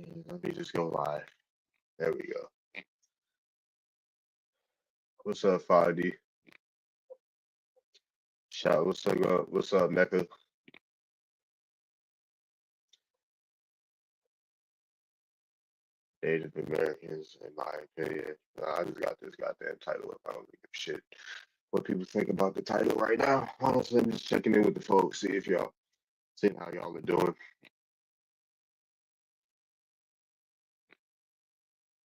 Let me just go live. There we go. What's up, 5D? Shout, what's up, Mecca? Native Americans, in my opinion. I just got this goddamn title up. I don't give a shit what people think about the title right now. Honestly, I'm just checking in with the folks, seeing how y'all are doing.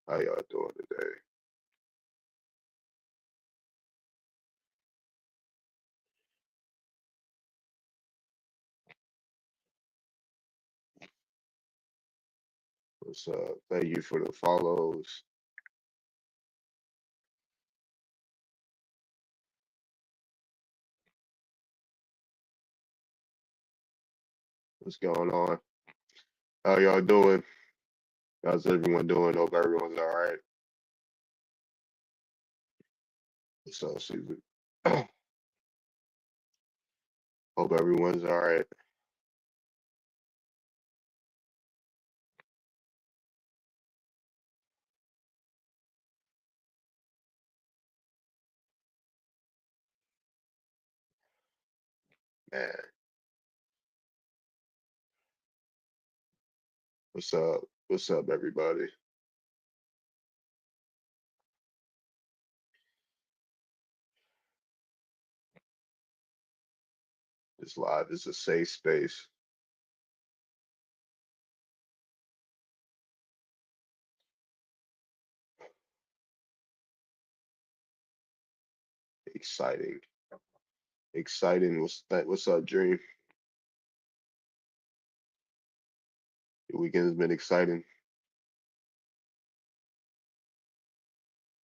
How y'all doing today? What's up? Thank you for the follows. What's going on? How y'all doing? How's everyone doing? Hope everyone's all right. What's up, Susan? Hope everyone's all right. Man, what's up? What's up, everybody? This live is a safe space. Exciting. Exciting. What's up, Dream? Your weekend has been exciting.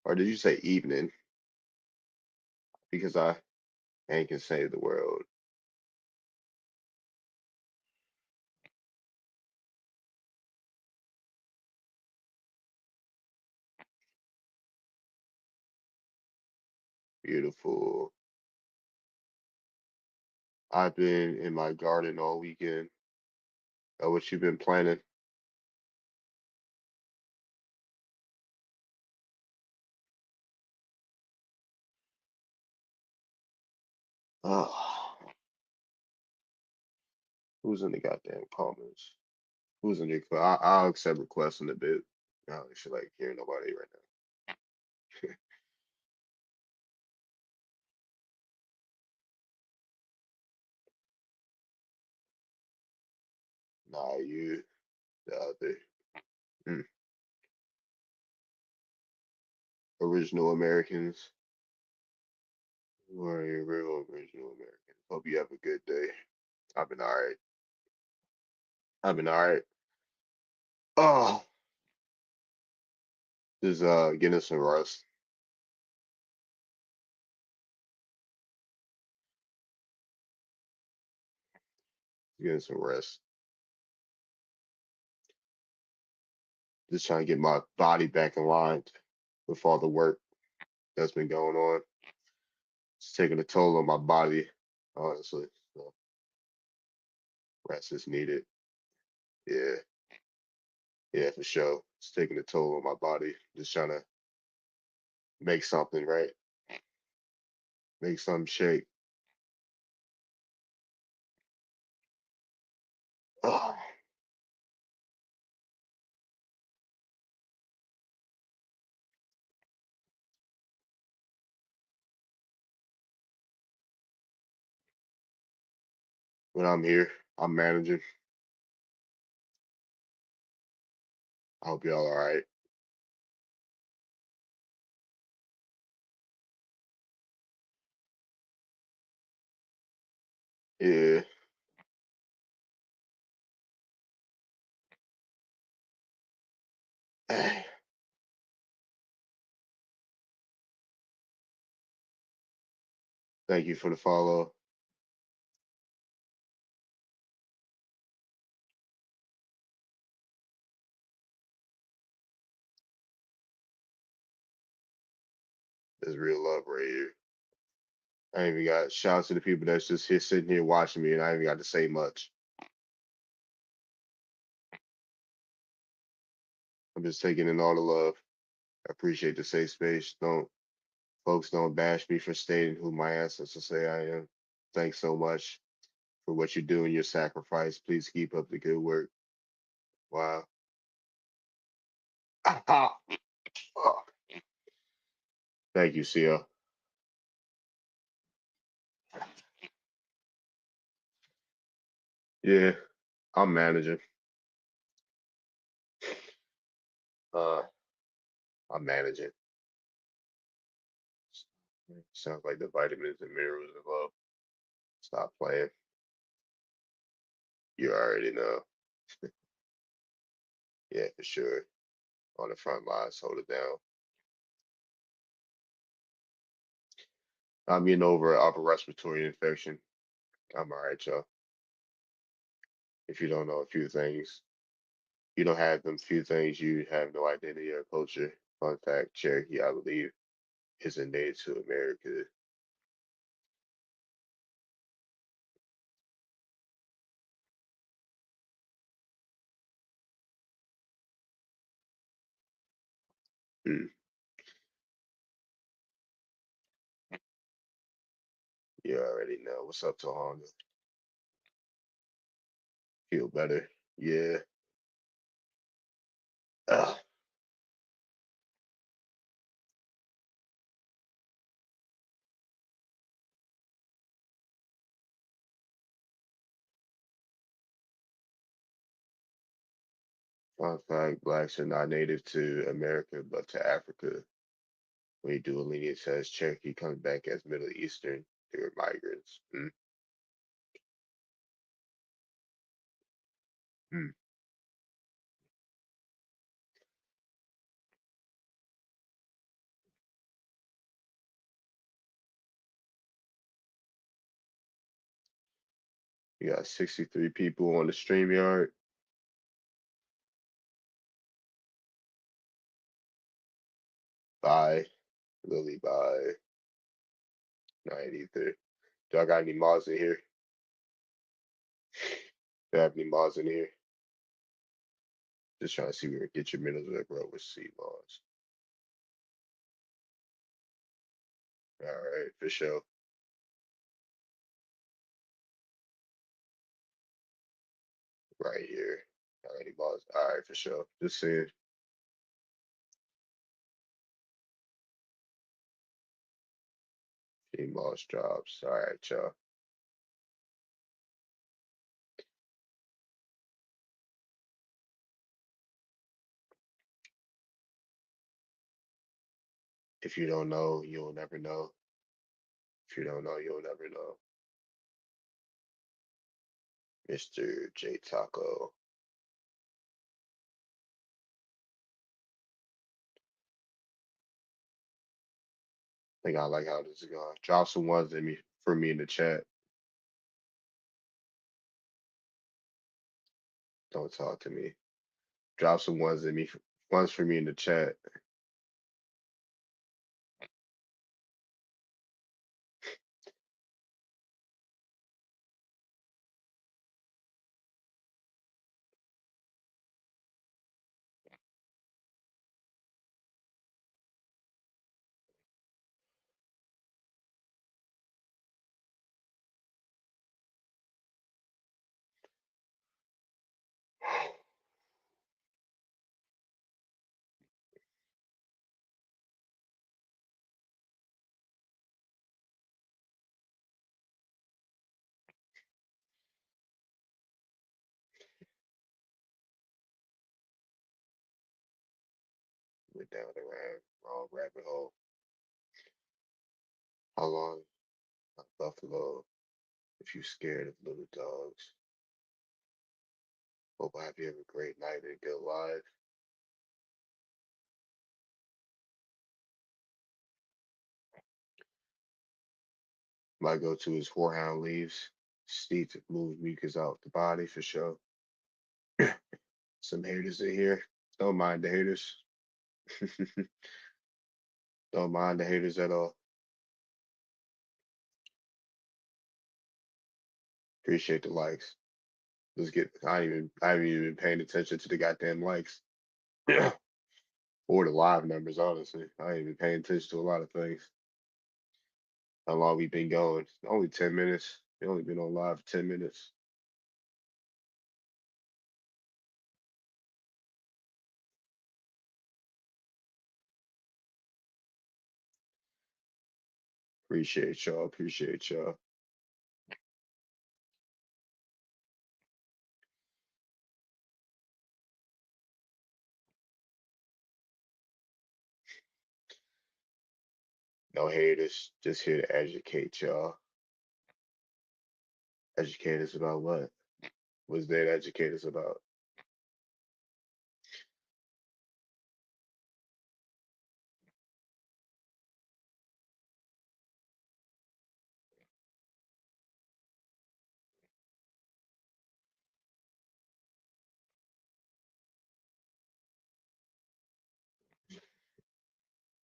Or did you say evening? Because I ain't can save the world. Beautiful. I've been in my garden all weekend. What you been planning? Oh, who's in the goddamn comments? Who's in the? I'll accept requests in a bit. I don't feel like hearing nobody right now. Nah, you the other. Mm. Original Americans. Who are your real original Americans? Hope you have a good day. I've been all right. I've been all right. Oh, just getting some rest. Getting some rest. Just trying to get my body back in line with all the work that's been going on. It's taking a toll on my body, honestly. So rest is needed. Yeah, yeah, for sure. It's taking a toll on my body. Just trying to make something right, make something shake. Oh, when I'm here, I'm managing. I hope y'all all right. Yeah. Thank you for the follow. There's real love right here. I ain't even got shout out to the people that's just here sitting here watching me, and I ain't even got to say much. I'm just taking in all the love. I appreciate the safe space. Don't bash me for stating who my ancestors say I am. Thanks so much for what you do and your sacrifice. Please keep up the good work. Wow. Thank you, Sia. Yeah, I'm managing. Uh, I'm managing. Sounds like the vitamins and minerals are low. Stop playing. You already know. Yeah, for sure. On the front lines, hold it down. I'm getting over an upper respiratory infection. I'm all right, y'all. If you don't know a few things, you don't have them few things, you have no identity or culture. Fun fact, Cherokee, I believe, isn't native to America. Hmm. You already know. What's up, Tohonga? Feel better? Yeah. Ugh. Fun fact, blacks are not native to America, but to Africa. When you do a lineage test, Cherokee comes back as Middle Eastern. They were migrants. Hmm. You got 63 people on the StreamYard. Bye. Lily, bye. Night either. Do I got any mods in here? Do I have any mods in here? Just trying to see where to get your minutes with, bro, with C mods. All right, for sure. Right here. All right, mods. All right, for sure. Just seeing. C mods drops. All right, y'all. If you don't know, you'll never know. If you don't know, you'll never know. Mr. J Taco. I think I like how this is going. Drop some ones in me for me in the chat. Don't talk to me. Drop some ones for me in the chat. Went down the wrong rabbit hole. How long? Buffalo. If you scared of little dogs. Hope I have you have a great night and good life. My go-to is Whorehound Leaves. Steep to move mucus out the body for sure. Some haters in here. Don't mind the haters. Don't mind the haters at all. Appreciate the likes. Let's get I haven't even been paying attention to the goddamn likes. or the live numbers, honestly. I ain't even paying attention to a lot of things. How long we been going? Only 10 minutes. We only been on live 10 minutes. Appreciate y'all. Appreciate y'all. No haters. Just here to educate y'all. Educate us about what? What's there to educate us about?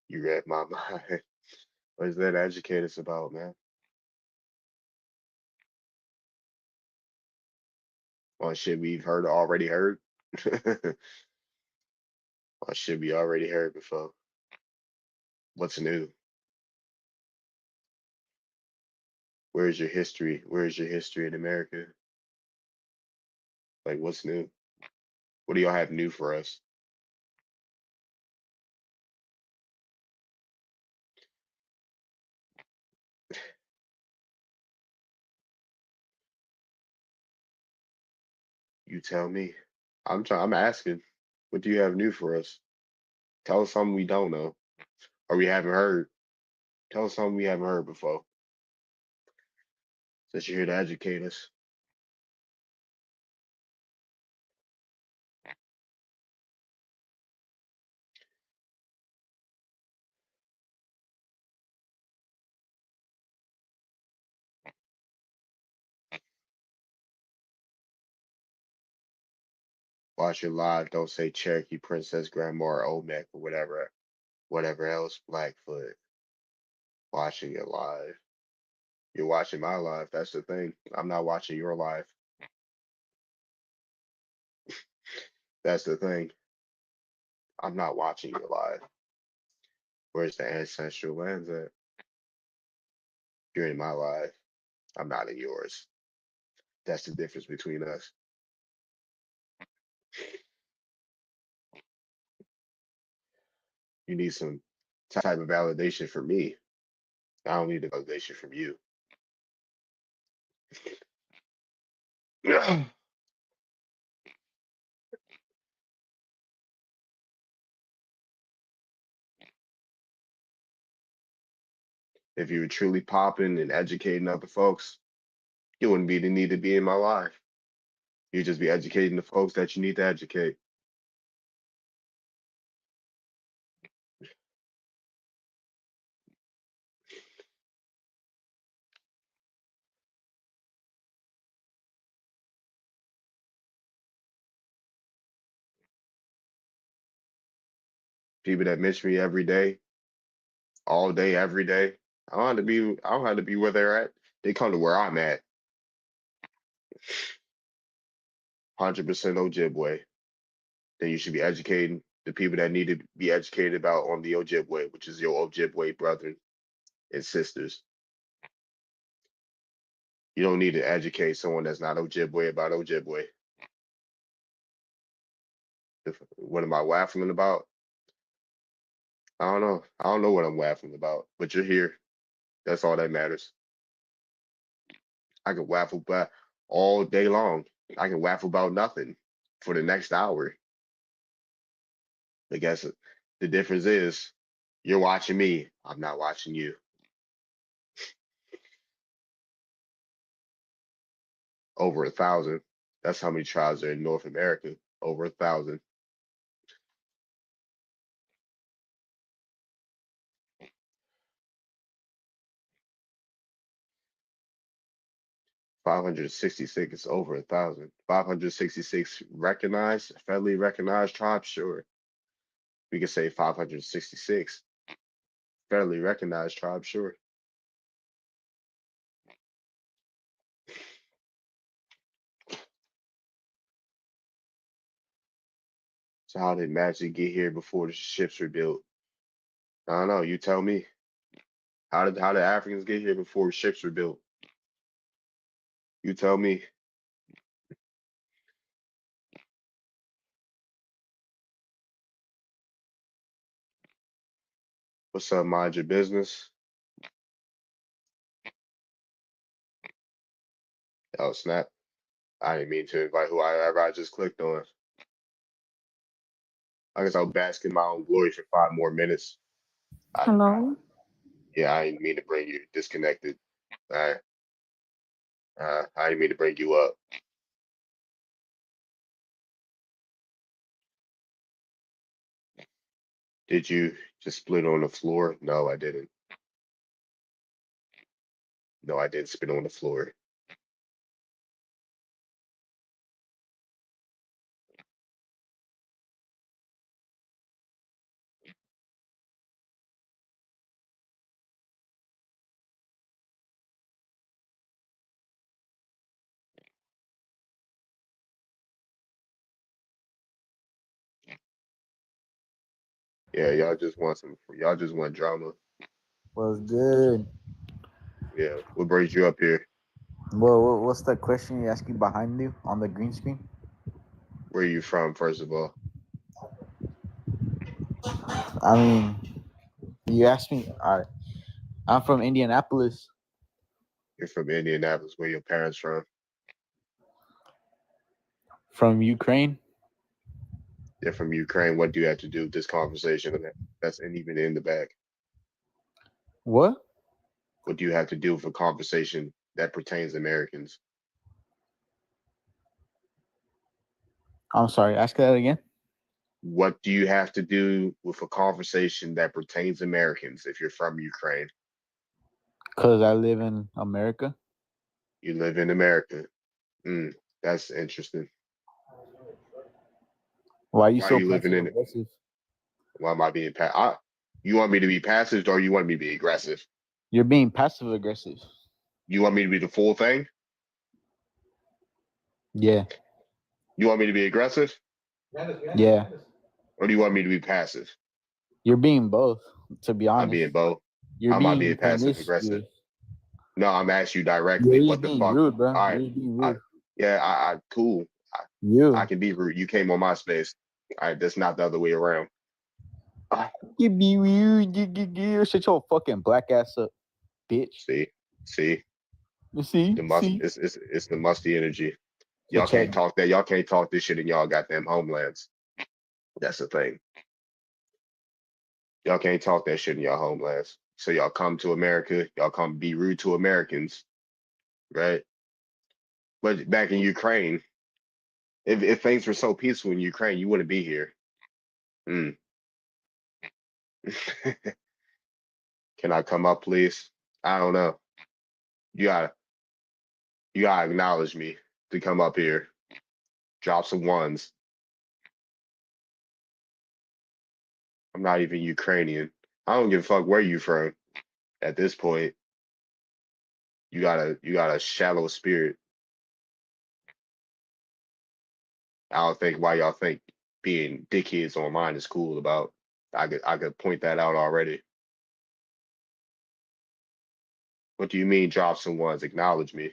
You read my mind. What's there to educate us about, man? On shit we've heard already heard? On shit we already heard before. What's new? Where's your history? Where's your history in America? Like, what's new? What do y'all have new for us? You tell me. I'm asking. What do you have new for us? Tell us something we don't know or we haven't heard. Tell us something we haven't heard before. Since you're here to educate us. Watch your live. Don't say Cherokee Princess Grandma or Olmec or whatever else. Blackfoot. Watching your live. You're watching my live. That's the thing. I'm not watching your live. That's the thing. I'm not watching your live. Where's the ancestral lands at? You're in my live. I'm not in yours. That's the difference between us. You need some type of validation from me. I don't need the validation from you. If you were truly popping and educating other folks, you wouldn't be the need to be in my life. You'd just be educating the folks that you need to educate. People that miss me every day, all day, every day. I don't have to be where they're at. They come to where I'm at. 100% Ojibwe. Then you should be educating the people that need to be educated about on the Ojibwe, which is your Ojibwe brethren and sisters. You don't need to educate someone that's not Ojibwe about Ojibwe. What am I waffling about? I don't know. I don't know what I'm waffling about, but you're here. That's all that matters. I can waffle about all day long. I can waffle about nothing for the next hour. I guess the difference is you're watching me. I'm not watching you. Over 1,000. That's how many tribes are in North America. Over 1,000. 566 is over 1,000. 566 recognized, federally recognized tribes, sure. We could say 566 federally recognized tribes, sure. So how did Magic get here before the ships were built? I don't know. You tell me. How did Africans get here before ships were built? You tell me. What's up? Mind your business. Oh snap! I didn't mean to invite whoever I just clicked on. I guess I'll bask in my own glory for 5 more minutes. Hello. Yeah, I didn't mean to bring you disconnected. I I didn't mean to bring you up. Did you just split on the floor? No, I didn't. No, I didn't spit on the floor. Yeah, y'all just want drama. Was good. Yeah, what brings you up here? Well, what's the question you're asking behind you on the green screen? Where are you from, first of all? I mean, you asked me. I'm from Indianapolis. You're from Indianapolis. Where your parents from? From Ukraine. They're from Ukraine. What do you have to do with this conversation? That's and even in the back. What? What do you have to do with a conversation that pertains to Americans? I'm sorry. Ask that again. What do you have to do with a conversation that pertains to Americans if you're from Ukraine? Cause I live in America. You live in America. Mm, that's interesting. Why are you Why are so you living passive in it? aggressive? Why am I being you want me to be passive or you want me to be aggressive? You're being passive aggressive. You want me to be the full thing? Yeah. You want me to be aggressive Yeah. or do you want me to be passive? You're being both. To be I'm honest, being both. you're How am I being being passive aggressive? promiscuous. No, I'm asking you You're directly. just What the being fuck? rude, bro. All right. You're just being I, rude. yeah, cool. I You. can be rude. You came on my space. All right, that's not the other way around. Ah, You be rude. You shut your fucking black ass up, bitch. see, see, See, see. it's the musty energy. So Y'all check. can't talk that. Y'all can't talk this shit in y'all goddamn homelands. That's the thing. Y'all can't talk that shit in y'all homelands. So y'all come to America. Y'all come be rude to Americans, right? But back in Ukraine, if things were so peaceful in Ukraine, you wouldn't be here. Mm. Can I come up, please? I don't know. You gotta you gotta acknowledge me to come up here. Drop some ones. I'm not even Ukrainian. I don't give a fuck where you from. At this point, you got a shallow spirit. I don't think why y'all think being dickheads online is cool about. I could point that out already. What do you mean drop some ones? Acknowledge me.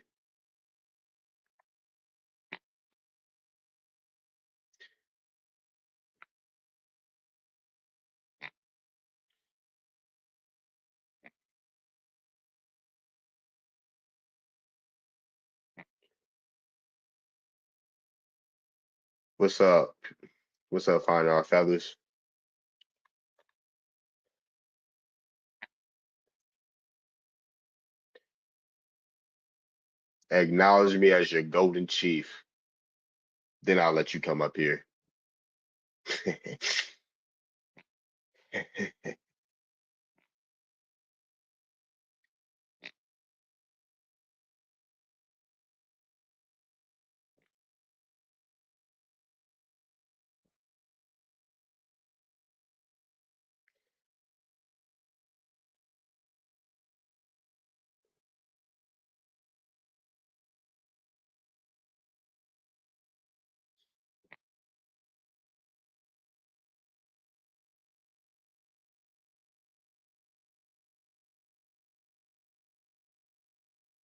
What's up? What's up, finding our feathers? Acknowledge me as your golden chief. Then I'll let you come up here.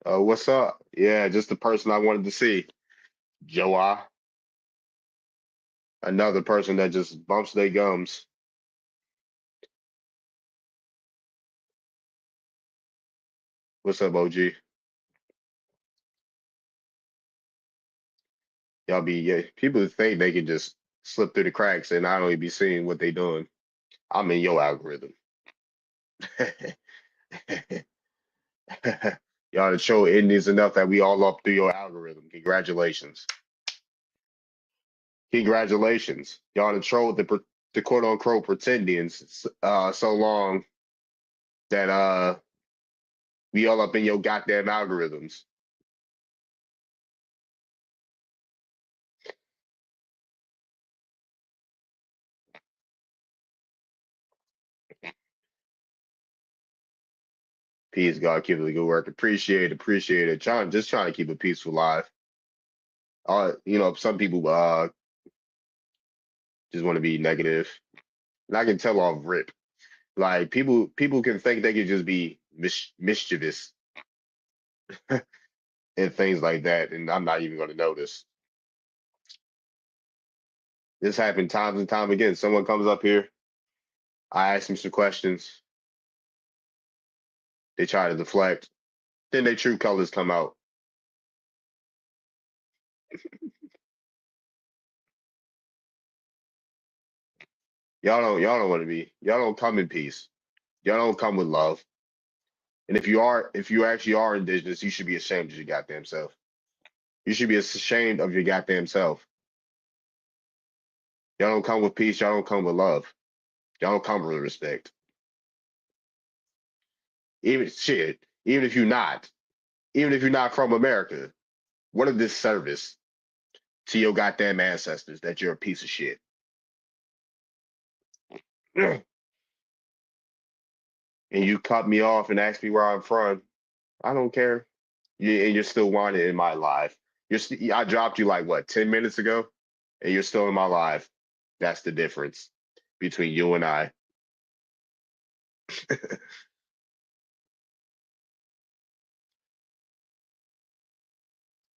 What's up? Yeah, just the person I wanted to see. Joa, another person that just bumps their gums. What's up, OG? Y'all be yeah, people think they can just slip through the cracks and I don't even be seeing what they doing. I'm in your algorithm. Y'all to show Indians enough that we all up through your algorithm. Congratulations. Congratulations. Y'all to troll the quote unquote pretendians so long that we all up in your goddamn algorithms. Peace, God, keep up the good work. Appreciate it. Just trying to keep a peaceful life. Some people just want to be negative. And I can tell off rip. Like people can think they can just be mischievous and things like that, and I'm not even gonna notice. This happened times and time again. Someone comes up here, I ask them some questions, they try to deflect, then their true colors come out. Y'all don't want to be. Y'all don't come in peace. Y'all don't come with love. And if you actually are indigenous, you should be ashamed of your goddamn self. You should be ashamed of your goddamn self. Y'all don't come with peace. Y'all don't come with love. Y'all don't come with respect. Even shit. Even if you're not, even if you're not from America, what a disservice to your goddamn ancestors that you're a piece of shit. And you cut me off and ask me where I'm from. I don't care. And you're still wanted in my life. I dropped you like what 10 minutes ago, and you're still in my life. That's the difference between you and I.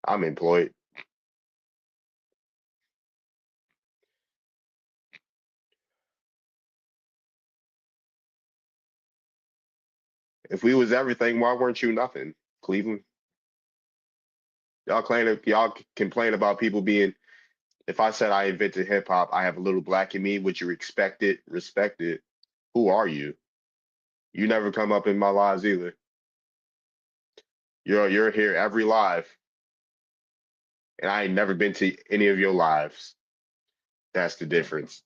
I'm employed. If we was everything, why weren't you nothing? Cleveland. Y'all complain about people being. If I said I invented hip hop, I have a little black in me. Would you expect it, respect it? Who are you? You never come up in my lives either. You're here every live, and I ain't never been to any of your lives. That's the difference.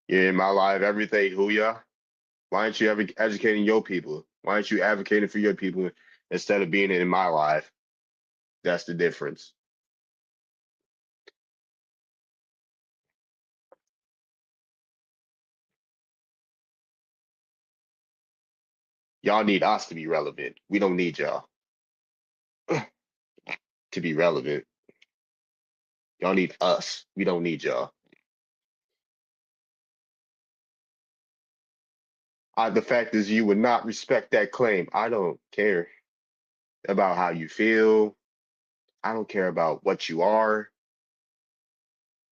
You're in my life every day. Who ya? Why aren't you ever educating your people? Why aren't you advocating for your people instead of being in my life? That's the difference. Y'all need us to be relevant. We don't need y'all to be relevant. Y'all need us. We don't need y'all. The fact is, you would not respect that claim. I don't care about how you feel. I don't care about what you are.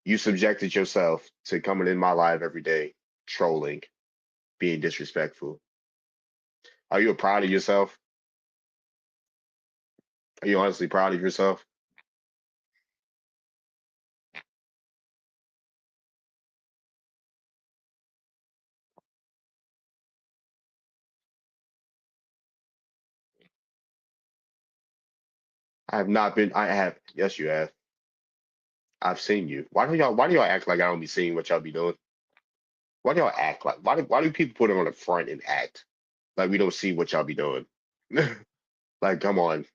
You subjected yourself to coming in my life every day, trolling, being disrespectful. Are you proud of yourself? Are you honestly proud of yourself? I have not been. I have. Yes, you have. I've seen you. Why do y'all act like I don't be seeing what y'all be doing? Why do y'all act like? Why do people put it on the front and act like we don't see what y'all be doing? Like, come on.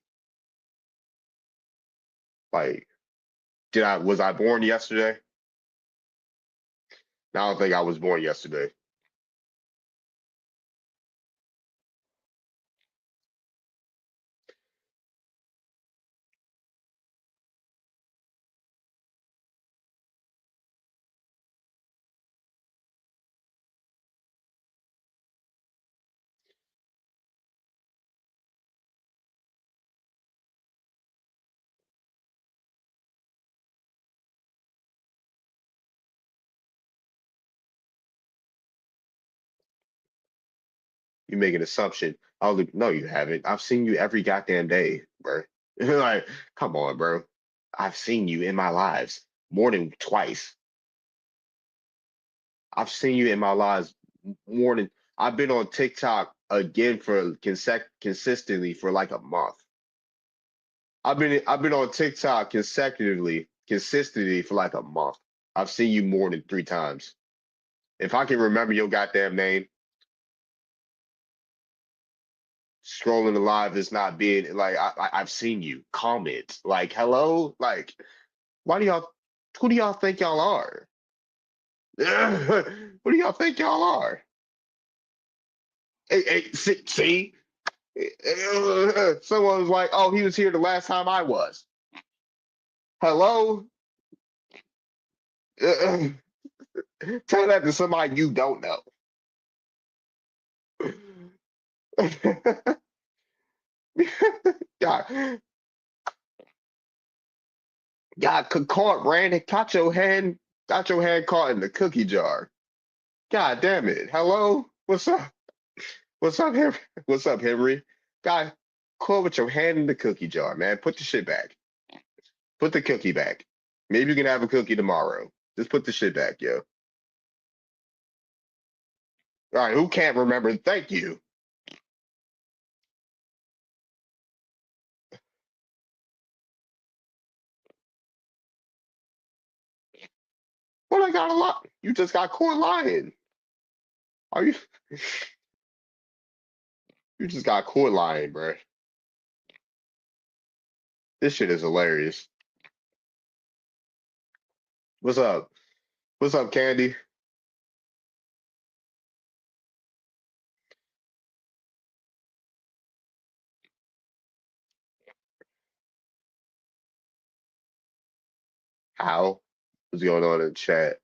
Like, did I was I born yesterday? I don't think I was born yesterday. You make an assumption. Oh, look, no, you haven't. I've seen you every goddamn day, bro. Like, come on, bro. I've seen you in my lives more than twice. I've seen you in my lives more than I've been on TikTok again for consistently for like a month. I've been on TikTok consistently for like a month. I've seen you more than 3 times. If I can remember your goddamn name, scrolling alive is not being like I've seen you comment like hello, like why do y'all who do y'all think y'all are? Who do y'all think y'all are? Hey, see? Someone was like, oh, he was here the last time I was. Hello? Tell that to somebody you don't know. God, caught Randy, got your hand caught in the cookie jar. God damn it. Hello? What's up? What's up, Henry? What's up, Henry? Guy, caught with your hand in the cookie jar, man. Put the shit back. Put the cookie back. Maybe you can have a cookie tomorrow. Just put the shit back, yo. All right, who can't remember? Thank you. Well, I got a lot. You just got caught lying. Are you? You just got caught lying, bro. This shit is hilarious. What's up? What's up, Candy? How? What's going on in the chat?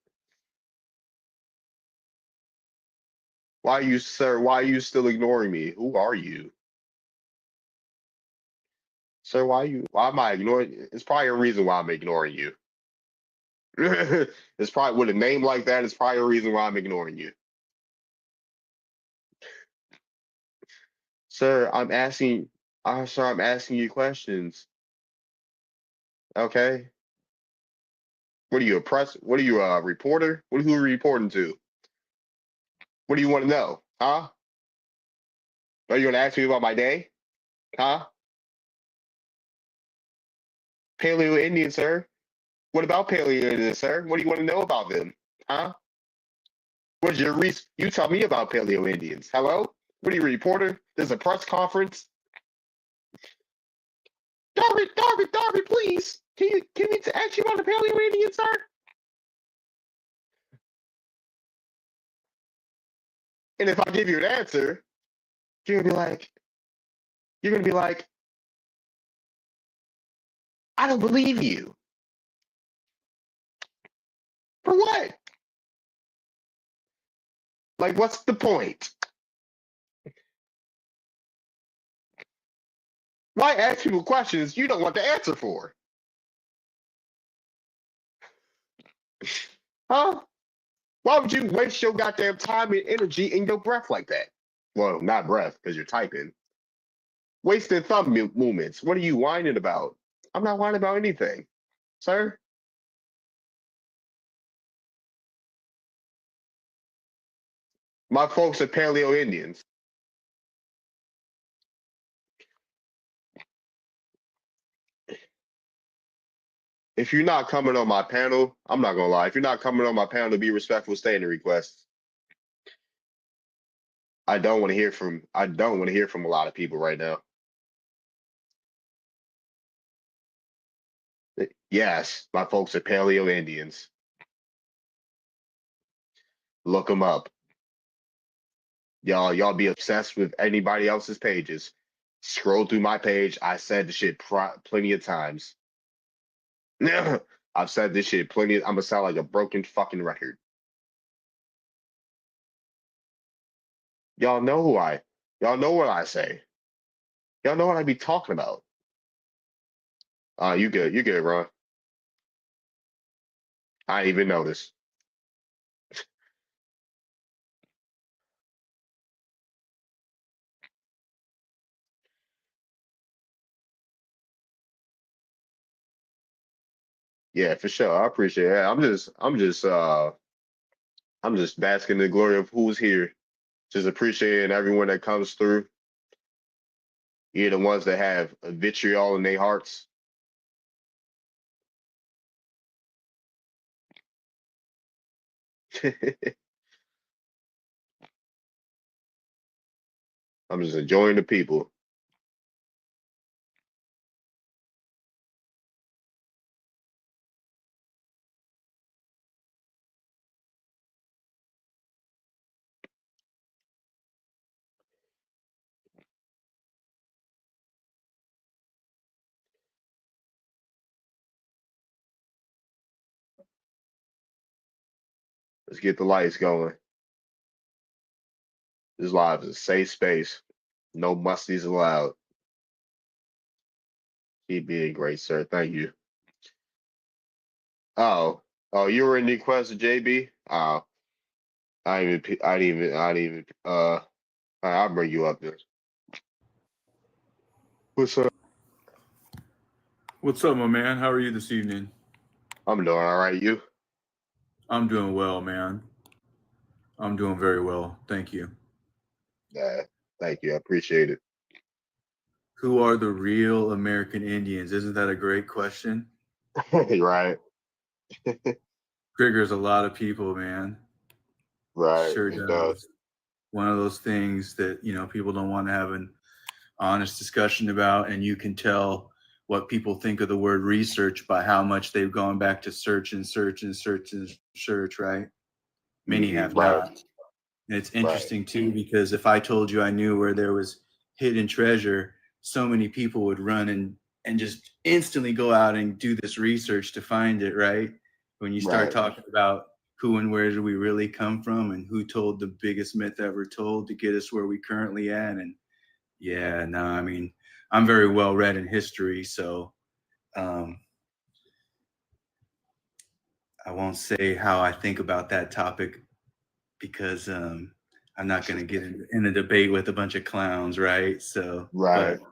Why are you, sir? Why are you still ignoring me? Who are you? Sir, why am I ignoring? It's probably a reason why I'm ignoring you. It's probably with a name like that, it's probably a reason why I'm ignoring you. Sir, sir, I'm asking you questions. Okay. What are you, what are you, a reporter? Who are you reporting to? What do you want to know? Huh? Are you gonna ask me about my day? Huh? Paleo Indian, sir. What about Paleo Indians, sir? What do you want to know about them? Huh? What's your reason? You tell me about Paleo Indians. Hello? What are you, a reporter? There's a press conference. Darby, please. Can you ask you about the Paleo Indians, sir? And if I give you an answer, you're gonna be like, you're gonna be like, I don't believe you. For what? Like, what's the point? Why ask people questions you don't want the answer for? Huh? Why would you waste your goddamn time and energy and your breath like that? Well, not breath, because you're typing. Wasting thumb movements. What are you whining about? I'm not whining about anything, sir. My folks are Paleo Indians. If you're not coming on my panel, I'm not gonna lie. If you're not coming on my panel to be respectful, standing requests. I don't want to hear from a lot of people right now. Yes, my folks are Paleo Indians. Look them up. Y'all be obsessed with anybody else's pages. Scroll through my page. I said the shit plenty of times. I've said this shit plenty. I'm gonna sound like a broken fucking record. Y'all know who I. Y'all know what I say. Y'all know what I be talking about. You good? You good, Ron? I didn't even notice. Yeah, for sure. I appreciate it. I'm just basking in the glory of who's here. Just appreciating everyone that comes through. You're the ones that have a vitriol in their hearts. I'm just enjoying the people. Let's get the lights going. This live is a safe space. No musties allowed. Keep being great, sir. Thank you. Oh, oh, you were in the quest of JB? Oh, I didn't even, I'll bring you up there. What's up? What's up, my man? How are you this evening? I'm doing all right. You? I'm doing well, man. I'm doing very well. Thank you. Thank you. I appreciate it. Who are the real American Indians? Isn't that a great question? Right, Triggers a lot of people, man. right. Sure It does. does. One of those things that, people don't want to have an honest discussion about, and you can tell what people think of the word research by how much they've gone back to search and search and search and search, right? Many have Right, not. And it's right, interesting too, because if I told you I knew where there was hidden treasure, so many people would run and just instantly go out and do this research to find it, right? When you start right. talking about who and where do we really come from and who told the biggest myth ever told to get us where we currently at. And yeah, no, I mean, I'm very well read in history, so um, I won't say how I think about that topic because I'm not going to get in a debate with a bunch of clowns, right? So, Right. but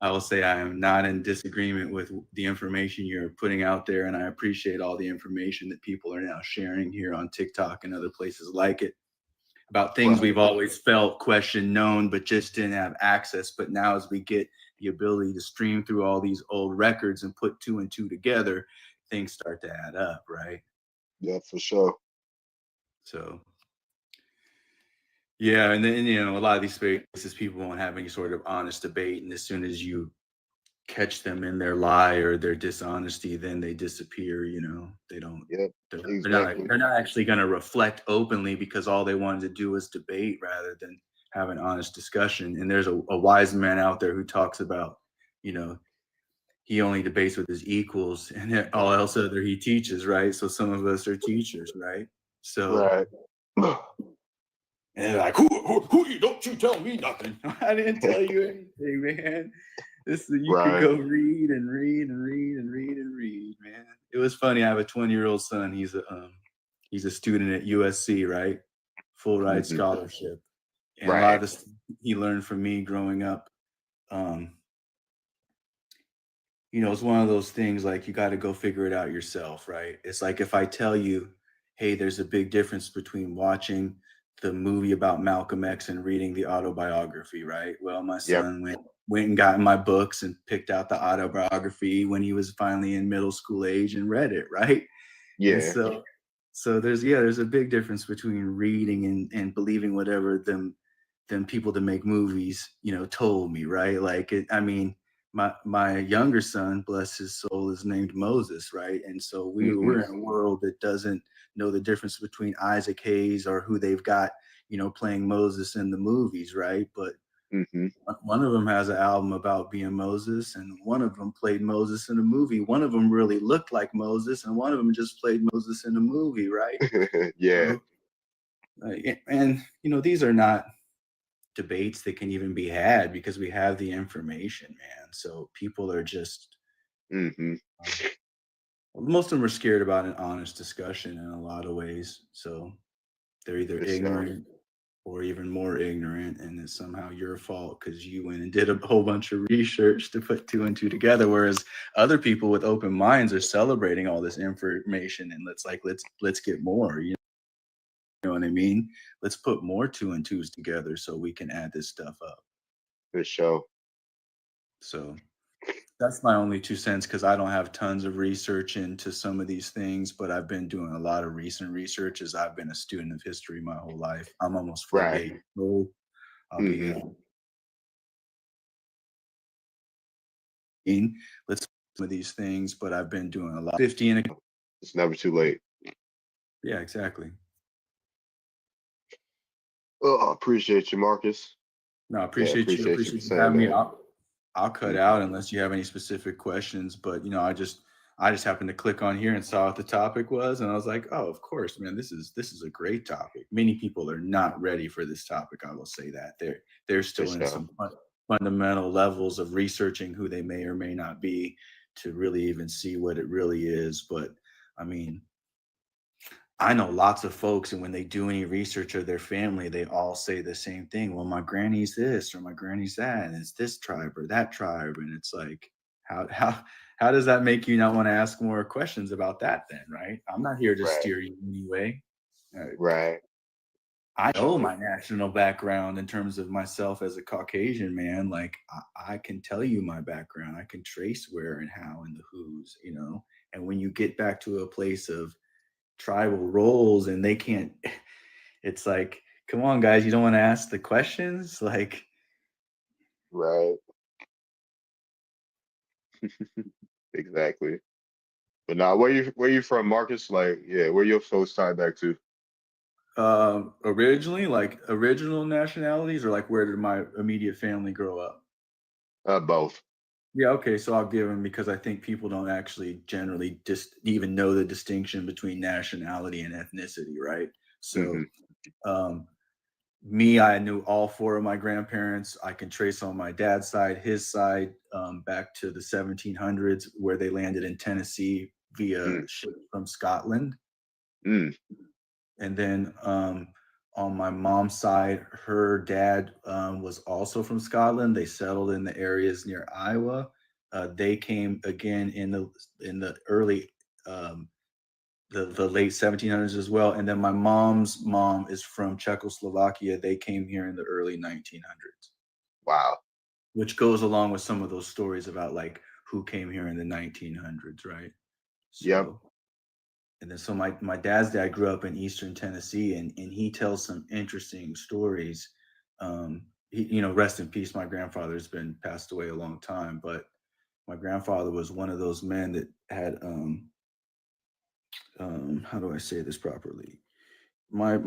I will say I am not in disagreement with the information you're putting out there, and I appreciate all the information that people are now sharing here on TikTok and other places like it about things Right. we've always felt, questioned, known, but just didn't have access. But now, as we get the ability to stream through all these old records and put two and two together, things start to add up, right? Yeah, for sure. So yeah, and then a lot of these spaces people won't have any sort of honest debate, and as soon as you catch them in their lie or their dishonesty, then they disappear. They don't. Yep, They're not. exactly. They're not actually going to reflect openly because all they wanted to do was debate rather than have an honest discussion. And there's a wise man out there who talks about, you know, he only debates with his equals, and all else other he teaches, right? So some of us are teachers, right? So. Right. And they're like, who you? Don't you tell me nothing. I didn't tell you anything, man. You could Right. go read and read and read and read and read, man. It was funny. I have a 20-year-old son. He's a student at USC, right? Full ride Hmm. scholarship. And a lot of Right. this he learned from me growing up. It's one of those things like you got to go figure it out yourself, right? It's like if I tell you, hey, there's a big difference between watching the movie about Malcolm X and reading the autobiography, right? Well, my Yep. son went and got in my books and picked out the autobiography when he was finally in middle school age and read it, right? And Yeah. so there's a big difference between reading and believing whatever them people that make movies, told me, right? I mean, my younger son, bless his soul, is named Moses, right? And so Hmm. we're in a world that doesn't know the difference between Isaac Hayes or who they've got, playing Moses in the movies, right? But Hmm. one of them has an album about being Moses, and one of them played Moses in a movie. One of them really looked like Moses, and one of them just played Moses in a movie, right? Yeah. So, and these are not debates that can even be had because we have the information, man. So people are just Hmm. most of them are scared about an honest discussion in a lot of ways. So they're either For sure. ignorant or even more ignorant, and it's somehow your fault because you went and did a whole bunch of research to put two and two together, whereas other people with open minds are celebrating all this information, and let's get more, you know what I mean? Let's put more two and twos together so we can add this stuff up. For sure. So that's my only 2 cents, because I don't have tons of research into some of these things, but I've been doing a lot of recent research as I've been a student of history my whole life. I'm almost 48 Right. years old. I'll be Hmm. let's some of these things, but I've been doing a lot. 50 and It's never too late. yeah, exactly. Well, I appreciate you, Marcus. No, I Yeah, appreciate you. appreciate you Appreciate you saying having me. that. I'll cut Mhm. out unless you have any specific questions. But I just happened to click on here and saw what the topic was, and I was like, oh, of course, man, this is a great topic. Many people are not ready for this topic. I will say that they're For still in sure. some fundamental levels of researching who they may or may not be to really even see what it really is. But I mean, I know lots of folks, and when they do any research of their family, they all say the same thing. Well, my granny's this or my granny's that, and it's this tribe or that tribe, and it's like, how does that make you not want to ask more questions about that? Then, right? I'm not here to Right. steer you anyway. Right. I know my national background in terms of myself as a Caucasian man. Like I can tell you my background. I can trace where and how and the who's. And when you get back to a place of tribal roles and they can't, it's like, come on guys, you don't want to ask the questions, like. Right. Exactly. But now, where you from, Marcus? Like, yeah, where your folks tied back to? Originally, like original nationalities, or like where did my immediate family grow up? Both. Yeah, okay, so I'll give them, because I think people don't actually generally just even know the distinction between nationality and ethnicity, right? Hmm. So me, I knew all four of my grandparents. I can trace on my dad's side, his side, back to the 1700s, where they landed in Tennessee via Mm. ship from Scotland. Mm. And then on my mom's side, her dad was also from Scotland. They settled in the areas near Iowa. They came again in the early the late 1700s as well. And then my mom's mom is from Czechoslovakia. They came here in the early 1900s, Wow. which goes along with some of those stories about like who came here in the 1900s, right? Yep. So, and then so my dad's dad grew up in Eastern Tennessee, and he tells some interesting stories. Rest in peace. My grandfather's been passed away a long time, but my grandfather was one of those men that had how do I say this properly? My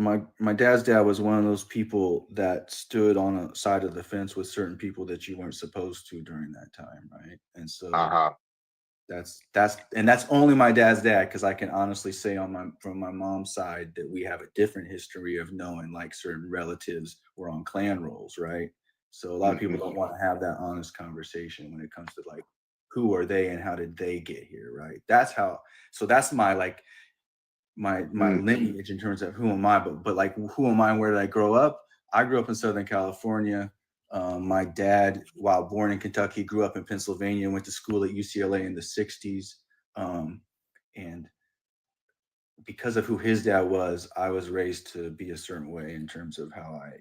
dad's dad was one of those people that stood on a side of the fence with certain people that you weren't supposed to during that time, right? And so Uh-huh. that's only my dad's dad, because I can honestly say from my mom's side that we have a different history of knowing like certain relatives were on clan rolls, right? So a lot of people Hmm. don't want to have that honest conversation when it comes to like who are they and how did they get here, right? That's my like my Mm. lineage in terms of who am I, but like who am I and where did I grow up? I grew up in Southern California. My dad, while born in Kentucky, grew up in Pennsylvania, went to school at UCLA in the 60s. And because of who his dad was, I was raised to be a certain way in terms of how I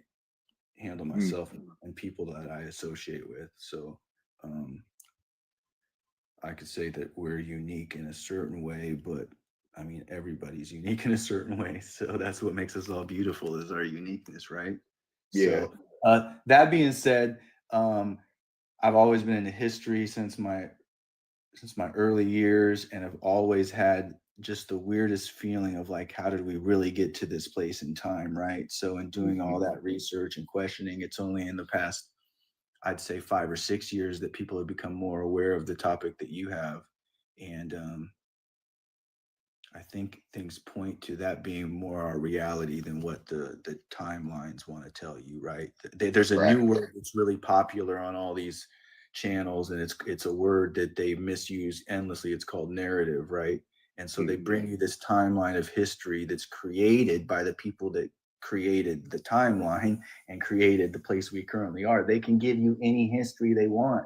handle Mm. myself and people that I associate with. So I could say that we're unique in a certain way, but I mean, everybody's unique in a certain way. So that's what makes us all beautiful, is our uniqueness, right? Yeah. So that being said, I've always been into history since my early years, and I've always had just the weirdest feeling of like, how did we really get to this place in time, right? So in doing Hmm. all that research and questioning, it's only in the past, I'd say 5 or 6 years, that people have become more aware of the topic that you have. And I think things point to that being more our reality than what the timelines want to tell you, right? There's a Right. new word that's really popular on all these channels, and it's a word that they misuse endlessly. It's called narrative, right? And so they Hmm. bring you this timeline of history that's created by the people that created the timeline and created the place we currently are. They can give you any history they want.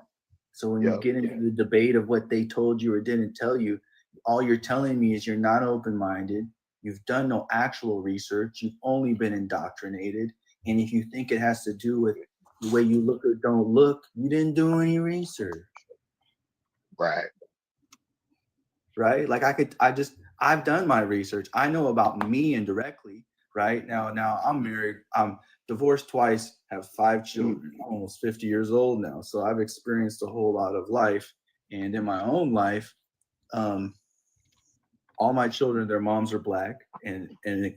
So when you Yep. get into the debate of what they told you or didn't tell you, all you're telling me is you're not open-minded. You've done no actual research. You've only been indoctrinated. And if you think it has to do with the way you look or don't look, you didn't do any research. Right. Right? Like I've done my research. I know about me indirectly, right? Now I'm married, I'm divorced twice, have 5 children, I'm almost 50 years old now. So I've experienced a whole lot of life. And in my own life, all my children, their moms are Black. And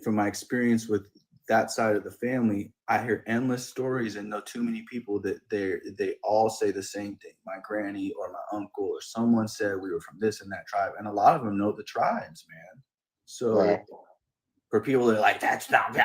from my experience with that side of the family, I hear endless stories and know too many people that they all say the same thing. My granny or my uncle or someone said we were from this and that tribe. And a lot of them know the tribes, man. So Right. for people that are like, that's not no.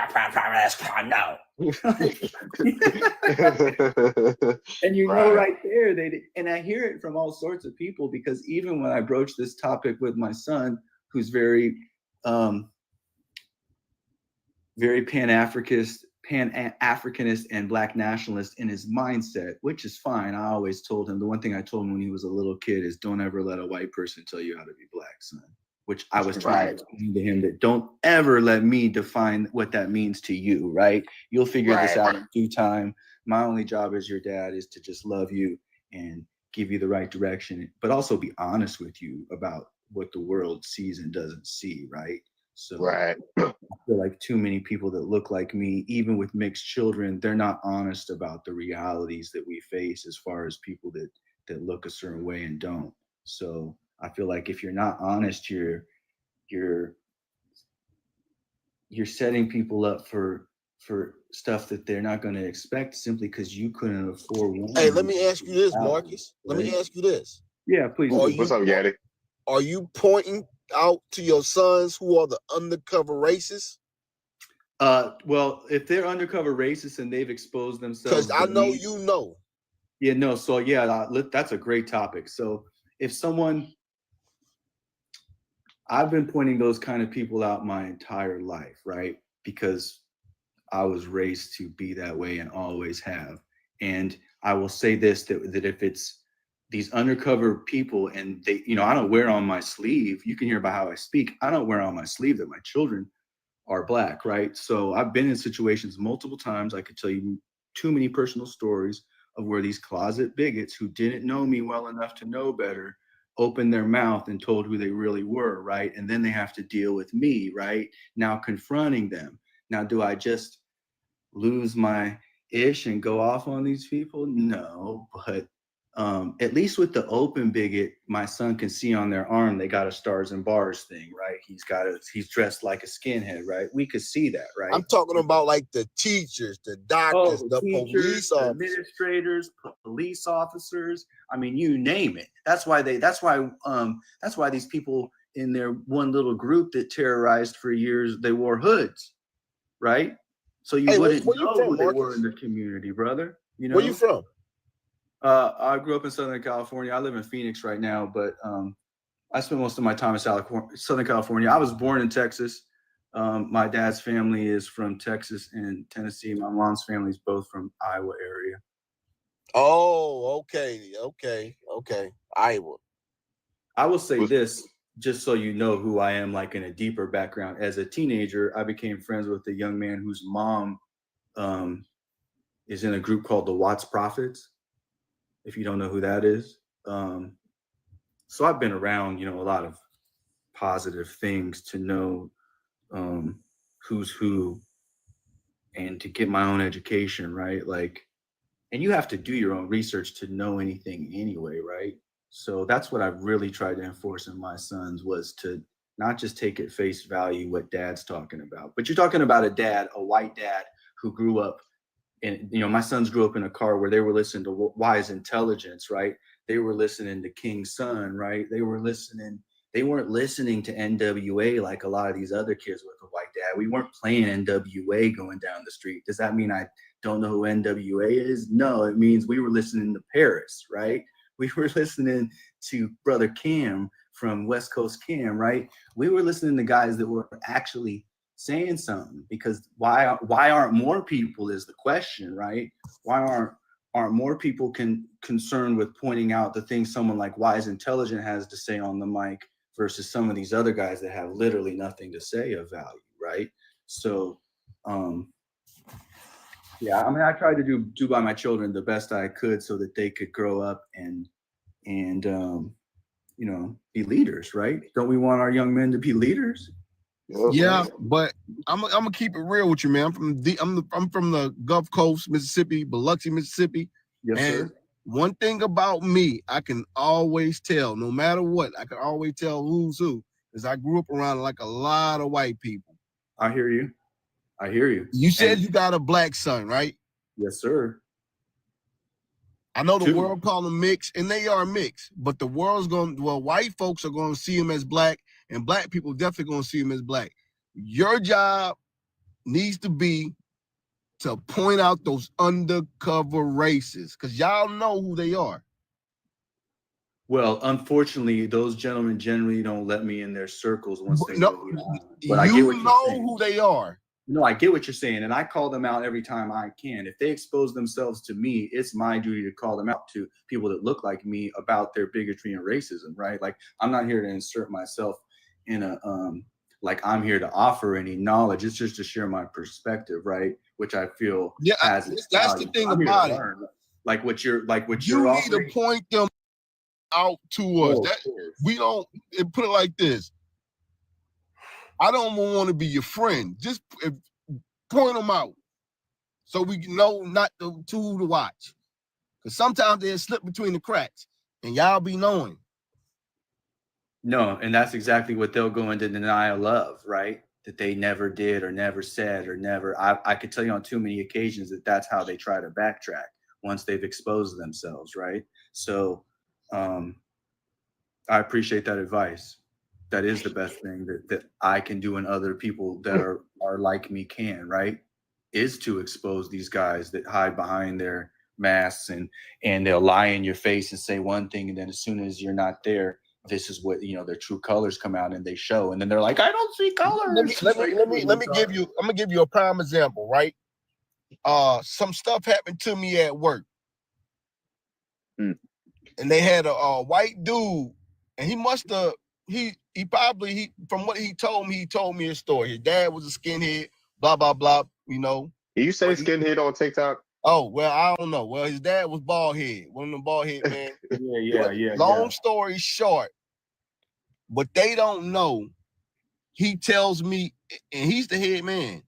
And you know right there, and I hear it from all sorts of people, because even when I broach this topic with my son, who's very Pan-Africanist and Black nationalist in his mindset, which is fine. I always told him, the one thing I told him when he was a little kid is, don't ever let a white person tell you how to be Black, son. Which I was trying to explain to him, that don't ever let me define what that means to you, right? You'll figure this out in due time. My only job as your dad is to just love you and give you the right direction, but also be honest with you about what the world sees and doesn't see, right? So I feel like too many people that look like me, even with mixed children, they're not honest about the realities that we face as far as people that look a certain way and don't. So I feel like if you're not honest, you're setting people up for stuff that they're not going to expect, simply because you couldn't afford one. Hey, let me ask you this, Marcus. Let me ask you this. Yeah, please. What's up, Gaddy? Are you pointing out to your sons who are the undercover racists? Well, if they're undercover racists and they've exposed themselves, because I know you know. Yeah, no. So yeah, that's a great topic. So if someone, I've been pointing those kind of people out my entire life, right? Because I was raised to be that way and always have. And I will say this, that if it's these undercover people and they, I don't wear on my sleeve, you can hear about how I speak, I don't wear on my sleeve that my children are Black, right? So I've been in situations multiple times. I could tell you too many personal stories of where these closet bigots who didn't know me well enough to know better opened their mouth and told who they really were, right? And then they have to deal with me, right? Now confronting them. Now, do I just lose my ish and go off on these people? No, but at least with the open bigot, my son can see on their arm they got a stars and bars thing, right? He's dressed like a skinhead, right? We could see that, right? I'm talking about like the teachers, the doctors, the police officers, administrators, police officers. I mean, you name it. That's why these people in their one little group that terrorized for years, they wore hoods, right? So you wouldn't know who they were in the community, brother. Where you from? I grew up in Southern California. I live in Phoenix right now, but I spent most of my time in Southern California. I was born in Texas. My dad's family is from Texas and Tennessee. My mom's family is both from Iowa area. Oh, okay. Iowa. I will say this, just so you know who I am, like in a deeper background. As a teenager, I became friends with a young man whose mom is in a group called the Watts Prophets, if you don't know who that is. So I've been around, a lot of positive things to know who's who and to get my own education, right? Like, and you have to do your own research to know anything anyway, right? So that's what I've really tried to enforce in my sons, was to not just take at face value what dad's talking about, but you're talking about a white dad who grew up and, my sons grew up in a car where they were listening to Wise Intelligence, right? They were listening to King's Son, right? They weren't listening to NWA like a lot of these other kids with a white dad. We weren't playing NWA going down the street. Does that mean I don't know who NWA is? No, it means we were listening to Paris, right? We were listening to Brother Cam from West Coast Cam, right? We were listening to guys that were actually saying something, because why aren't more people is the question, right? Why aren't more people concerned with pointing out the things someone like Wise Intelligent has to say on the mic versus some of these other guys that have literally nothing to say of value, right? So yeah, I mean, I tried to do by my children the best I could so that they could grow up and you know, be leaders, right? Don't we want our young men to be leaders? Yeah, but I'm gonna keep it real with you, man. I'm from the Gulf Coast, Mississippi, Biloxi, Mississippi. Yes, And sir. one thing about me, I can always tell, no matter what, I can always tell who's who, because I grew up around like a lot of white people. I hear you. I hear you. You said And- you got a black son, right? Yes, sir. I know the Two. world call them mixed, and they are mixed, but the world's going, well, white folks are going to see him as black, and black people definitely going to see him as black. Your job needs to be to point out those undercover races, because y'all know who they are. Well, unfortunately, those gentlemen generally don't let me in their circles once they No, know beyond. But I get you what you're know saying. who they are. No, I get what you're saying, and I call them out every time I can. If they expose themselves to me, it's my duty to call them out to people that look like me about their bigotry and racism, right? Like, I'm not here to insert myself in a like I'm here to offer any knowledge. It's just to share my perspective, right? Which I feel has its that's the value. thing I'm here to about it. learn. Like what you're You need offering. to point them out to us. That we don't put it like this. I don't want to be your friend. Just point them out so we know not to who to watch. Because sometimes they'll slip between the cracks, and y'all be knowing. No, and that's exactly what they'll go into denial of, right? That they never did or never said or never. I could tell you on too many occasions that that's how they try to backtrack once they've exposed themselves, right? So I appreciate that advice. That is the best thing that I can do and other people that are like me can, right? Is to expose these guys that hide behind their masks and they'll lie in your face and say one thing, and then as soon as you're not there, this is what, you know, their true colors come out and they show, and then they're like, I don't see colors. Let me give you. I'm gonna give you a prime example, right? Some stuff happened to me at work, and they had a white dude, and he must have he probably from what he told me a story. His dad was a skinhead, blah blah blah. You know. You say skinhead on TikTok? Oh well, I don't know. Well, his dad was bald head, one of them bald head man. Yeah. Long story short, but they don't know. He tells me, and he's the head man.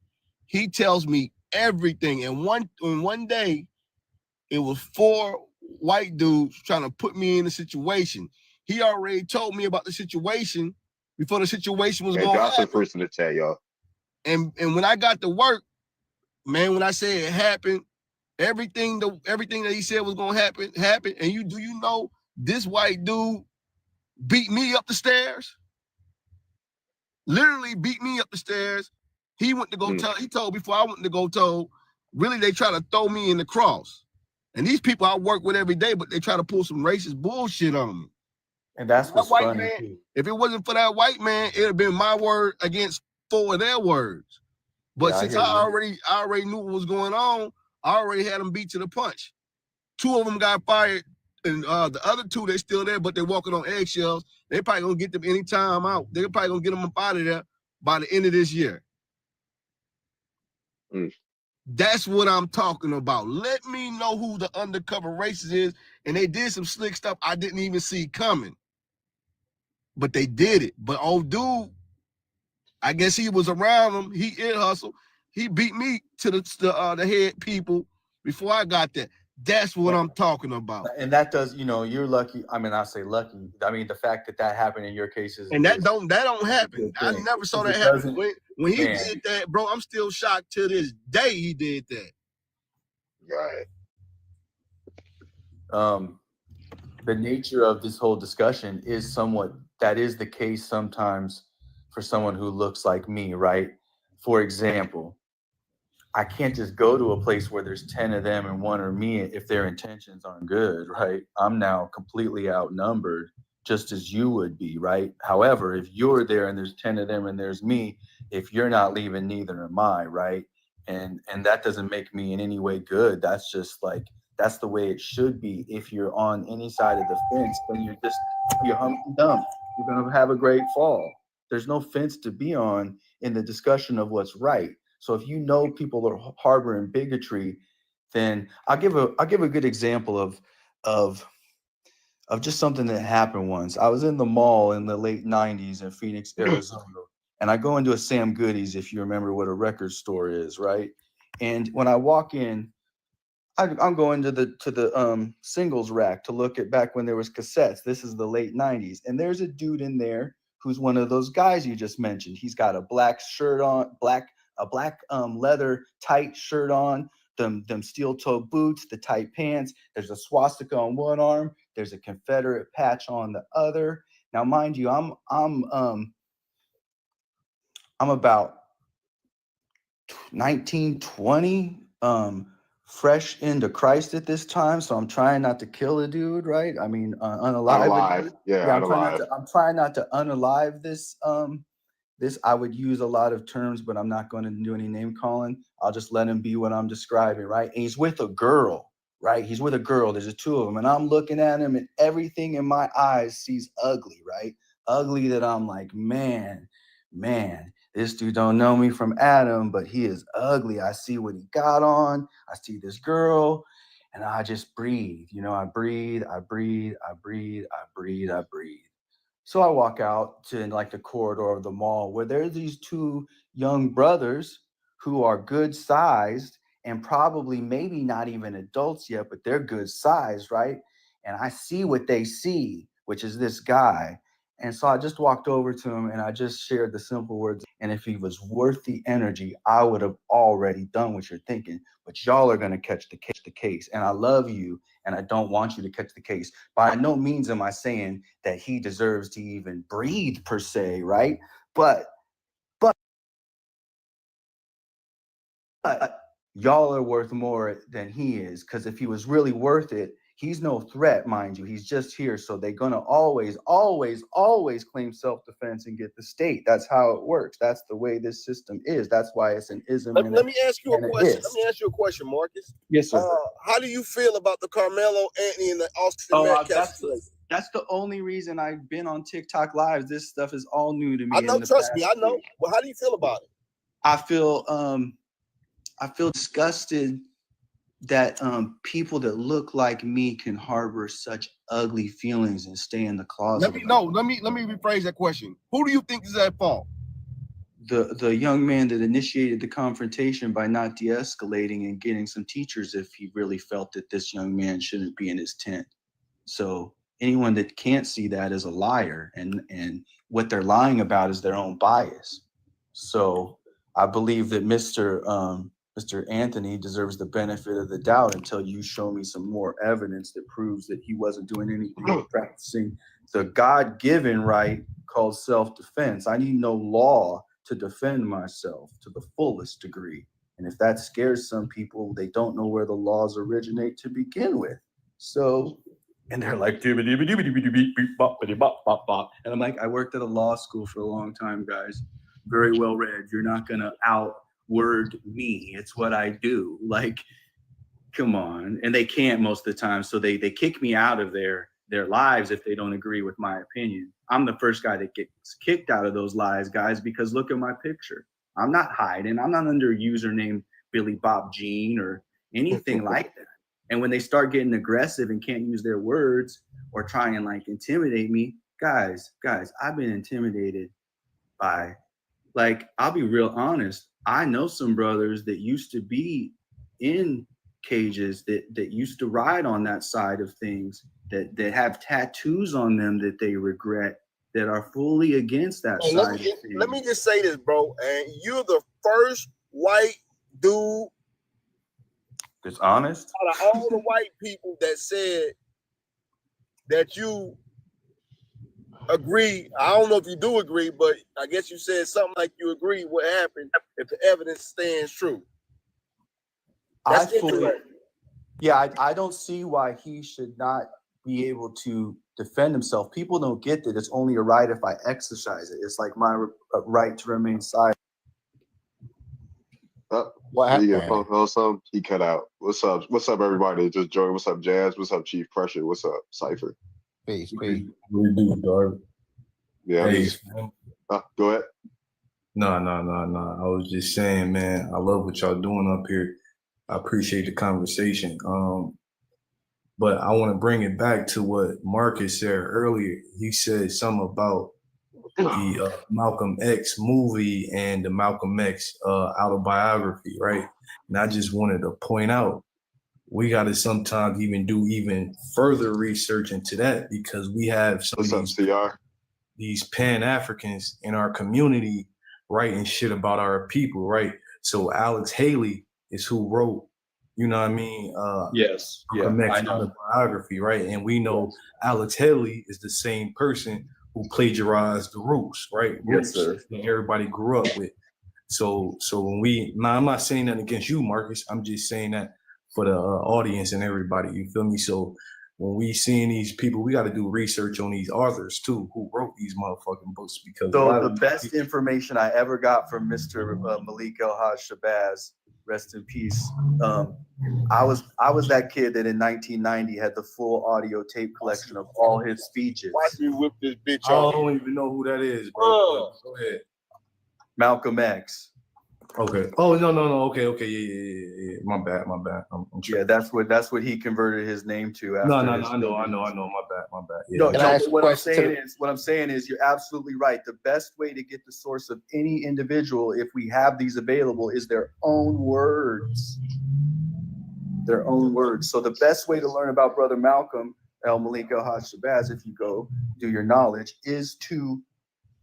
He tells me everything. And one day, it was 4 white dudes trying to put me in a situation. He already told me about the situation before the situation was going to happen. First in the chat, y'all. And when I got to work, man, when I say it happened, everything that he said was going to happen happened. And you know this white dude beat me up the stairs? Literally beat me up the stairs. He went to go tell. He told before I went to go tell. Really, they try to throw me in the cross. And these people I work with every day, but they try to pull some racist bullshit on me. And that's what's white funny. Man, if it wasn't for that white man, it'd have been my word against 4 of their words. But Yeah, since I already knew what was going on, I already had them beat to the punch. 2 of them got fired, and the other 2 they're still there, but they're walking on eggshells. They probably gonna get them any time out. They're probably gonna get them up out of there by the end of this year. That's what I'm talking about. Let me know who the undercover racist is. And they did some slick stuff I didn't even see coming. But they did it. But old dude, I guess he was around them. He ear hustled. He beat me to the head people before I got there. That's what I'm talking about. And that does, you know, you're lucky. I mean, I say lucky. I mean, the fact that happened in your case is, and that don't happen. I never saw that happen. When he did that, bro, I'm still shocked to this day he did that. Right. The nature of this whole discussion is somewhat, that is the case sometimes for someone who looks like me, right? For example, I can't just go to a place where there's 10 of them and 1 are me if their intentions aren't good, right? I'm now completely outnumbered just as you would be, right? However, if you're there and there's 10 of them and there's me, if you're not leaving, neither am I, right? And that doesn't make me in any way good. That's just like, that's the way it should be. If you're on any side of the fence, then you're Humpty Dump. You're gonna have a great fall. There's no fence to be on in the discussion of what's right. So if you know people are harboring bigotry, then I'll give a good example of just something that happened once. I was in the mall in the late 90s in Phoenix, Arizona, and I go into a Sam Goody's, if you remember what a record store is, right? And when I walk in, I'm going to the singles rack to look at back when there was cassettes. This is the late 90s. And there's a dude in there who's one of those guys you just mentioned. He's got a black shirt on, a black leather tight shirt on, them steel toe boots, the tight pants. There's a swastika on one arm. There's a Confederate patch on the other. Now, mind you, I'm about 19, 20, fresh into Christ at this time, so I'm trying not to kill a dude, right? I mean, unalive. I'm trying not to unalive this. This I would use a lot of terms, but I'm not going to do any name calling. I'll just let him be what I'm describing, right? And he's with a girl, right? He's with a girl. There's the two of them, and I'm looking at him, and everything in my eyes sees ugly, right? Ugly that I'm like, man, this dude don't know me from Adam, but he is ugly. I see what he got on. I see this girl, and I just breathe. You know, I breathe. So I walk out to like the corridor of the mall where there's these two young brothers who are good sized and probably maybe not even adults yet, but they're good sized, right? And I see what they see, which is this guy. And so I just walked over to him and I just shared the simple words. And if he was worth the energy, I would have already done what you're thinking. But y'all are going to catch the case. And I love you. And I don't want you to catch the case. By no means am I saying that he deserves to even breathe per se, right? But y'all are worth more than he is. Because if he was really worth it, he's no threat, mind you. He's just here. So they're going to always claim self-defense and get the state. That's how it works. That's the way this system is. That's why it's an ism. Let me ask you a question. Let me ask you a question, Marcus. Yes, sir. How do you feel about the Carmelo Anthony and the Austin Metcalf situation? That's the only reason I've been on TikTok Live. This stuff is all new to me. I know, trust me, I know. But how do you feel about it? I feel disgusted that people that look like me can harbor such ugly feelings and stay in the closet. Let me rephrase that question. Who do you think is at fault? The young man that initiated the confrontation by not de-escalating and getting some teachers if he really felt that this young man shouldn't be in his tent. So anyone that can't see that is a liar, and what they're lying about is their own bias. So I believe that Mr. Anthony deserves the benefit of the doubt until you show me some more evidence that proves that he wasn't doing anything but practicing the God-given right called self-defense. I need no law to defend myself to the fullest degree. And if that scares some people, they don't know where the laws originate to begin with. So, and they're like, and I'm like, I worked at a law school for a long time, guys. Very well read. You're not going to outword me. It's what I do. Like, come on. And they can't most of the time. So they kick me out of their lives if they don't agree with my opinion. I'm the first guy that gets kicked out of those lives, guys, because look at my picture. I'm not hiding. I'm not under a username Billy Bob Jean or anything like that. And when they start getting aggressive and can't use their words or try and like intimidate me, guys, I've been intimidated by, like, I'll be real honest. I know some brothers that used to be in cages that used to ride on that side of things, that have tattoos on them that they regret, that are fully against that side of things. Let me just say this, bro. And you're the first white dude that's honest out of all the white people that said that you agree. I don't know if you do agree, but I guess you said something like you agree what happened if the evidence stands true. That's I don't see why he should not be able to defend himself. People don't get that it's only a right if I exercise it. It's like my right to remain silent. What Did you get a happened? phone call or something? He cut out. What's up? What's up, everybody that just joined? What's up, Jazz? What's up, Chief Pressure? What's up, Cypher? Peace. We do, dog. Yeah, I'm Hey, just, go ahead. no. I was just saying, man, I love what y'all doing up here. I appreciate the conversation. But I want to bring it back to what Marcus said earlier. He said something about the Malcolm X movie and the Malcolm X autobiography, right? And I just wanted to point out, we got to sometimes even do even further research into that, because we have some What's of up, CR? these Pan-Africans in our community writing shit about our people, right? So Alex Haley is who wrote, you know what I mean? Yes. Yeah, Malcolm I X know. autobiography, right? And we know Alex Haley is the same person who plagiarized the Roots, right? Yes, sir. That everybody grew up with. So when now I'm not saying that against you, Marcus. I'm just saying that for the audience and everybody. You feel me? So when we seeing these people, we got to do research on these authors too, who wrote these motherfucking books. Because a lot So of the best information I ever got from Mr. Malik El-Haj Shabazz, rest in peace. I was that kid that in 1990 had the full audio tape collection of all his speeches. Watch me whip this bitch I off. don't even know who that is, bro. Go ahead. Malcolm X. Okay. Oh no. Okay. Yeah. My bad. I'm Yeah, that's what he converted his name to. After No. his I know. children. My bad. Yeah. No, Can I ask a what question I'm saying is you're absolutely right. The best way to get the source of any individual, if we have these available, is their own words. Their own words. So the best way to learn about Brother Malcolm Malik El-Haj Shabazz, if you go do your knowledge, is to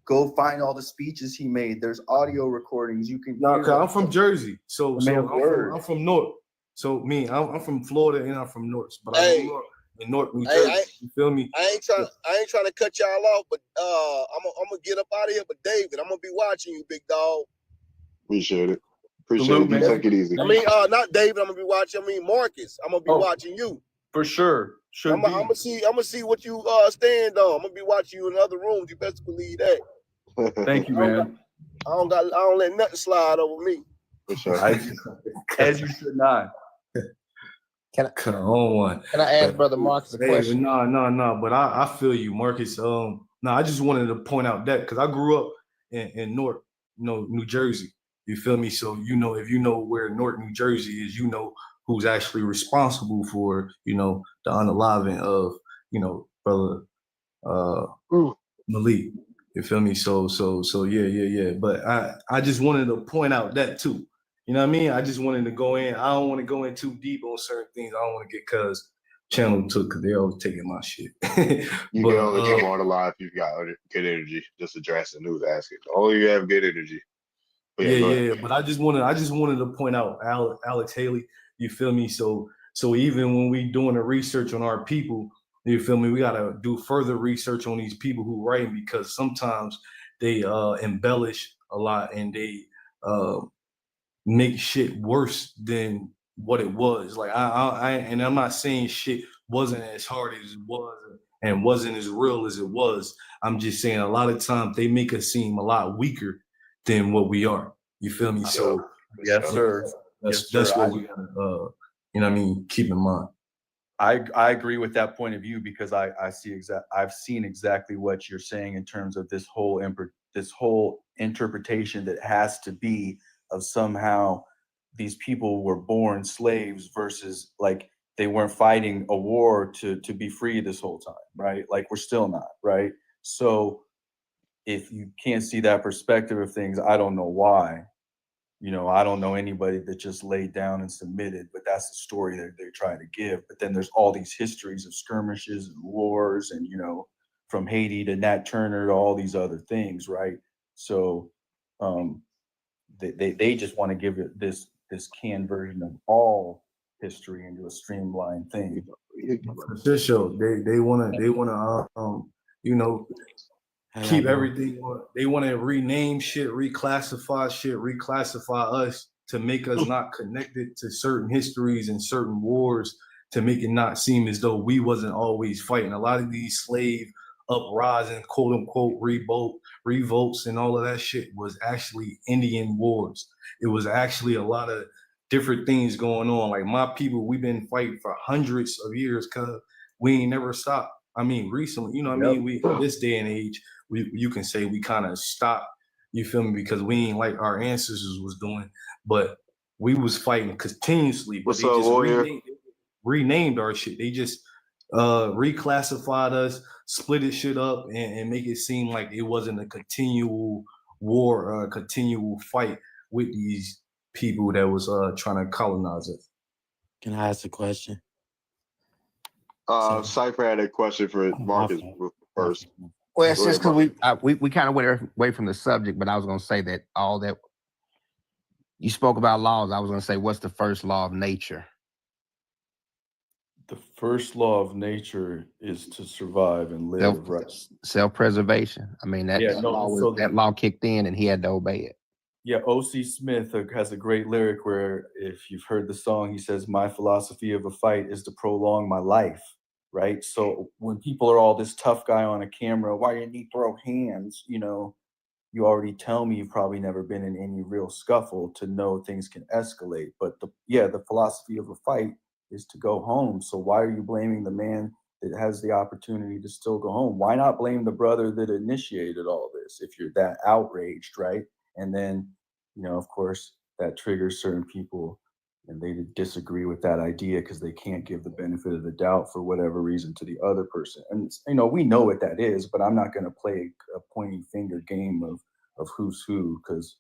go find all the speeches he made. There's audio recordings. You can. No, cause I'm from Jersey, so The man's word. I'm from North. So I'm from Florida and I'm from North, but I Hey. grew up in North New Hey, Jersey. You feel me? I ain't trying to cut y'all off, but I'm gonna get up out of here. But David, I'm gonna be watching you, big dog. Appreciate it. Appreciate Salute, it. You man. take it easy. I mean, not David. I'm gonna be watching. I mean, Marcus. I'm gonna be Oh. watching you. For sure. Should I'm be. gonna see what you stand on. I'm gonna be watching you in other rooms. You best believe that. Thank you, man. I don't let nothing slide over me. For sure. As you should not. Come on. Can I ask Brother Marcus a Hey, question? no. But I feel you, Marcus. I just wanted to point out that because I grew up in North, New Jersey. You feel me? So if you know where North New Jersey is, you know who's actually responsible for the unaliving of Brother Malik. You feel me? So yeah. But I just wanted to point out that too. You know what I mean? I just wanted to go in. I don't want to go in too deep on certain things. I don't want to get cuz channel took because they always taking my shit. You can only come on alive if you've got good energy. Just address the news, ask it. Only you have good energy. But Yeah. But I just wanted to point out Alex Haley. You feel me? So even when we doing the research on our people, you feel me? We gotta do further research on these people who write, because sometimes they embellish a lot and they make shit worse than what it was. Like and I'm not saying shit wasn't as hard as it was and wasn't as real as it was. I'm just saying a lot of times they make us seem a lot weaker than what we are. You feel me? So Yes, sir. that's what we gotta keep in mind. I agree with that point of view, because I've seen exactly what you're saying in terms of this whole interpretation that has to be of somehow these people were born slaves versus like they weren't fighting a war to be free this whole time, right? Like we're still not, right? So if you can't see that perspective of things, I don't know why. I don't know anybody that just laid down and submitted, but that's the story that they're trying to give. But then there's all these histories of skirmishes and wars and, from Haiti to Nat Turner to all these other things, right? So they just want to give it this canned version of all history into a streamlined thing. For sure. They wanna keep everything. They want to rename shit, reclassify us to make us not connected to certain histories and certain wars to make it not seem as though we wasn't always fighting. A lot of these slave uprising, quote unquote, revolts and all of that shit was actually Indian wars. It was actually a lot of different things going on. Like my people, we've been fighting for hundreds of years because we ain't never stopped. I mean, recently, you know what I mean? We this day and age, you can say we kind of stopped, you feel me, because we ain't like our ancestors was doing, but we was fighting continuously. But What's they up, just warrior? renamed our shit. They just reclassified us, split it shit up, and make it seem like it wasn't a continual war or a continual fight with these people that was trying to colonize us. Can I ask a question? Cypher had a question for Marcus first. Well, it's Go just ahead, because we kind of went away from the subject, but I was going to say that all that you spoke about laws, I was going to say, what's the first law of nature? The first law of nature is to survive and live, right? Self-preservation. I mean, that, Yeah, that, no, law was- so that law kicked in and he had to obey it. Yeah, O.C. Smith has a great lyric where, if you've heard the song, he says, "My philosophy of a fight is to prolong my life," right? So when people are all this tough guy on a camera, why you need to throw hands, you know, you already tell me you've probably never been in any real scuffle to know things can escalate. But the philosophy of a fight is to go home. So why are you blaming the man that has the opportunity to still go home? Why not blame the brother that initiated all this if you're that outraged, right? And then, you know, of course, that triggers certain people and they disagree with that idea because they can't give the benefit of the doubt for whatever reason to the other person. And, you know, we know what that is, but I'm not going to play a pointing finger game of who's who, because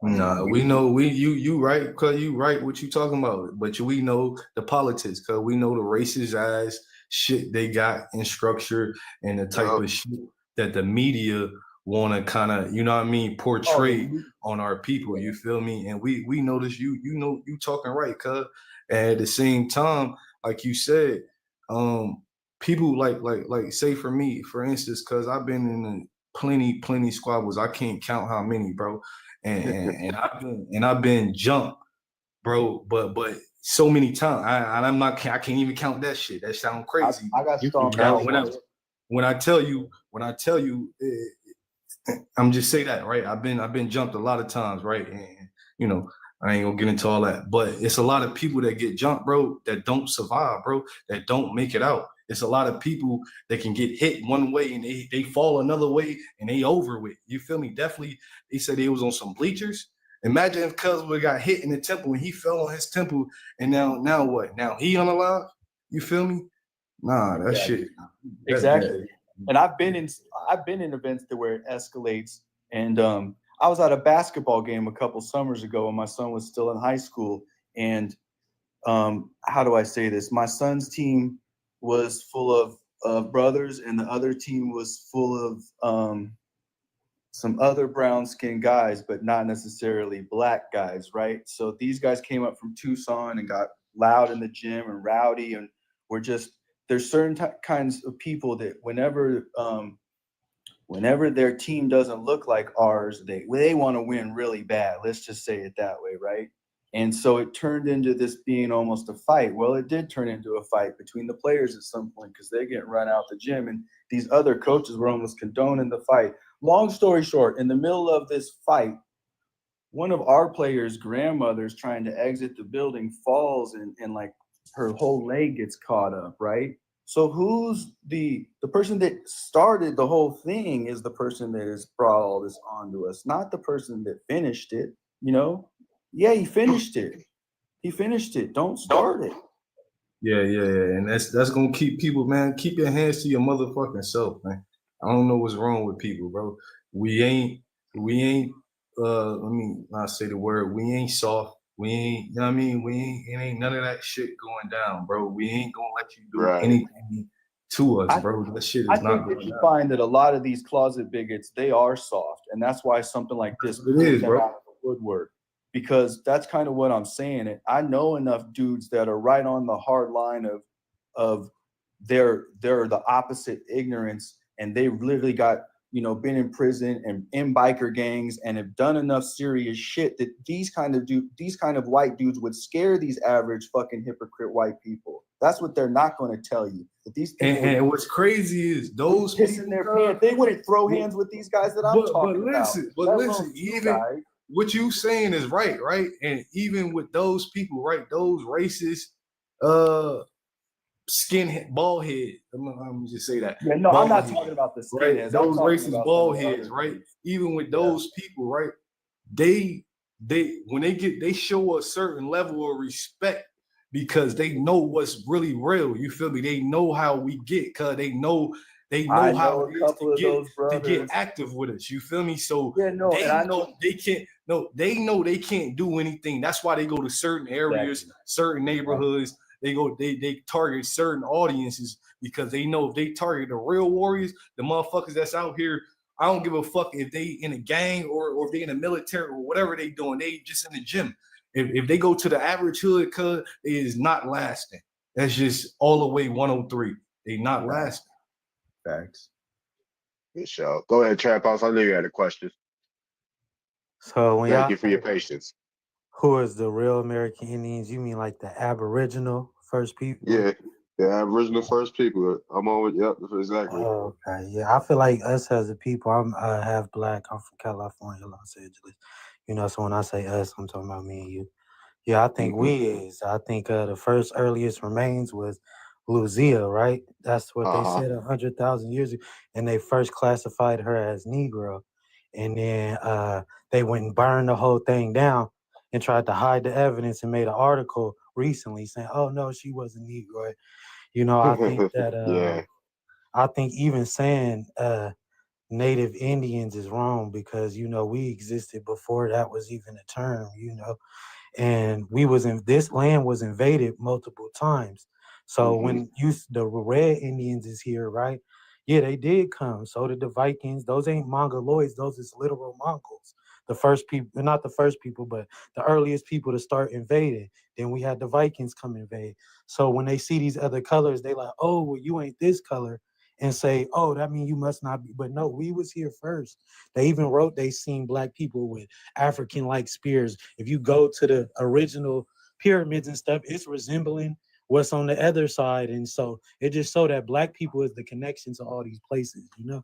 No, we know you right, cause you right what you talking about, but we know the politics, cause we know the racist ass shit they got in structure and the type of shit that the media want to kind of, you know what I mean, portray on our people. You feel me? And we know this. You know you talking right, cause at the same time, like you said, people like say for me, for instance, cause I've been in plenty squabbles. I can't count how many, bro. And I've been jumped, bro, but so many times. I can't even count that shit. That sounds crazy. I got stomped Now, out. when I tell you, I'm just say that, right? I've been jumped a lot of times, right? And you know, I ain't gonna get into all that, but it's a lot of people that get jumped, bro, that don't survive, bro, that don't make it out. It's a lot of people that can get hit one way and they fall another way and they over with. You feel me? Definitely, they said they was on some bleachers. Imagine if Cuz would got hit in the temple and he fell on his temple, and now what? Now he unalive? You feel me? Nah, that shit. Exactly. And I've been in events where it escalates. And I was at a basketball game a couple summers ago when my son was still in high school. And how do I say this? My son's team was full of brothers, and the other team was full of some other brown-skinned guys, but not necessarily black guys, right? So these guys came up from Tucson and got loud in the gym and rowdy, and we're just, there's certain kinds of people that whenever their team doesn't look like ours, they want to win really bad. Let's just say it that way, right? And so it turned into this being almost a fight. Well, it did turn into a fight between the players at some point because they're getting run out the gym, and these other coaches were almost condoning the fight. Long story short, in the middle of this fight, one of our players' grandmothers trying to exit the building falls and like her whole leg gets caught up, right? So who's the person that started the whole thing is the person that has brought all this onto us, not the person that finished it, you know? Yeah, he finished it. Don't start it. Yeah. And that's gonna keep people, man. Keep your hands to your motherfucking self, man. I don't know what's wrong with people, bro. We ain't let me not say the word, we ain't soft. We ain't, you know what I mean? It ain't none of that shit going down, bro. We ain't gonna let you do anything to us, bro. That shit is not going going you down. find that a lot of these closet bigots, they are soft. And that's why something like this It is, bro. out of the woodwork. Because that's kind of what I'm saying. And I know enough dudes that are right on the hard line of they're the opposite ignorance, and they've literally got, you know, been in prison and in biker gangs and have done enough serious shit that these kind of white dudes would scare these average fucking hypocrite white people. That's what they're not going to tell you. That these people And what's crazy is those piss in their pants. They wouldn't throw hands with these guys that I'm talking about. But listen, even what you saying is right? And even with those people, right? Those racist, skinhead, bald head. I'm gonna just say that. Yeah, no, bald I'm not head, talking about the right? skinheads. Those racist bald heads, right? Even with those people, right? They when they show a certain level of respect because they know what's really real. You feel me? They know how we get, cause they know how it is to get active with us. You feel me? So yeah, no, they and I know they can't. No, they know they can't do anything. That's why they go to certain areas, certain neighborhoods. They target certain audiences because they know if they target the real warriors, the motherfuckers that's out here. I don't give a fuck if they in a gang or if they in the military or whatever they doing. They just in the gym. If they go to the average hood, cuz it is not lasting. That's just all the way 103. They not lasting. Facts. Good show. Go ahead, Trap House. I knew you had a question. So when Thank y'all you for your say patience. who is the real American Indians, you mean like the Aboriginal first people? Yeah, the Aboriginal first people. I'm on with, yep, exactly. Oh, okay, yeah. I feel like us as a people, I'm half black. I'm from California, Los Angeles. You know, so when I say us, I'm talking about me and you. Yeah, I think we is. I think the first earliest remains was Luzia, right? That's what they said 100,000 years ago, and they first classified her as Negro, and then they went and burned the whole thing down and tried to hide the evidence and made an article recently saying, "Oh no, she wasn't Negro." You know, I think that Yeah. I think even saying Native Indians is wrong because you know we existed before that was even a term. You know. And we was in this land was invaded multiple times. So when the Red Indians is here, right? Yeah, they did come. So did the Vikings. Those ain't Mongoloids. Those is literal Mongols. The first people, not the first people, but the earliest people to start invading. Then we had the Vikings come invade. So when they see these other colors, they like, oh, well, you ain't this color. And say, oh, that means you must not be. But no, we was here first. They even wrote they seen black people with African-like spears. If you go to the original pyramids and stuff, it's resembling what's on the other side. And so it just so that black people is the connection to all these places, you know?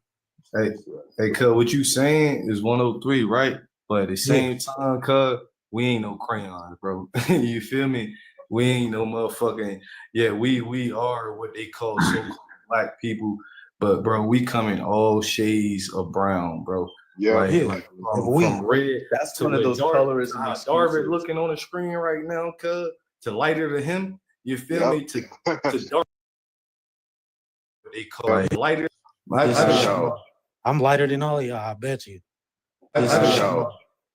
Hey, cuz, what you saying is 103, right? But at the same time, cuz, we ain't no crayons, bro. You feel me? We ain't no motherfucking, we are what they call so-called black people, but bro, we come in all shades of brown, bro. Like from red. That's to one of those colors. Darvin looking on the screen right now, cuz, to lighter to him. You feel me? To dark. They call it lighter. I'm lighter than all of y'all, I bet you.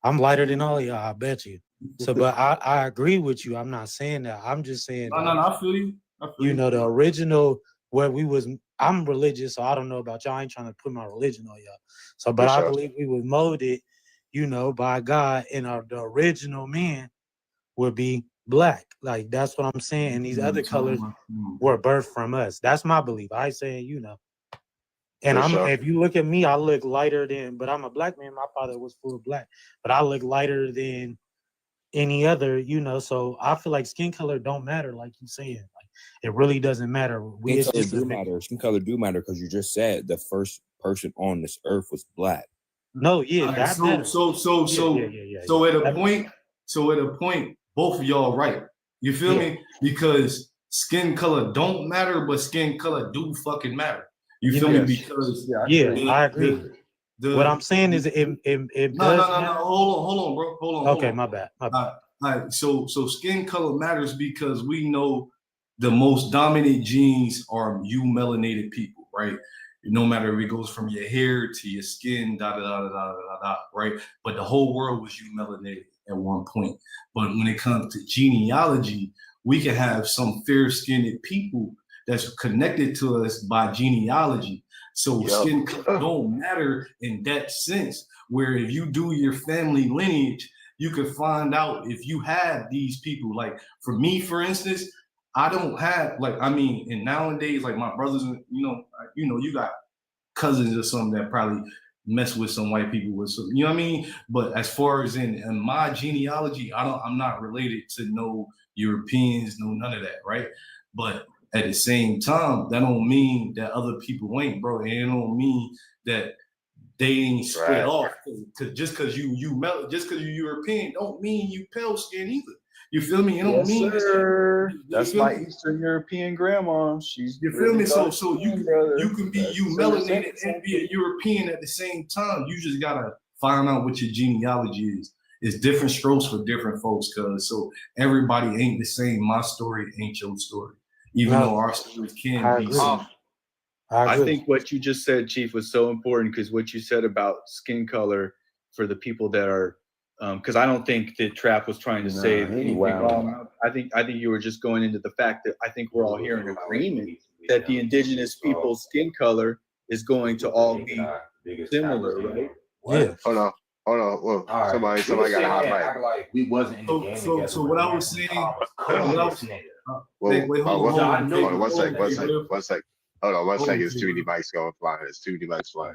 I'm lighter than all of y'all, I bet you. So, but I agree with you. I'm not saying that. I'm just saying No, I feel you. You know, the original where we was, I'm religious, so I don't know about y'all. I ain't trying to put my religion on y'all. So, but I believe we was molded, you know, by God, and the original man would be black. Like, that's what I'm saying. And these other colors were birthed from us. That's my belief. I saying, you know. And if you look at me, I look lighter than, but I'm a black man. My father was full black, but I look lighter than any other, you know. So I feel like skin color don't matter, like you saying. Like, it really doesn't matter. Skin color do matter because you just said the first person on this earth was black. No, yeah, that matters. So at a point, both of y'all right. You feel me? Because skin color don't matter, but skin color do fucking matter. You feel me? Because I agree. What I'm saying is it no. Hold on, bro. Hold on. Okay, my bad. All right. So skin color matters because we know the most dominant genes are you melanated people, right? No matter if it goes from your hair to your skin, right? But the whole world was you melanated at one point. But when it comes to genealogy, we can have some fair-skinned people that's connected to us by genealogy. So skin color don't matter in that sense, where if you do your family lineage, you can find out if you have these people. Like for me, for instance, I don't have, like, I mean, and nowadays, like my brothers, you know, you got cousins or something that probably mess with some white people with some, you know what I mean? But as far as in my genealogy, I'm not related to no Europeans, no none of that, right? But at the same time, that don't mean that other people ain't, bro. And it don't mean that they ain't split Right. off. Cause just cause you European don't mean you pale skin either. You feel me? It don't Yes, mean sir. you That's feel my me? Eastern European grandma. She's You feel me? So brother. you can be That's you the melanated same and be a European at the same time. You just gotta find out what your genealogy is. It's different strokes for different folks, cause so everybody ain't the same. My story ain't your story, even No, though our stories can I be agree. similar. I I agree. think what you just said, Chief, was so important because what you said about skin color for the people that are, because I don't think that Trap was trying to say Nah, he anything wildin'. wrong. I think you were just going into the fact that I think we're all here in agreement that the indigenous people's skin color is going to all be similar, right? Yeah. Hold on. Whoa, somebody got a hot mic. Like we wasn't in the game So together. what I was saying, what I was, Whoa, wait, hold hold on, on, one sec. Hold on, one Hold second. on, It's too many mics going flying. It's too many mics flying.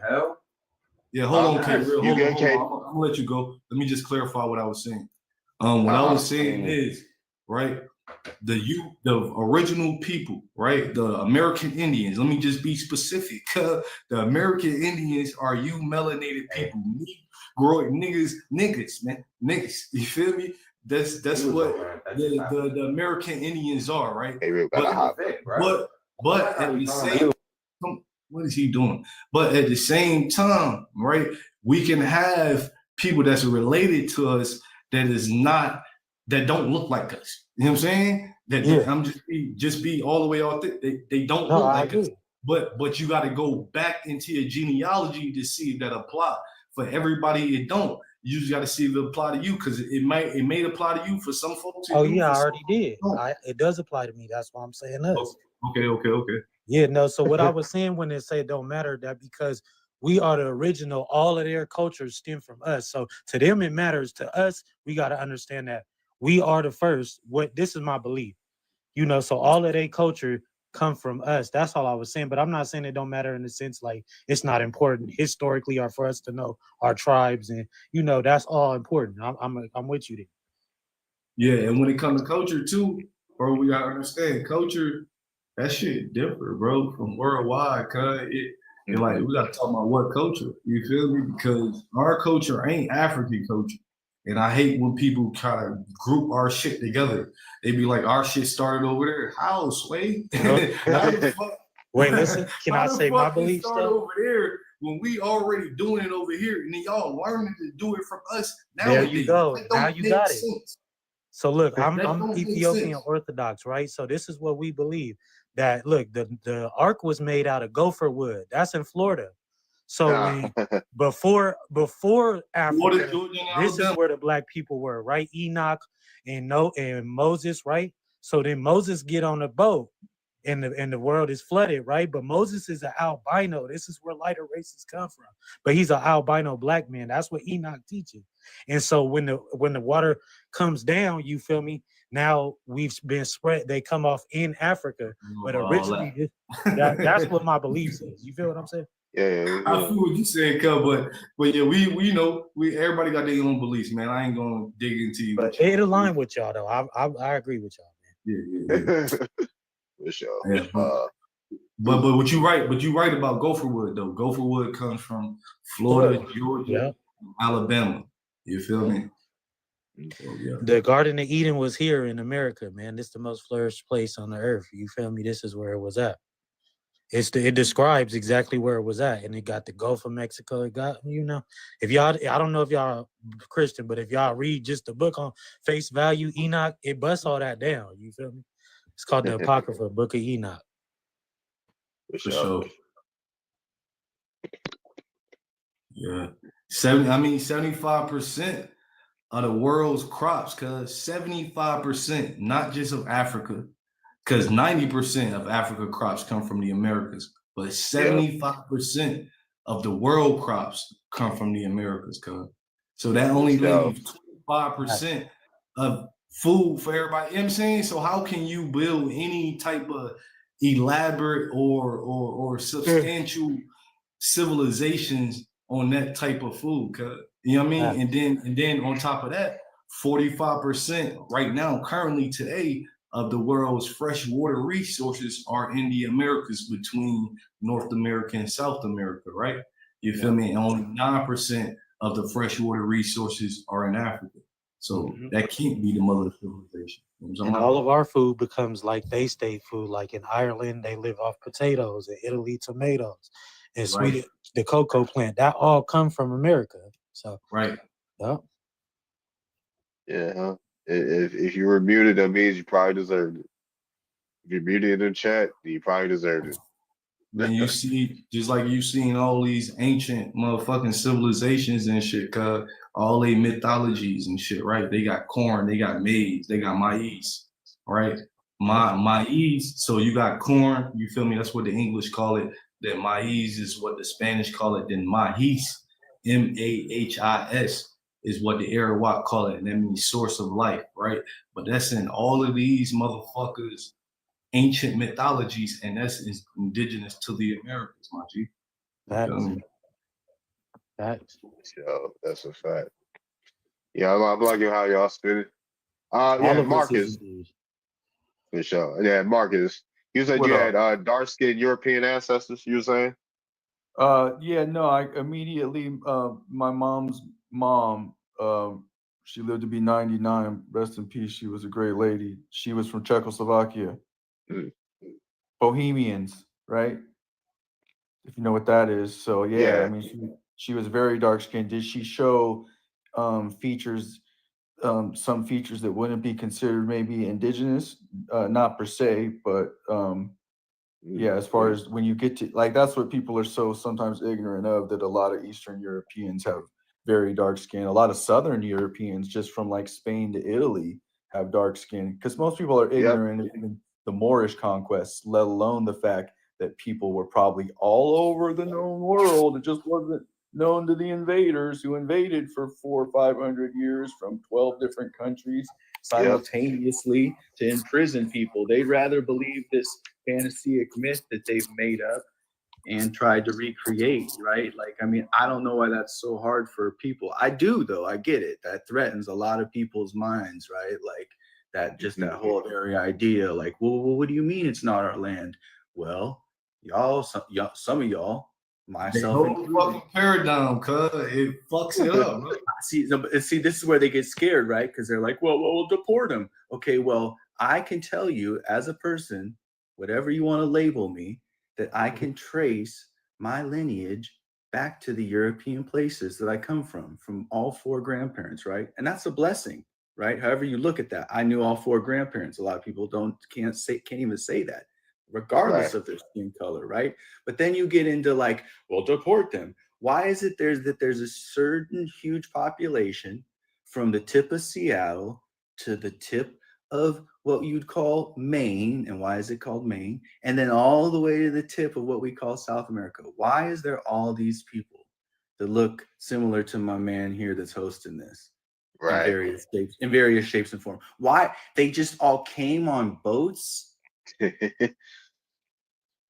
Yeah, hold on, K. Real. You Hold good, on, K? I'm gonna let you go. Let me just clarify what I was saying. What I was saying is, right, the original people, right, the American Indians. Let me just be specific. The American Indians are you melanated people, niggas, man, niggas. You feel me? That's what the American Indians are, right? Hey, we got a hot mic. But at the same, what is he doing? But at the same time, right, we can have people that's related to us that don't look like us. You know what I'm saying? I'm just be all the way authentic. They don't look like us. But you got to go back into your genealogy to see if that apply. For everybody, it don't. You just got to see if it apply to you because it may apply to you for some folks. Oh yeah, I already did. It does apply to me. That's why I'm saying us. Okay. Yeah, no. So what I was saying when they say it don't matter, that because we are the original, all of their cultures stem from us. So to them it matters. To us, we got to understand that we are the first. This is my belief. So all of their culture come from us. That's all I was saying. But I'm not saying it don't matter in the sense like it's not important historically or for us to know our tribes and that's all important. I'm with you there. Yeah, and when it comes to culture too, bro, we gotta understand culture. That shit different, bro, from worldwide. Cause like we gotta talk about what culture. You feel me? Because our culture ain't African culture, and I hate when people try to group our shit together. They be like, our shit started over there. How, Sway? Wait, listen. Can I say my belief over there when we already doing it over here, and then y'all learning to do it from us? There you go. Now you got it. So look, I'm don't make Ethiopian sense. Orthodox, right? So this is what we believe. That look, the ark was made out of gopher wood. That's in Florida. So when before Africa, this is where the black people were, right? Enoch and Moses, right? So then Moses get on the boat and the world is flooded, right? But Moses is an albino. This is where lighter races come from. But he's an albino black man. That's what Enoch teaches. And so when the water comes down, you feel me? Now we've been spread. They come off in Africa, but originally that's what my belief says. You feel what I'm saying? Yeah. I feel what you saying, Cub, but yeah, we know everybody got their own beliefs, man. I ain't gonna dig into you. But it align with y'all though. I agree with y'all, man. Yeah. For sure. Yeah. But you right about gopherwood though. Gopherwood comes from Florida, Georgia, Alabama. You feel me? So, yeah. The Garden of Eden was here in America, man. This is the most flourished place on the earth. You feel me? This is where it was at. It describes exactly where it was at, and it got the Gulf of Mexico. It got if y'all, I don't know if y'all Christian, but if y'all read just the book on face value, Enoch, it busts all that down. You feel me? It's called the Apocrypha Book of Enoch. For sure. Yeah. 75% of the world's crops, cause 75%, not just of Africa, because 90% of Africa crops come from the Americas, but 75% of the world crops come from the Americas, cuz. So that only leaves 25% of food for everybody. You know what I'm saying? So how can you build any type of elaborate or substantial civilizations on that type of food? Cuz, you know what I mean? And then on top of that, 45% right now, currently today, of the world's freshwater resources are in the Americas between North America and South America, right? You feel me? And only 9% of the freshwater resources are in Africa. So that can't be the mother of civilization. You know what I'm And saying? all of our food becomes like they state food. Like in Ireland, they live off potatoes. In Italy, tomatoes. In Sweden, the cocoa plant. That all come from America. So Right. yeah. Yeah. Huh? If you were muted, that means you probably deserved it. If you're muted in the chat, you probably deserved it. Then you see, just like you seen all these ancient motherfucking civilizations and shit, cause all they mythologies and shit, right? They got corn, they got maize, they got maize, right? Maize, so you got corn, you feel me? That's what the English call it. That maize is what the Spanish call it. Then mahis, mahis, is what the Arawak call it. And that means source of life, right? But that's in all of these motherfuckers' ancient mythologies, and that's indigenous to the Americas, my G. Facts. Yo, that's a fact. Yeah, I'm liking how y'all spin it. All Yeah, of us Marcus, is indeed. for sure. Yeah, Marcus. You said What you up? had dark-skinned European ancestors, you were saying? Yeah, no, I immediately, my mom's mom, she lived to be 99, rest in peace. She was a great lady. She was from Czechoslovakia. Mm. Bohemians, right? If you know what that is. So yeah, Yeah. I mean, she was very dark skinned. Did she show features, some features that wouldn't be considered maybe indigenous? Not per se, but yeah, as far as when you get to like, that's what people are so sometimes ignorant of, that a lot of Eastern Europeans have very dark skin. A lot of Southern Europeans, just from like Spain to Italy, have dark skin, because most people are ignorant of even the Moorish conquests, let alone the fact that people were probably all over the known world. It just wasn't known to the invaders who invaded for 400 or 500 years from 12 different countries simultaneously to imprison people. They'd rather believe this fantasy myth that they've made up and tried to recreate, right? Like, I mean, I don't know why that's so hard for people. I do, though. I get it. That threatens a lot of people's minds, right? Like that, just that whole very idea. Like, well, what do you mean it's not our land? Well, some of y'all, myself whole included, fucking paradigm, cuz it fucks it up. Bro. See, this is where they get scared, right? Because they're like, well, we'll deport them. Okay, well, I can tell you as a person, whatever you want to label me, that I can trace my lineage back to the European places that I come from all four grandparents, right? And that's a blessing, right? However you look at that. I knew all four grandparents. A lot of people can't even say that, regardless of their skin color, right? But then you get into like, well, deport them. Why is it there's a certain huge population from the tip of Seattle to the tip of what you'd call Maine, and why is it called Maine? And then all the way to the tip of what we call South America. Why is there all these people that look similar to my man here that's hosting this? Right. In various shapes and forms. Why? They just all came on boats.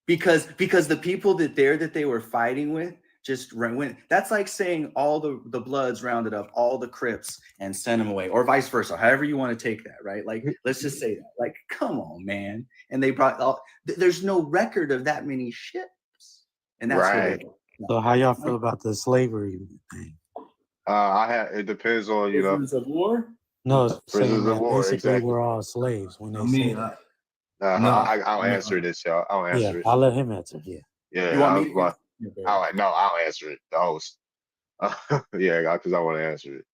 Because the people that they were fighting with just went. That's like saying all the Bloods rounded up all the Crips and sent them away, or vice versa, however you want to take that, right? Like, let's just say that. Like, come on, man. And they brought there's no record of that many ships. And that's right. So how y'all feel about the slavery thing? It depends on, you know. Prisoners of war? No, it's saying Prisoners of that war, basically exactly. we're all slaves when they say that. I'll answer this, y'all. I'll answer it. I'll let him answer. Yeah. You want me to? I'll answer it. The host. Yeah, because I want to answer it.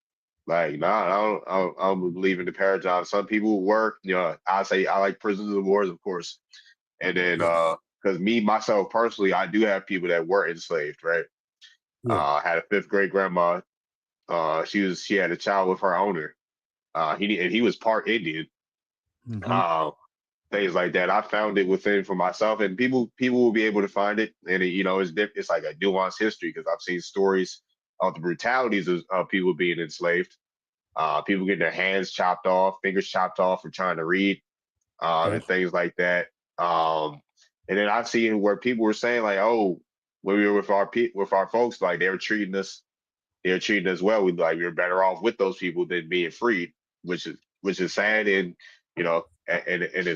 Like, I don't believe in the paradigm. Some people work, you know, I say I like prisoners of war, of course. And then because myself personally, I do have people that were enslaved, right? I had a 5th grade grandma. She had a child with her owner. He was part Indian. Things like that. I found it within for myself, and people will be able to find it. And it's like a nuanced history, because I've seen stories of the brutalities of people being enslaved. People getting their hands chopped off, fingers chopped off for trying to read, and things like that. And then I've seen where people were saying like, oh, when we were with our folks, like they were treating us well. We were better off with those people than being freed, which is sad. And you know, in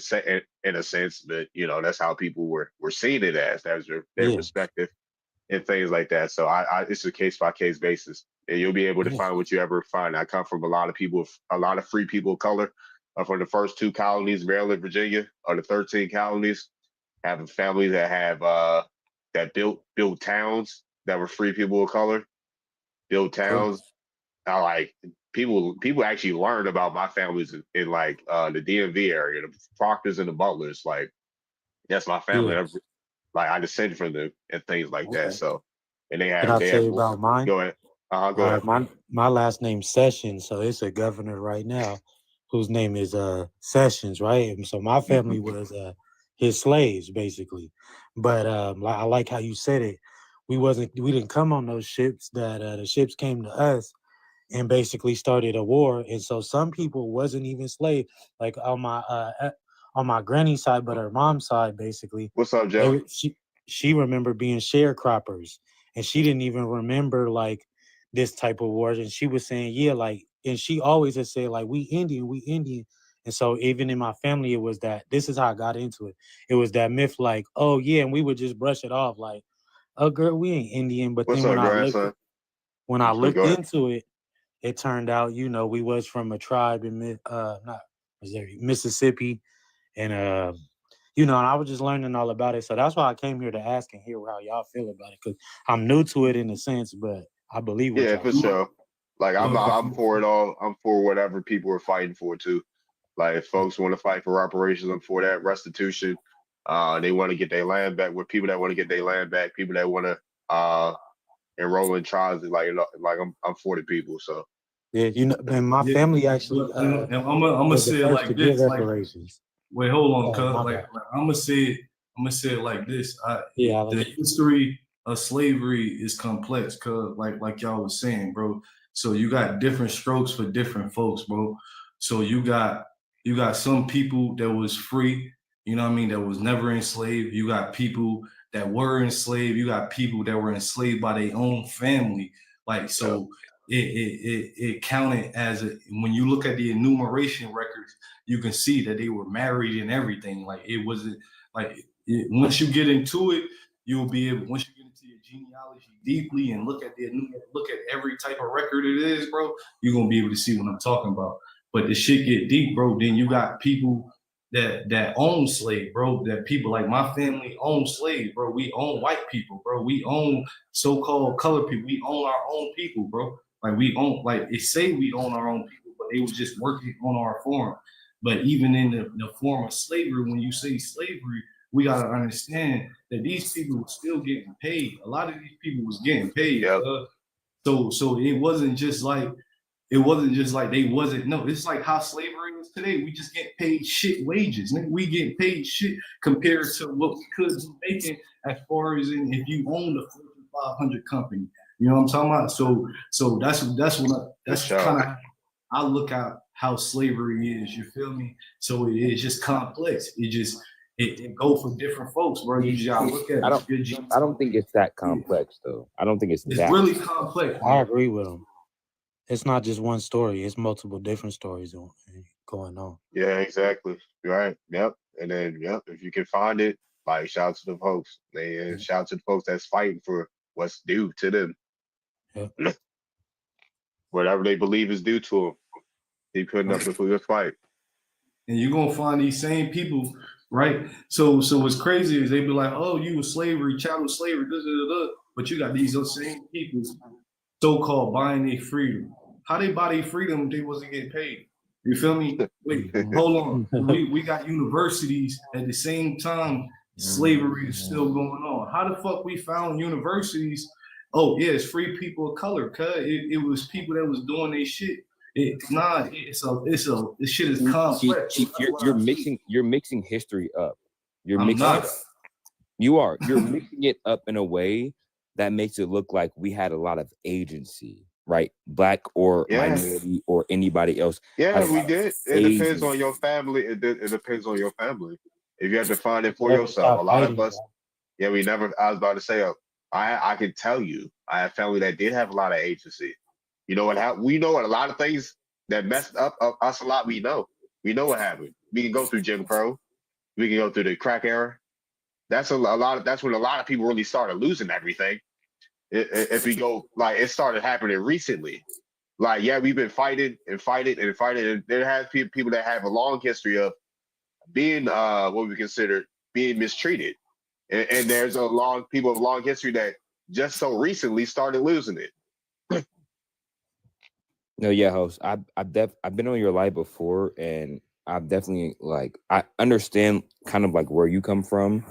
a sense that, you know, that's how people were seeing it as their Yeah, perspective and things like that. So it's a case by case basis, and you'll be able to yeah, find what you ever find. I come from a lot of people, a lot of free people of color, from the first 2 colonies, Maryland, Virginia, or the 13 colonies, having families that have that built towns that were free people of color, built cool. towns. I like people actually learned about my families in like the DMV area, the Proctors and the Butlers. Like that's my family. Yeah. Like I descended from them and things like that. Okay. So, and Can I they tell have. you about mine? Go ahead. Go ahead. My last name's Sessions, so it's a governor right now whose name is Sessions, right? And so my family was his slaves basically. But I like how you said it. We didn't come on those ships. That the ships came to us and basically started a war. And so some people wasn't even slave, like on my granny's side, but her mom's side basically. What's up, Joe? She remembered being sharecroppers, and she didn't even remember like this type of wars. And she was saying, yeah, like, and she always had said like, we Indian. And so even in my family, it was that. This is how I got into it. It was that myth, like, oh yeah, and we would just brush it off, like, oh girl, we ain't Indian. But What's then up, grandson? when I Go looked ahead. into it, it turned out, you know, we was from a tribe in not Missouri, Mississippi, and you know, and I was just learning all about it. So that's why I came here to ask and hear how y'all feel about it, because I'm new to it in a sense, but I believe what Yeah, y'all for saying. sure. Like I'm for it all. I'm for whatever people are fighting for too. Like if folks want to fight for reparations, I'm for that. Restitution. They want to get their land back. With people that want to get their land back, people that want to enroll in tribes, like I'm for the people. So Yeah, you know, and my family actually And I'm gonna was the say it first like to give this. Like, reparations. wait, hold on, cuz. My Like, bad. I'm gonna say it like this. Yeah, The history of slavery is complex, cuz like y'all was saying, bro. So you got different strokes for different folks, bro. So you got some people that was free, you know what I mean, that was never enslaved. You got people that were enslaved. You got people that were enslaved by their own family. Like, so it counted as when you look at the enumeration records, you can see that they were married and everything. Like, it wasn't like once you get into it, you'll be able, once you get into your genealogy deeply and look at every type of record it is, bro, you're gonna be able to see what I'm talking about. But the shit get deep, bro. Then you got people that own slave, bro. That people like my family own slaves, bro. We own white people, bro. We own so-called colored people. We own our own people, bro. Like we own, like it say we own our own people, but they was just working on our farm. But even in the form of slavery, when you say slavery, we gotta understand that these people were still getting paid. A lot of these people was getting paid. Yep. So it wasn't just like they wasn't. No, it's like how slavery is today. We just get paid shit wages. We get paid shit compared to what we could be making as far as if you own the Fortune 500 company. You know what I'm talking about? So that's kind of I look at how slavery is. You feel me? So it's just complex. It go for different folks, bro. You just gotta look at it. I don't think it's that complex though. I don't think it's that really complex. I agree with him. It's not just one story; it's multiple different stories going on. yeah, exactly. Right. Yep. And then if you can find it, like shout out to the folks. Shout out to the folks that's fighting for what's due to them. Yep. Whatever they believe is due to them. They putting up a good fight. And you're gonna find these same people, right? So what's crazy is they be like, oh, you was slavery, chattel slavery, but you got these same people so-called buying their freedom. How they buy their freedom if they wasn't getting paid? You feel me? Wait, hold on. We got universities at the same time slavery is still going on. How the fuck we found universities? Oh yeah, it's free people of color, cuz it was people that was doing their shit. This shit is complex. You're mixing history up. You're I'm mixing not. it up. You're mixing it up in a way that makes it look like we had a lot of agency, right? Black or minority or anybody else. Yeah, we did. It depends on your family. It depends on your family. If you have to find it for yourself, a lot of us. Yeah, we never. I was about to say, I can tell you, I have family that did have a lot of agency. You know what? We know what a lot of things that messed up us a lot. We know what happened. we can go through Jim Crow. We can go through the crack era. That's that's when a lot of people really started losing everything. If we go, like, it started happening recently. Like, yeah, we've been fighting and fighting and fighting, and there has people that have a long history of being what we consider being mistreated, and there's people of long history that just so recently started losing it. No, yeah, host. I've been on your live before, and I've definitely, like, I understand kind of like where you come from,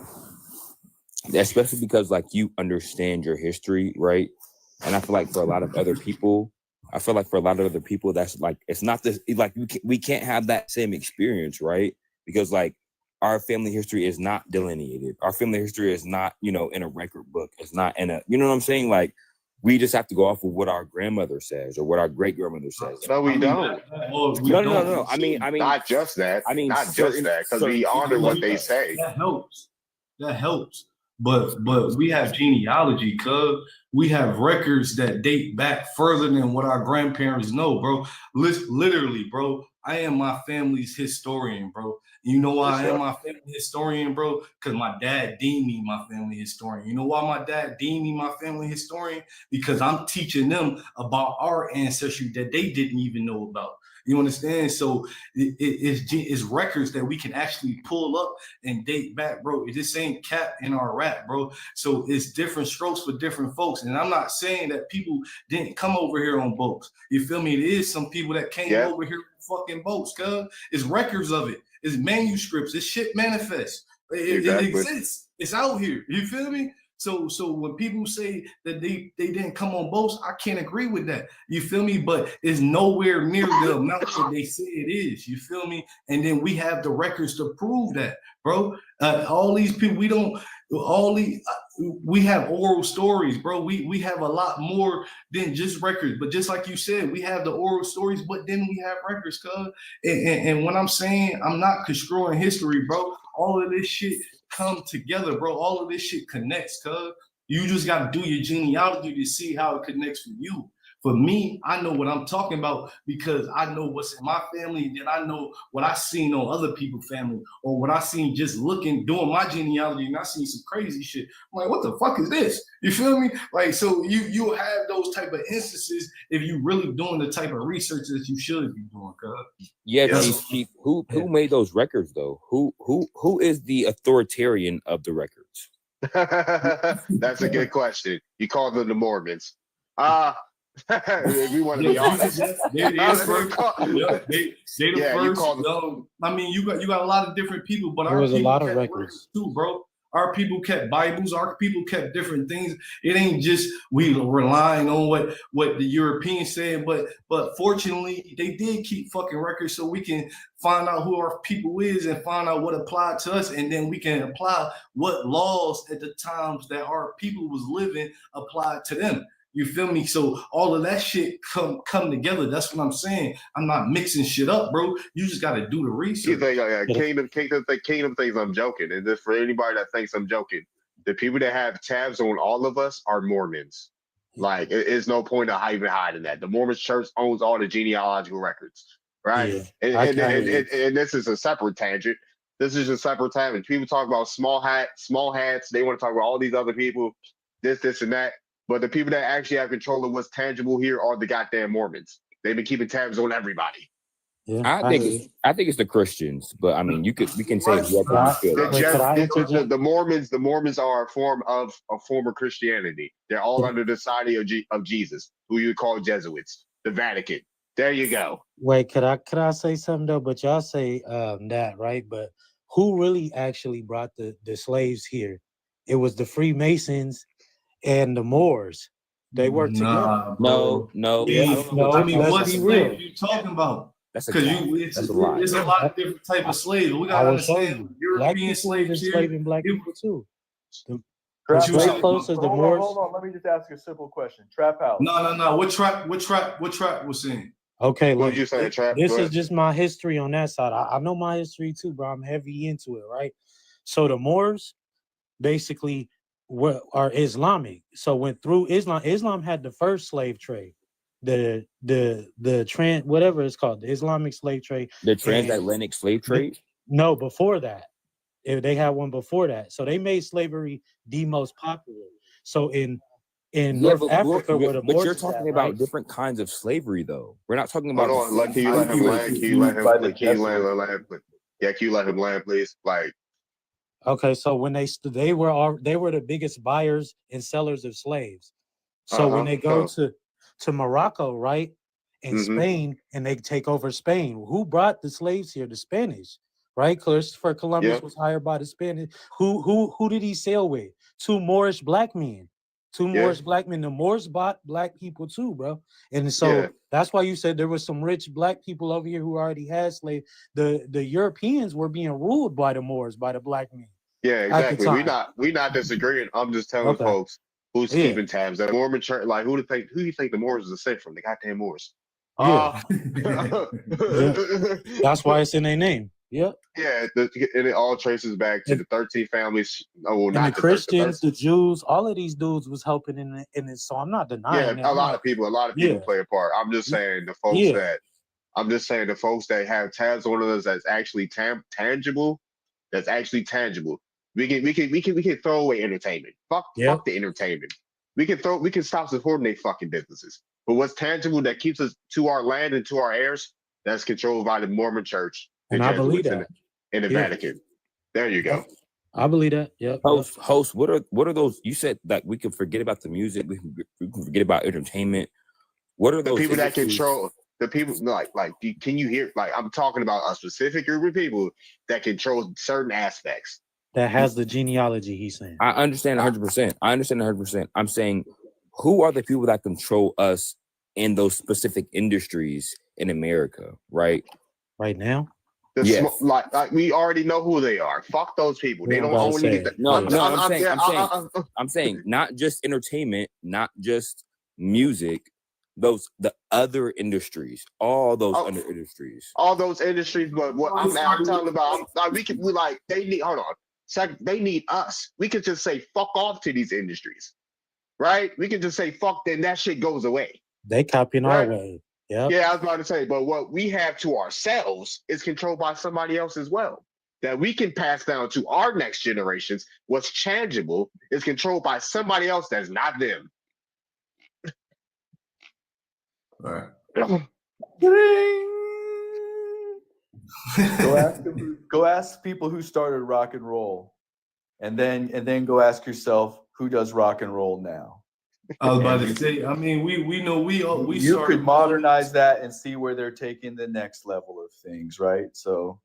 especially because, like, you understand your history, right? And I feel like for a lot of other people, that's like, it's not this, like, we can't have that same experience, right? Because, like, our family history is not delineated. Our family history is not, you know, in a record book. It's not in a, you know what I'm saying? Like, we just have to go off of what our grandmother says or what our great grandmother says. No, we don't. No. I mean, not just that. I mean, not just that, because we honor what they say. That helps. But we have genealogy, cuz we have records that date back further than what our grandparents know, bro. Literally, bro. I am my family's historian, bro. You know why I am my family historian, bro? Because my dad deemed me my family historian. You know why my dad deemed me my family historian? Because I'm teaching them about our ancestry that they didn't even know about. You understand? So it's records that we can actually pull up and date back, bro. This ain't cap in our rap, bro. So it's different strokes for different folks. And I'm not saying that people didn't come over here on boats. You feel me? It is some people that came over here on fucking boats, cuz. It's records of it. It's manuscripts. It's shit manifest. It exists. It's out here. You feel me? So when people say that they didn't come on boats, I can't agree with that. You feel me? But it's nowhere near the amount that they say it is. You feel me? And then we have the records to prove that, bro. All these people, we have oral stories, bro. We have a lot more than just records. But just like you said, we have the oral stories, but then we have records, cuz. And when I'm saying I'm not construing history, bro, all of this shit come together, bro. All of this shit connects, cuz. You just got to do your genealogy to see how it connects for you. For me, I know what I'm talking about because I know what's in my family, and then I know what I seen on other people's family, or what I seen just doing my genealogy, and I seen some crazy shit. I'm like, what the fuck is this? You feel me? Like, so you have those type of instances if you really doing the type of research that you should be doing, cuz. Yeah, Chief. Who made those records though? Who is the authoritarian of the records? That's a good question. You call them the Mormons. If we want to be honest, they the first. I mean, you got a lot of different people, but there was a lot of records too, bro. Our people kept Bibles. Our people kept different things. It ain't just we relying on what the Europeans said, but fortunately they did keep fucking records so we can find out who our people is and find out what applied to us, and then we can apply what laws at the times that our people was living applied to them. You feel me? So all of that shit come together. That's what I'm saying. I'm not mixing shit up, bro. You just got to do the research. Kingdom thinks I'm joking. And just for anybody that thinks I'm joking, the people that have tabs on all of us are Mormons. Like, it's no point of even hiding that. The Mormon church owns all the genealogical records, right? Yeah, and this is a separate tangent. This is a separate tangent. People talk about small hats. They want to talk about all these other people, this, and that. But the people that actually have control of what's tangible here are the goddamn Mormons. They've been keeping tabs on everybody. Yeah, I think it's the Christians, but I mean, we can say the Mormons are a form of Christianity. They're all under the society of Jesus, who you call Jesuits, the Vatican. There you go. Wait, could I say something though? But y'all say that, right? But who really actually brought the slaves here? It was the Freemasons and the Moors. They worked together. No. I mean, what slave are you talking about? That's a lot. It's a lot of different type of slaves. We gotta understand European slaves enslaving black people too. Hold on. Let me just ask you a simple question. Trap house. No. What trap was saying? Okay, what you saying, Trap? This is just my history on that side. I know my history too, bro. I'm heavy into it, right? So the Moors basically are Islamic. So went through Islam had the first slave trade, the whatever it's called, the Islamic slave trade, the transatlantic slave trade. No, before that. They had one before that. So they made slavery the most popular. So in Yeah, North but, Africa, where the but you're Moors is talking at, about right? different kinds of slavery, though. We're not talking Hold about the on, like, same can you type let of him land? slavery. Can you let him? By the Can you Jesuits. land? Yeah, can you let him land, please? Like, Okay, so when they were the biggest buyers and sellers of slaves. So when they go to Morocco, right, and Mm-hmm. Spain, and they take over Spain, who brought the slaves here? The Spanish, right? Christopher Columbus Yeah. was hired by the Spanish. Who did he sail with? Two Moorish black men. Two Yeah. Moorish black men. The Moors bought black people too, bro. And so Yeah. that's why you said there was some rich black people over here who already had slaves. The Europeans were being ruled by the Moors, by the black men. Yeah, At the exactly. time. We not disagreeing. I'm just telling Okay. folks who's Yeah. keeping tabs. That Mormon church, like who do you think the Moors is descent from? The goddamn Moors. Yeah. That's why it's in their name. Yep. Yeah, and it all traces back to the 13 families. No, well, And not the the Christians, the Jews, all of these dudes was helping in it. So I'm not denying Yeah, that. a lot of people play a part. I'm just saying the folks that have tabs on us that's actually tangible. That's actually tangible. We can throw away entertainment. Fuck the entertainment. We can stop supporting their fucking businesses. But what's tangible that keeps us to our land and to our heirs, that's controlled by the Mormon Church, the And I believe Jesuits, and the Vatican. There you go. I believe that. Yep. Host, what are those? You said that we can forget about the music, we can forget about entertainment. What are The those people that industries? control the people can you hear, like, I'm talking about a specific group of people that control certain aspects. That has the genealogy, he's saying. I understand 100%. I understand 100%. I'm saying, who are the people that control us in those specific industries in America, right? Right now? Yes. Like we already know who they are. Fuck those people. They don't own anything. I'm saying not just entertainment, not just music, the other industries, all those other industries. All those industries, but what I'm talking about, they need, hold on. They need us. We could just say fuck off to these industries, right? We could just say fuck, then that shit goes away. They copying our way. Yep. Yeah, I was about to say, but what we have to ourselves is controlled by somebody else as well. That we can pass down to our next generations. What's tangible is controlled by somebody else that's not them. All right. Go ask people who started rock and roll, and then go ask yourself who does rock and roll now. I was about to say, I mean, we know we You started could modernize that and see where they're taking the next level of things, right? So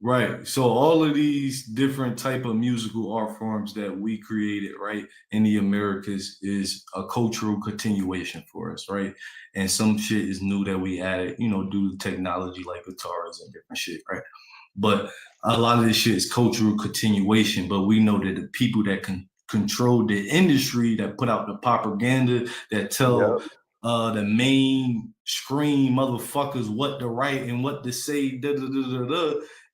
right. So all of these different type of musical art forms that we created, right, in the Americas is a cultural continuation for us, right? And some shit is new that we added, due to technology like guitars and different shit, right? But a lot of this shit is cultural continuation, but we know that the people that can control the industry, that put out the propaganda, that tell the mainstream motherfuckers what to write and what to say,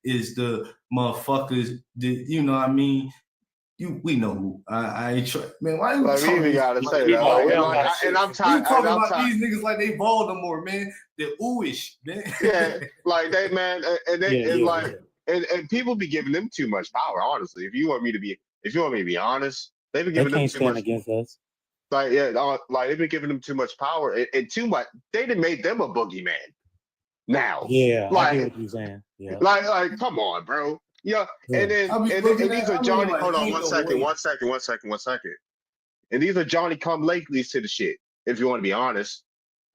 is the motherfuckers that, what I mean? We know who. I ain't trying, man. Why you we even gotta say that? And I'm tired. You talking about these niggas like they Voldemort, man? They're ooish, man. Yeah, like they, man, and people be giving them too much power. Honestly, if you want me to be honest, they've been giving them too much. Against us. Like they've been giving them too much power and too much. They done made them a boogeyman. Now, yeah, I get what you're saying. Yeah, like, come on, bro. Yeah, and then these are Johnny. Hold on, one second. And these are Johnny come latelys to the shit. If you want to be honest,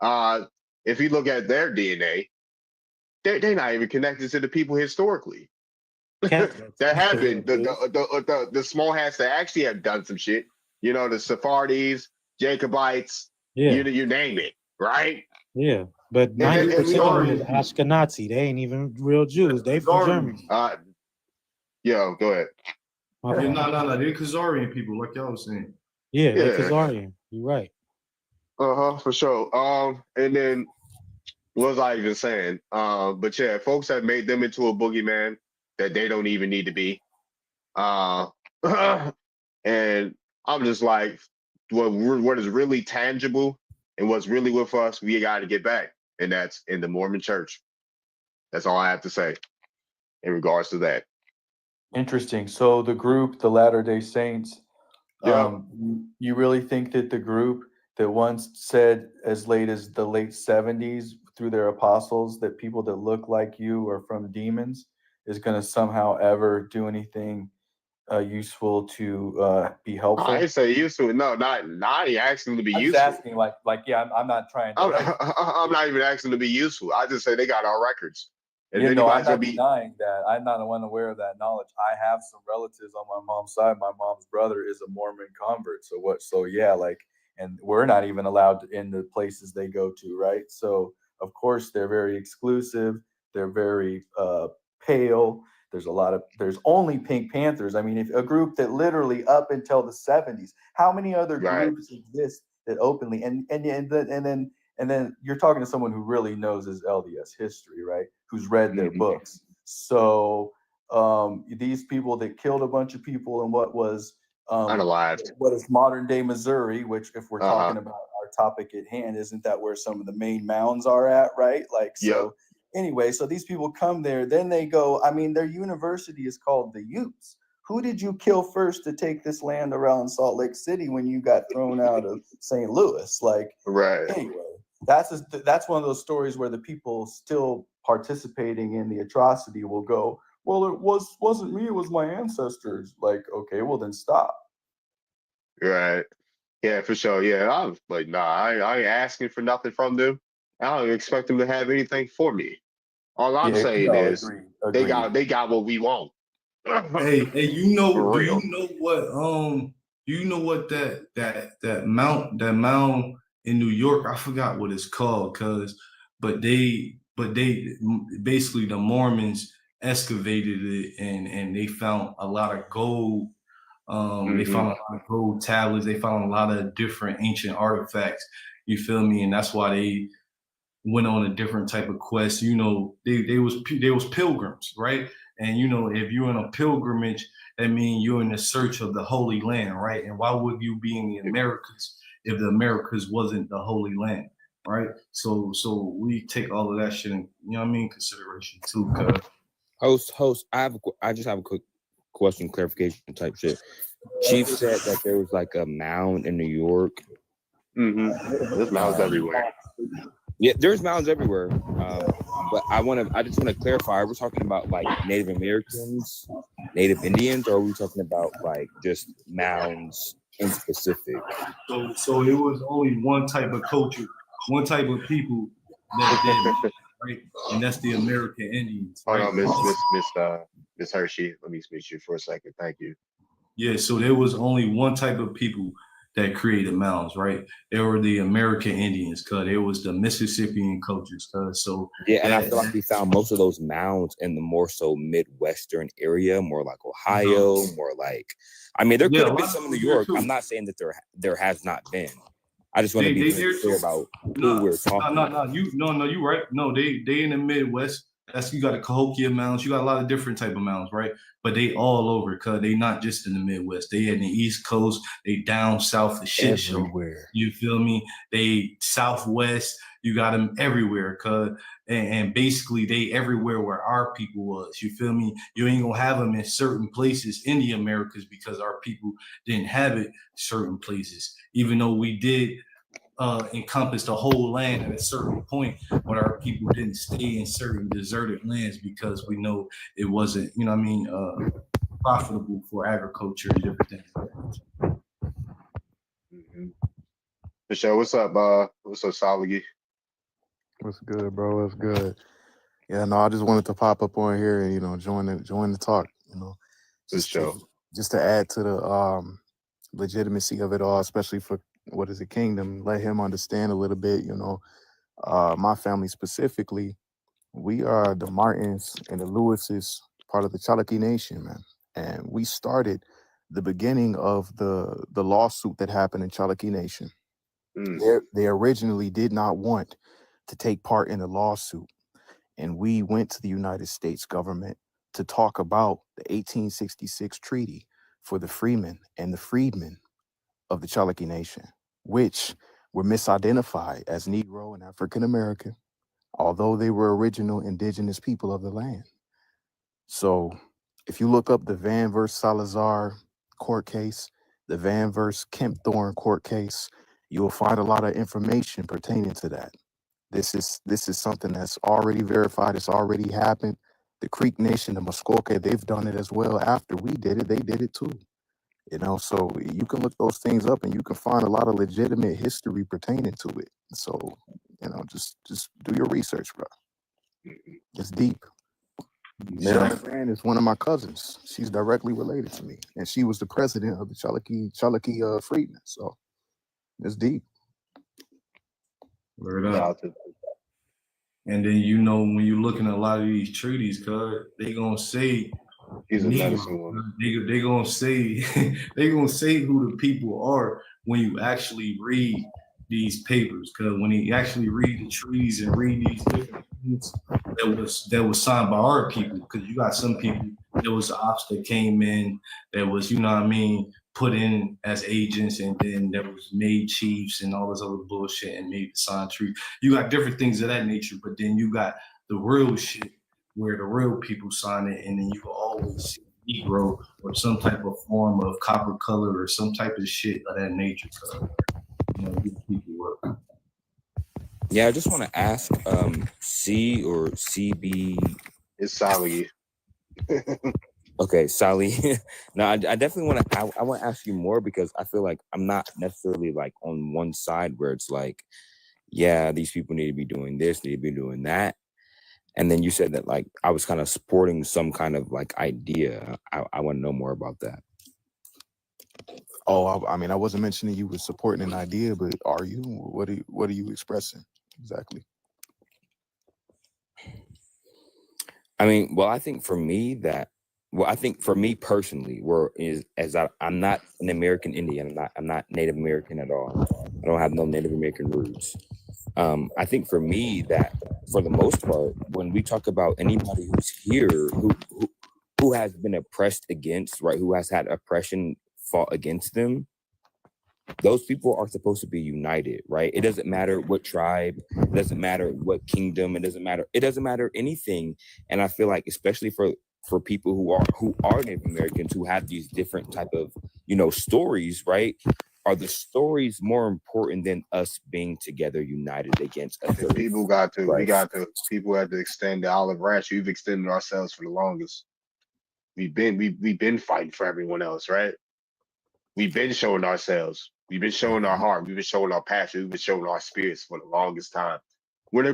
if you look at their DNA, they're not even connected to the people historically. That have been the small hats that actually have done some shit. The Sephardi's, Jacobites, you name it, right? Yeah, but 90% of them is Ashkenazi. They ain't even real Jews. They from Germany. Yo, go ahead. No, they're Khazarian people, like y'all was saying. Yeah, they're Khazarian. You're right. For sure. And then what was I even saying? But yeah, folks have made them into a boogeyman that they don't even need to be. And I'm just like, what is really tangible and what's really with us, we got to get back. And that's in the Mormon Church. That's all I have to say. in regards to that. Interesting. So the group, the Latter-day Saints, Yeah. you really think that the group that once said as late as the late 70s through their apostles that people that look like you are from demons is going to somehow ever do anything useful to be helpful? I ain't say useful. No, not even asking to be I'm just useful. asking, yeah, I'm not trying to. I'm not even asking to be useful. I just say they got our records. If I'm anybody's not gonna be denying that. I'm not unaware of that knowledge. I have some relatives on my mom's side. My mom's brother is a Mormon convert. So what? So yeah, like, and we're not even allowed in the places they go to, right? So of course they're very exclusive. They're very pale. There's only Pink Panthers. I mean, if a group that literally up until the 70s, how many other Right. groups exist that openly and then you're talking to someone who really knows his LDS history, right? Who's read their Mhm. books. So these people that killed a bunch of people in what was unalived. what is modern day Missouri, which if we're Uh-huh. talking about our topic at hand, isn't that where some of the main mounds are at, right? Like, so anyway, so these people come there, then they go, I mean, their university is called the Utes. Who did you kill first to take this land around Salt Lake City when you got thrown out of St. Louis? Like, Right. anyway, that's one of those stories where the people still participating in the atrocity will go, well, wasn't me, it was my ancestors. Like, okay, well then stop. Right. Yeah, for sure. Yeah, I'm like, nah, I ain't asking for nothing from them. I don't expect them to have anything for me. All I'm Yeah, saying no, is agreed. they got what we want. Hey, For do real. you know what that mound in New York, I forgot what it's called, but they basically the Mormons excavated it and they found a lot of gold. They Mhm. found a lot of gold tablets, they found a lot of different ancient artifacts. You feel me? And that's why they went on a different type of quest. You know, they was pilgrims, right? And you know, if you're in a pilgrimage, that means you're in the search of the Holy Land, right? And why would you be in the Americas if the Americas wasn't the Holy Land, right? So we take all of that shit in, you know what I mean, consideration too. Host, I just have a quick question, clarification type shit. Chief said that there was like a mound in New York. There's mounds everywhere. Yeah, there's mounds everywhere. But I just want to clarify, are we talking about like Native Americans, Native Indians, or are we talking about like just mounds in specific? So it was only one type of culture, one type of people that did, right? And that's the American Indians, Hold right? on, Miss Hershey. Let me speak to you for a second. Thank you. Yeah, so there was only one type of people that created mounds, right? They were the American Indians, cause it was the Mississippian cultures, cause so yeah, and I feel like we found most of those mounds in the more so Midwestern area, more like Ohio, more like, I mean, there could have been some in New York. I'm not saying that there has not been. I just want to be clear about who we're talking about. You right. No, they in the Midwest. You got the Cahokia Mounds. You got a lot of different type of mounds, right? But they all over, cause they not just in the Midwest. They in the East Coast. They down south, the shit show. You feel me? They Southwest. You got them everywhere, cause and basically they everywhere where our people was. You feel me? You ain't gonna have them in certain places in the Americas because our people didn't have it certain places. Even though we did encompass the whole land at a certain point, but our people didn't stay in certain deserted lands because we know it wasn't, you know what I mean, profitable for agriculture and different things. For sure. What's up, Soligi? What's good, bro? What's good? Yeah, no, I just wanted to pop up on here and join the talk. Just to add to the legitimacy of it all, especially for what is a kingdom. Let him understand a little bit. My family specifically, we are the Martins and the Lewises, part of the Cherokee Nation, man, and we started the beginning of the lawsuit that happened in Cherokee Nation. They originally did not want to take part in the lawsuit. And we went to the United States government to talk about the 1866 treaty for the freemen and the freedmen of the Cherokee Nation, which were misidentified as Negro and African American, although they were original indigenous people of the land. So if you look up the Van versus Salazar court case, the Van versus Kempthorne court case, you will find a lot of information pertaining to that. This is something that's already verified. It's already happened. The Creek Nation, the Muskoka, they've done it as well. After we did it, they did it too. You know, so you can look those things up and you can find a lot of legitimate history pertaining to it. So, you know, just do your research, bro. It's deep. Sharon Van is one of my cousins. She's directly related to me, and she was the president of the Chalaki Freedmen. So it's deep. Word Shout up. out to And then you know when you looking at a lot of these treaties, cuz they gonna say he's a Negro. medicine woman. They gonna say they gonna say who the people are when you actually read these papers. Cause when you actually read the treaties and read these different things that was signed by our people, because you got some people, there was ops that came in that was, you know what I mean, put in as agents, and then there was made chiefs and all this other bullshit and made the sign treaty. You got different things of that nature, but then you got the real shit where the real people sign it, and then you will always see Negro or some type of form of copper color or some type of shit of that nature. You know, these people work. Yeah, I just want to ask, C or CB. It's Sally. Okay, Sally. No, I definitely want to. I want to ask you more because I feel like I'm not necessarily like on one side where it's like, yeah, these people need to be doing this, need to be doing that. And then you said that like I was kind of supporting some kind of like idea. I want to know more about that. Oh, I mean, I wasn't mentioning you were supporting an idea, but are you? What are you expressing exactly? I mean, well, I think for me personally, I'm not an American Indian. I'm not Native American at all. I don't have no Native American roots. I think for me that for the most part, when we talk about anybody who's here, who has been oppressed against, right, who has had oppression fought against them, those people are supposed to be united, right? It doesn't matter what tribe, it doesn't matter what kingdom, it doesn't matter anything. And I feel like especially for people who are Native Americans who have these different type of, you know, stories, right? Are the stories more important than us being together united against us? People people had to extend the olive branch. We've extended ourselves for the longest. We've been fighting for everyone else, right? We've been showing ourselves. We've been showing our heart. We've been showing our passion. We've been showing our spirits for the longest time. When are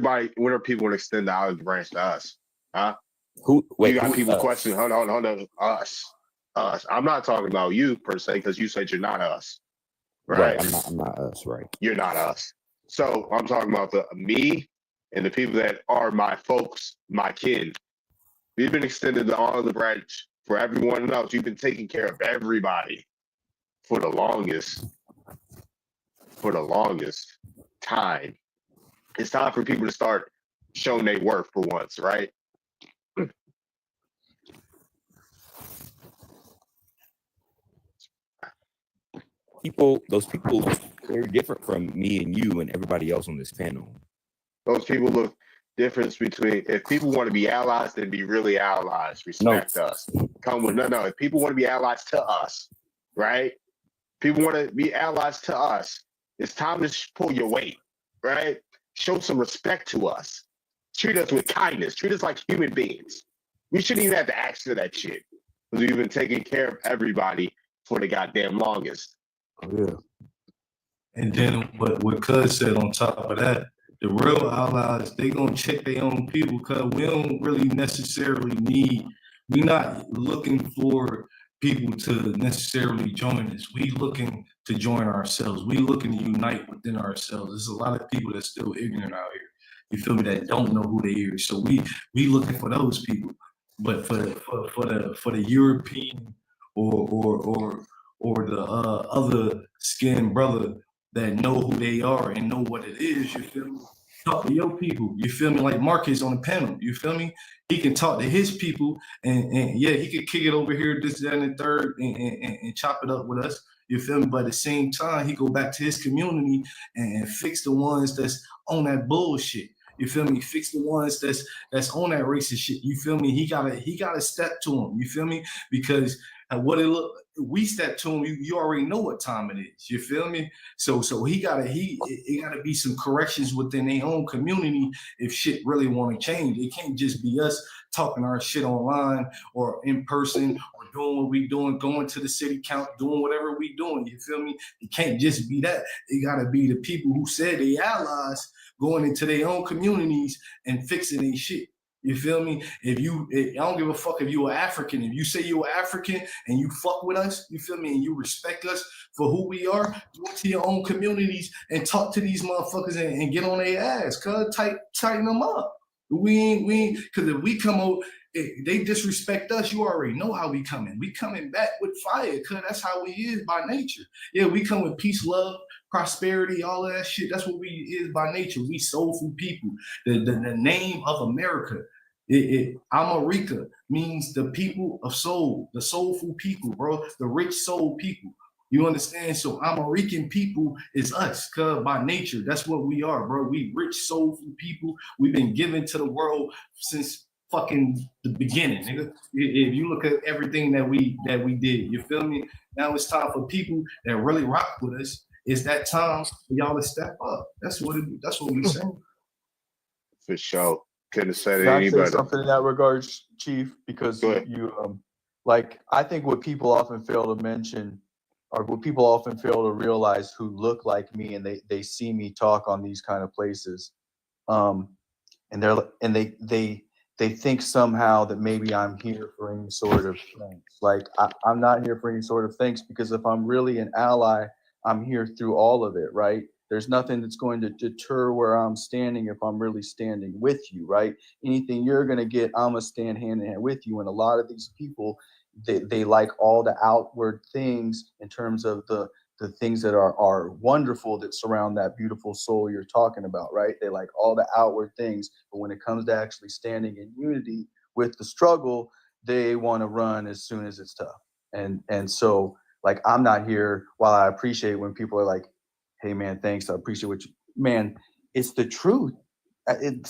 people going to extend the olive branch to us? Huh? You got people questioning, hold on, us. I'm not talking about you per se, because you said you're not us. Right? I'm not us, right? You're not us. So I'm talking about me and the people that are my folks, my kin. We've been extending the olive branch for everyone else. You've been taking care of everybody for the longest time. It's time for people to start showing their worth for once, right? Those people, they're different from me and you and everybody else on this panel. Those people look difference between, if people want to be allies, then be really allies. Respect us. Come with no. If people want to be allies to us, right? People want to be allies to us. It's time to pull your weight, right? Show some respect to us. Treat us with kindness. Treat us like human beings. We shouldn't even have to ask for that shit, because we've been taking care of everybody for the goddamn longest. Oh, yeah. And then what Cuz said on top of that, the real allies, they gonna check their own people, because we don't really necessarily we're not looking for people to necessarily join us. We looking to join ourselves. We looking to unite within ourselves. There's a lot of people that's still ignorant out here. You feel me? That don't know who they are. So we looking for those people. But for the European or the other skinned brother that know who they are and know what it is, you feel me? Talk to your people, you feel me? Like Marcus on the panel, you feel me? He can talk to his people, and yeah, he could kick it over here, this, that, and the third, and chop it up with us, you feel me? But at the same time, he go back to his community and fix the ones that's on that bullshit. You feel me? Fix the ones that's on that racist shit. You feel me? He gotta step to him. You feel me? Because what it look, we step to him. You already know what time it is. You feel me? So it gotta be some corrections within their own community if shit really want to change. It can't just be us talking our shit online or in person or doing what we doing, going to the city count, doing whatever we doing. You feel me? It can't just be that. It gotta be the people who said they allies going into their own communities and fixing their shit. You feel me? I don't give a fuck if you're African. If you say you're African and you fuck with us, you feel me, and you respect us for who we are, go to your own communities and talk to these motherfuckers and get on their ass, cuz tighten them up. We ain't, because if we come out, they disrespect us, you already know how we coming. We coming back with fire, cuz that's how we is by nature. Yeah, we come with peace, love, prosperity, all of that shit. That's what we is by nature. We soulful people. The name of America, America means the people of soul, the soulful people, bro, the rich soul people. You understand? So American people is us, cuz by nature, that's what we are, bro. We rich soulful people. We've been given to the world since fucking the beginning, nigga. If you look at everything that we did, you feel me? Now it's time for people that really rock with us. It's that time for y'all to step up. That's what we saying. For sure. Couldn't have said it Can I any say better. something in that regards, Chief? Because Go ahead. you like, I think what people often fail to mention, or what people often fail to realize who look like me and they see me talk on these kind of places, and they think somehow that maybe I'm here for any sort of thanks. Like I'm not here for any sort of thanks, because if I'm really an ally, I'm here through all of it, right? There's nothing that's going to deter where I'm standing if I'm really standing with you, right? Anything you're going to get, I'm going to stand hand in hand with you. And a lot of these people, they like all the outward things in terms of the things that are wonderful that surround that beautiful soul you're talking about, right? They like all the outward things, but when it comes to actually standing in unity with the struggle, they want to run as soon as it's tough. And so, like, I'm not here, while I appreciate when people are like, hey man, thanks, I appreciate what you, man, it's the truth.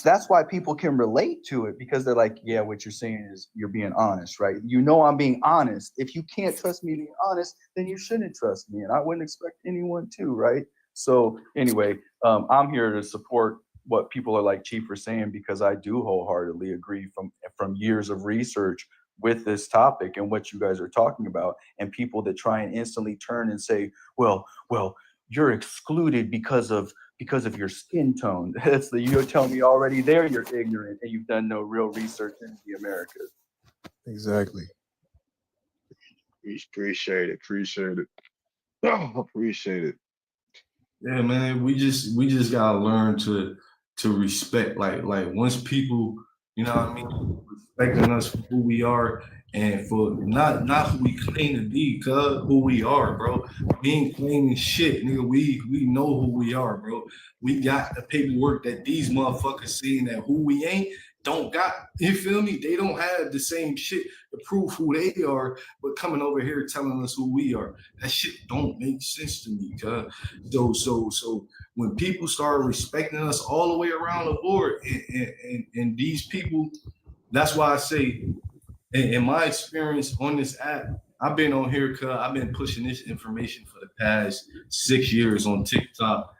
That's why people can relate to it, because they're like, yeah, what you're saying is you're being honest, right? You know, I'm being honest. If you can't trust me being honest, then you shouldn't trust me. And I wouldn't expect anyone to, right? So anyway, I'm here to support what people are like Chief are saying, because I do wholeheartedly agree from years of research with this topic and what you guys are talking about. And people that try and instantly turn and say, well, you're excluded because of your skin tone. That's you're telling me already there you're ignorant and you've done no real research in the Americas. Exactly. Appreciate it. Oh, appreciate it. Yeah, man, we just gotta learn to respect. Like once people, you know what I mean, respecting us for who we are and for not who we claim to be, cuz who we are, bro. We ain't claiming shit, nigga. We know who we are, bro. We got the paperwork that these motherfuckers saying that who we ain't don't got. You feel me? They don't have the same shit to prove who they are, but coming over here telling us who we are. That shit don't make sense to me, cuz. So when people start respecting us all the way around the board, and these people, that's why I say, in my experience on this app, I've been on here because I've been pushing this information for the past 6 years on TikTok,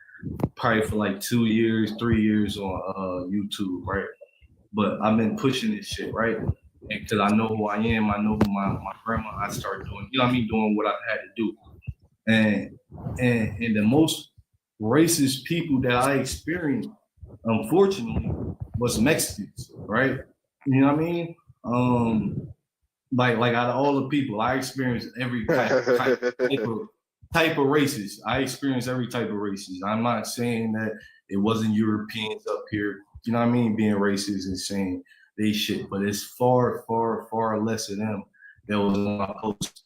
probably for like 2 years, 3 years on YouTube, right? But I've been pushing this shit, right? And because I know who I am, I know who my grandma, I started doing, you know what I mean, doing what I had to do. And the most racist people that I experienced, unfortunately, was Mexicans, right? You know what I mean? Like out of all the people, I experienced every type of races. I experienced every type of races. I'm not saying that it wasn't Europeans up here, you know what I mean, being racist and saying they shit, but it's far, far, far less of them that was on my post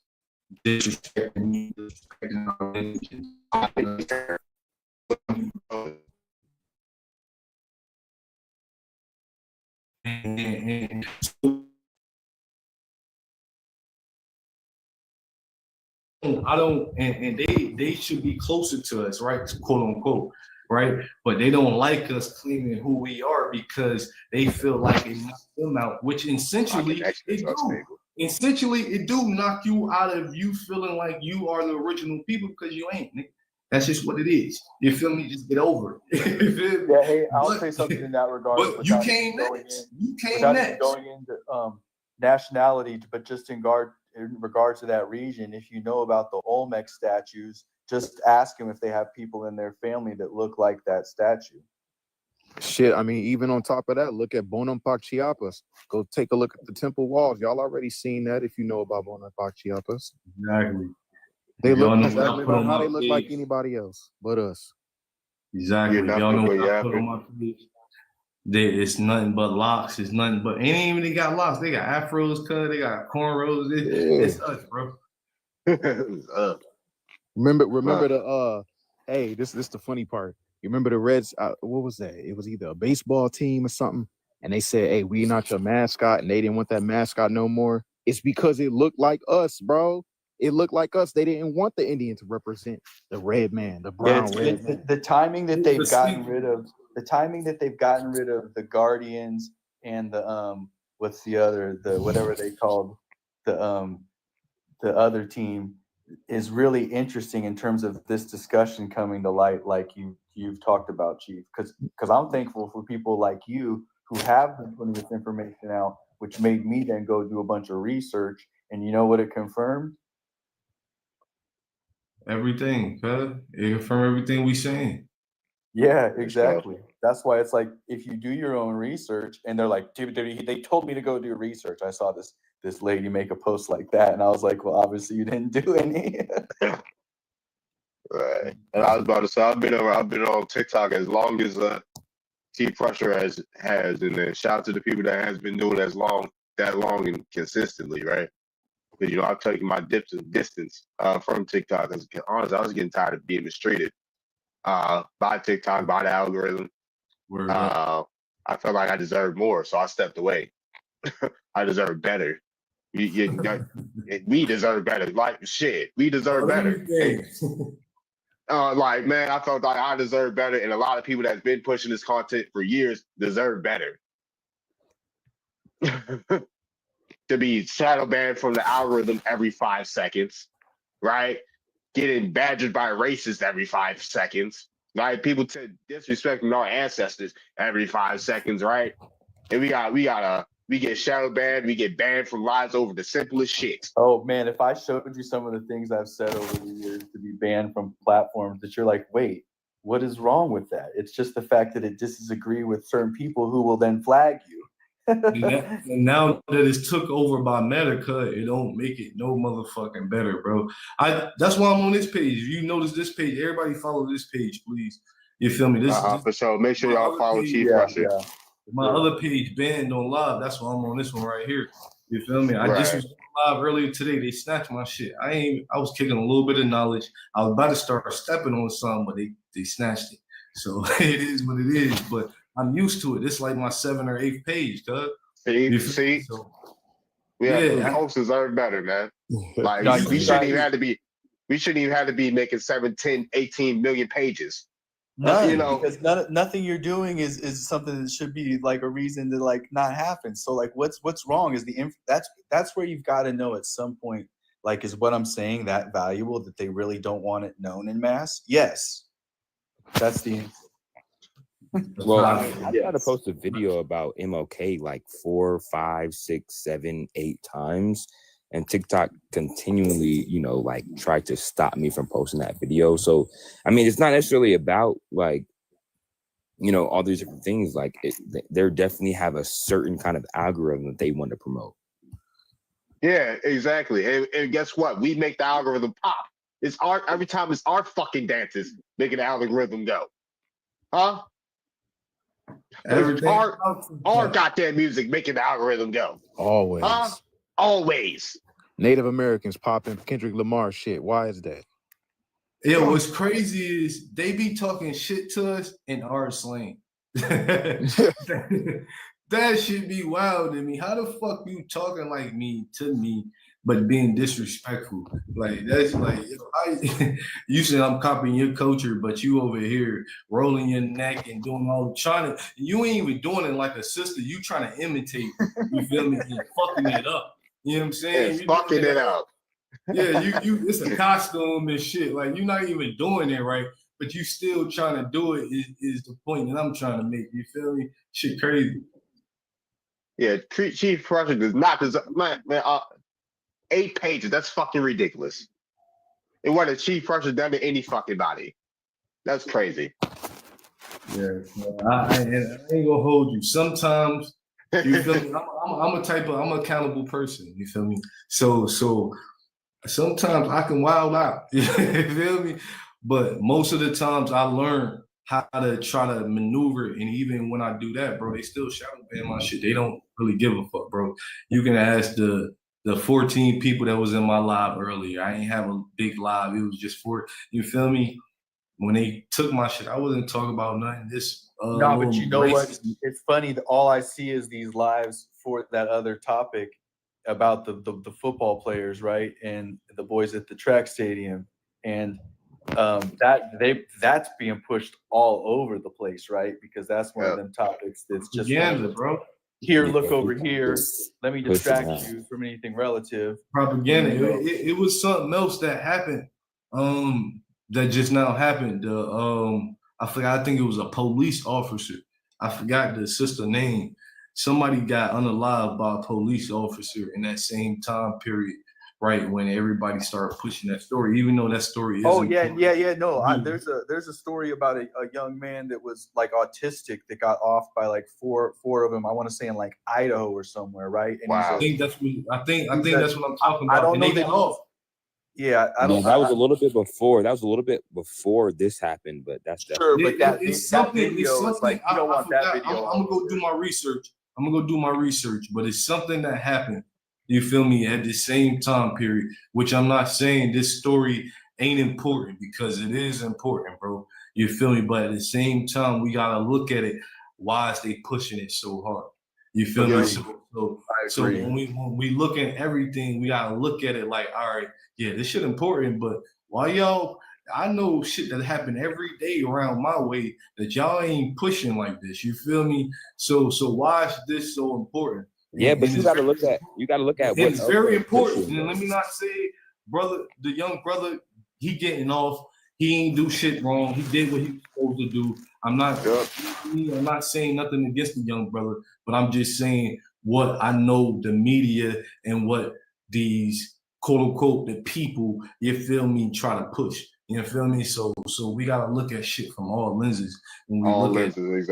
disrespecting me, disrespecting our religion. And I don't, and they should be closer to us, right? Quote unquote, right? But they don't like us claiming who we are because they feel like it knocks them out, which essentially it do. Essentially, it do knock you out of you feeling like you are the original people because you ain't, nigga. That's just what it is. You feel me? Just get over it. Yeah, hey, I'll say something in that regard. But you came next. You came next. Going into nationality, but just in regard to that region, if you know about the Olmec statues, just ask them if they have people in their family that look like that statue. Shit, I mean, even on top of that, look at Bonampak Chiapas. Go take a look at the temple walls. Y'all already seen that if you know about Bonampak Chiapas. Exactly. They look Y'all know exactly what I put like on how my they look like page. anybody else but us. Exactly. You're Y'all know nothing what but I put on yapping. my page. It's nothing but locks. It's nothing but ain't even they got locks. They got afros cut. They got cornrows. It's us, bro. Remember the hey, this the funny part. You remember the Reds? What was that? It was either a baseball team or something, and they said, "Hey, we not your mascot," and they didn't want that mascot no more. It's because it looked like us, bro. It looked like us. They didn't want the Indian to represent the red man, the brown red man. The timing that they've gotten rid of the Guardians and the what's the other, the whatever they called the other team is really interesting in terms of this discussion coming to light, like you've talked about, Chief, because I'm thankful for people like you who have been putting this information out, which made me then go do a bunch of research, and you know what it confirmed? Everything, cuz. It confirm everything we saying. Yeah, exactly. That's why it's like if you do your own research, and they're like, they told me to go do research. I saw this lady make a post like that, and I was like, well, obviously you didn't do any. Right. And I was about to say I've been on TikTok as long as T Pressure has, and then shout out to the people that has been doing that long and consistently, right? Because I've taken my distance from TikTok. Because honestly, I was getting tired of being mistreated by TikTok, by the algorithm. I felt like I deserved more, so I stepped away. I deserve better. We deserve better. Like shit, we deserve better. Like man, I felt like I deserve better, and a lot of people that's been pushing this content for years deserve better. To be shadow banned from the algorithm every 5 seconds, right? Getting badgered by racists every 5 seconds, right? People disrespecting our ancestors every 5 seconds, right? And we get shadow banned, we get banned from lives over the simplest shit. Oh man, if I showed you some of the things I've said over the years to be banned from platforms that you're like, wait, what is wrong with that? It's just the fact that it disagree with certain people who will then flag you. And now that it's took over by Meta, it don't make it no motherfucking better, bro. That's why I'm on this page. If you notice this page, everybody follow this page, please. You feel me? This for sure. Make sure y'all follow Chief Pressure. Yeah. My other page banned on live. That's why I'm on this one right here. You feel me? I just was live earlier today. They snatched my shit. I was kicking a little bit of knowledge. I was about to start stepping on some, but they snatched it. So it is what it is. But I'm used to it. It's like my 7th or 8th page, cuz. See? So, folks deserve better, man. Like we shouldn't even have to be making 7, 10, 18 million pages. Because nothing you're doing is something that should be like a reason to like not happen. So like what's wrong is that's where you've got to know at some point, like, is what I'm saying that valuable that they really don't want it known in mass? Yes. That's the answer. Well, I tried to post a video about MLK like 4, 5, 6, 7, 8 times, and TikTok continually, like tried to stop me from posting that video. So, I mean, it's not necessarily about like, all these different things. Like, they definitely have a certain kind of algorithm that they want to promote. Yeah, exactly. And guess what? We make the algorithm pop. Every time it's our fucking dances making the algorithm go. Huh? Our goddamn music making the algorithm go. Always. Always. Native Americans popping Kendrick Lamar shit. Why is that? Yeah, what's crazy is they be talking shit to us in our slang. That should be wild to me. How the fuck you talking like me to me but being disrespectful. Like that's like you said I'm copying your culture, but you over here rolling your neck and doing all trying to. You ain't even doing it like a sister. You trying to imitate. You feel me? And fucking it up. You know what I'm saying? It's You fucking doing it up. Yeah, you. It's a costume and shit. Like you're not even doing it right, but you still trying to do it. Is the point that I'm trying to make? You feel me? Shit, crazy. Yeah, Chief Prussia does not deserve, man, 8 pages. That's fucking ridiculous. It wasn't Chief Prussia done to any fucking body. That's crazy. Yeah, I ain't gonna hold you. Sometimes you feel me. I'm an accountable person. You feel me? So sometimes I can wild out. You feel me? But most of the times I learn how to try to maneuver, and even when I do that, bro, they still shadow ban my shit. They don't really give a fuck, bro. You can ask the 14 people that was in my live earlier. I ain't have a big live. It was just 4. You feel me? When they took my shit, I wasn't talking about nothing. This No, but you know what? racist. It's funny that all I see is these lives for that other topic about the football players, right? And the boys at the track stadium. And that's being pushed all over the place, right? Because that's one of them topics that's just Propaganda, bro. Here, look over here. Let me Push it distract out. you from anything relative. Propaganda. You know? It was something else that happened. That just now happened. I forgot. I think it was a police officer. I forgot the sister name. Somebody got unalived by a police officer in that same time period, right when everybody started pushing that story. Even though that story is. Oh yeah. No, there's a story about a young man that was like autistic that got off by like four of them. I want to say in like Idaho or somewhere, right? And Wow. I think that's what I'm talking about. I don't And know they that. got off. Yeah, I No, don't. that was a little bit before. That was a little bit before this happened, but that's Sure, but that it's that something. video It's something. is like you don't want that video. I'm gonna go do my research. But it's something that happened. You feel me? At the same time period, which I'm not saying this story ain't important because it is important, bro. You feel me? But at the same time, we gotta look at it. Why is they pushing it so hard? You feel me? So when we look at everything, we gotta look at it like, all right, yeah, this shit important, but why y'all? I know shit that happen every day around my way that y'all ain't pushing like this. You feel me? So why is this so important? Yeah, but you gotta look at what it's very else important. pushing, And let me not say, brother, the young brother, he getting off. He ain't do shit wrong. He did what he was supposed to do. I'm not saying nothing against the young brother, but I'm just saying what I know the media and what these quote unquote the people, you feel me, try to push. You feel me? So we gotta look at shit from all lenses when we All look lenses,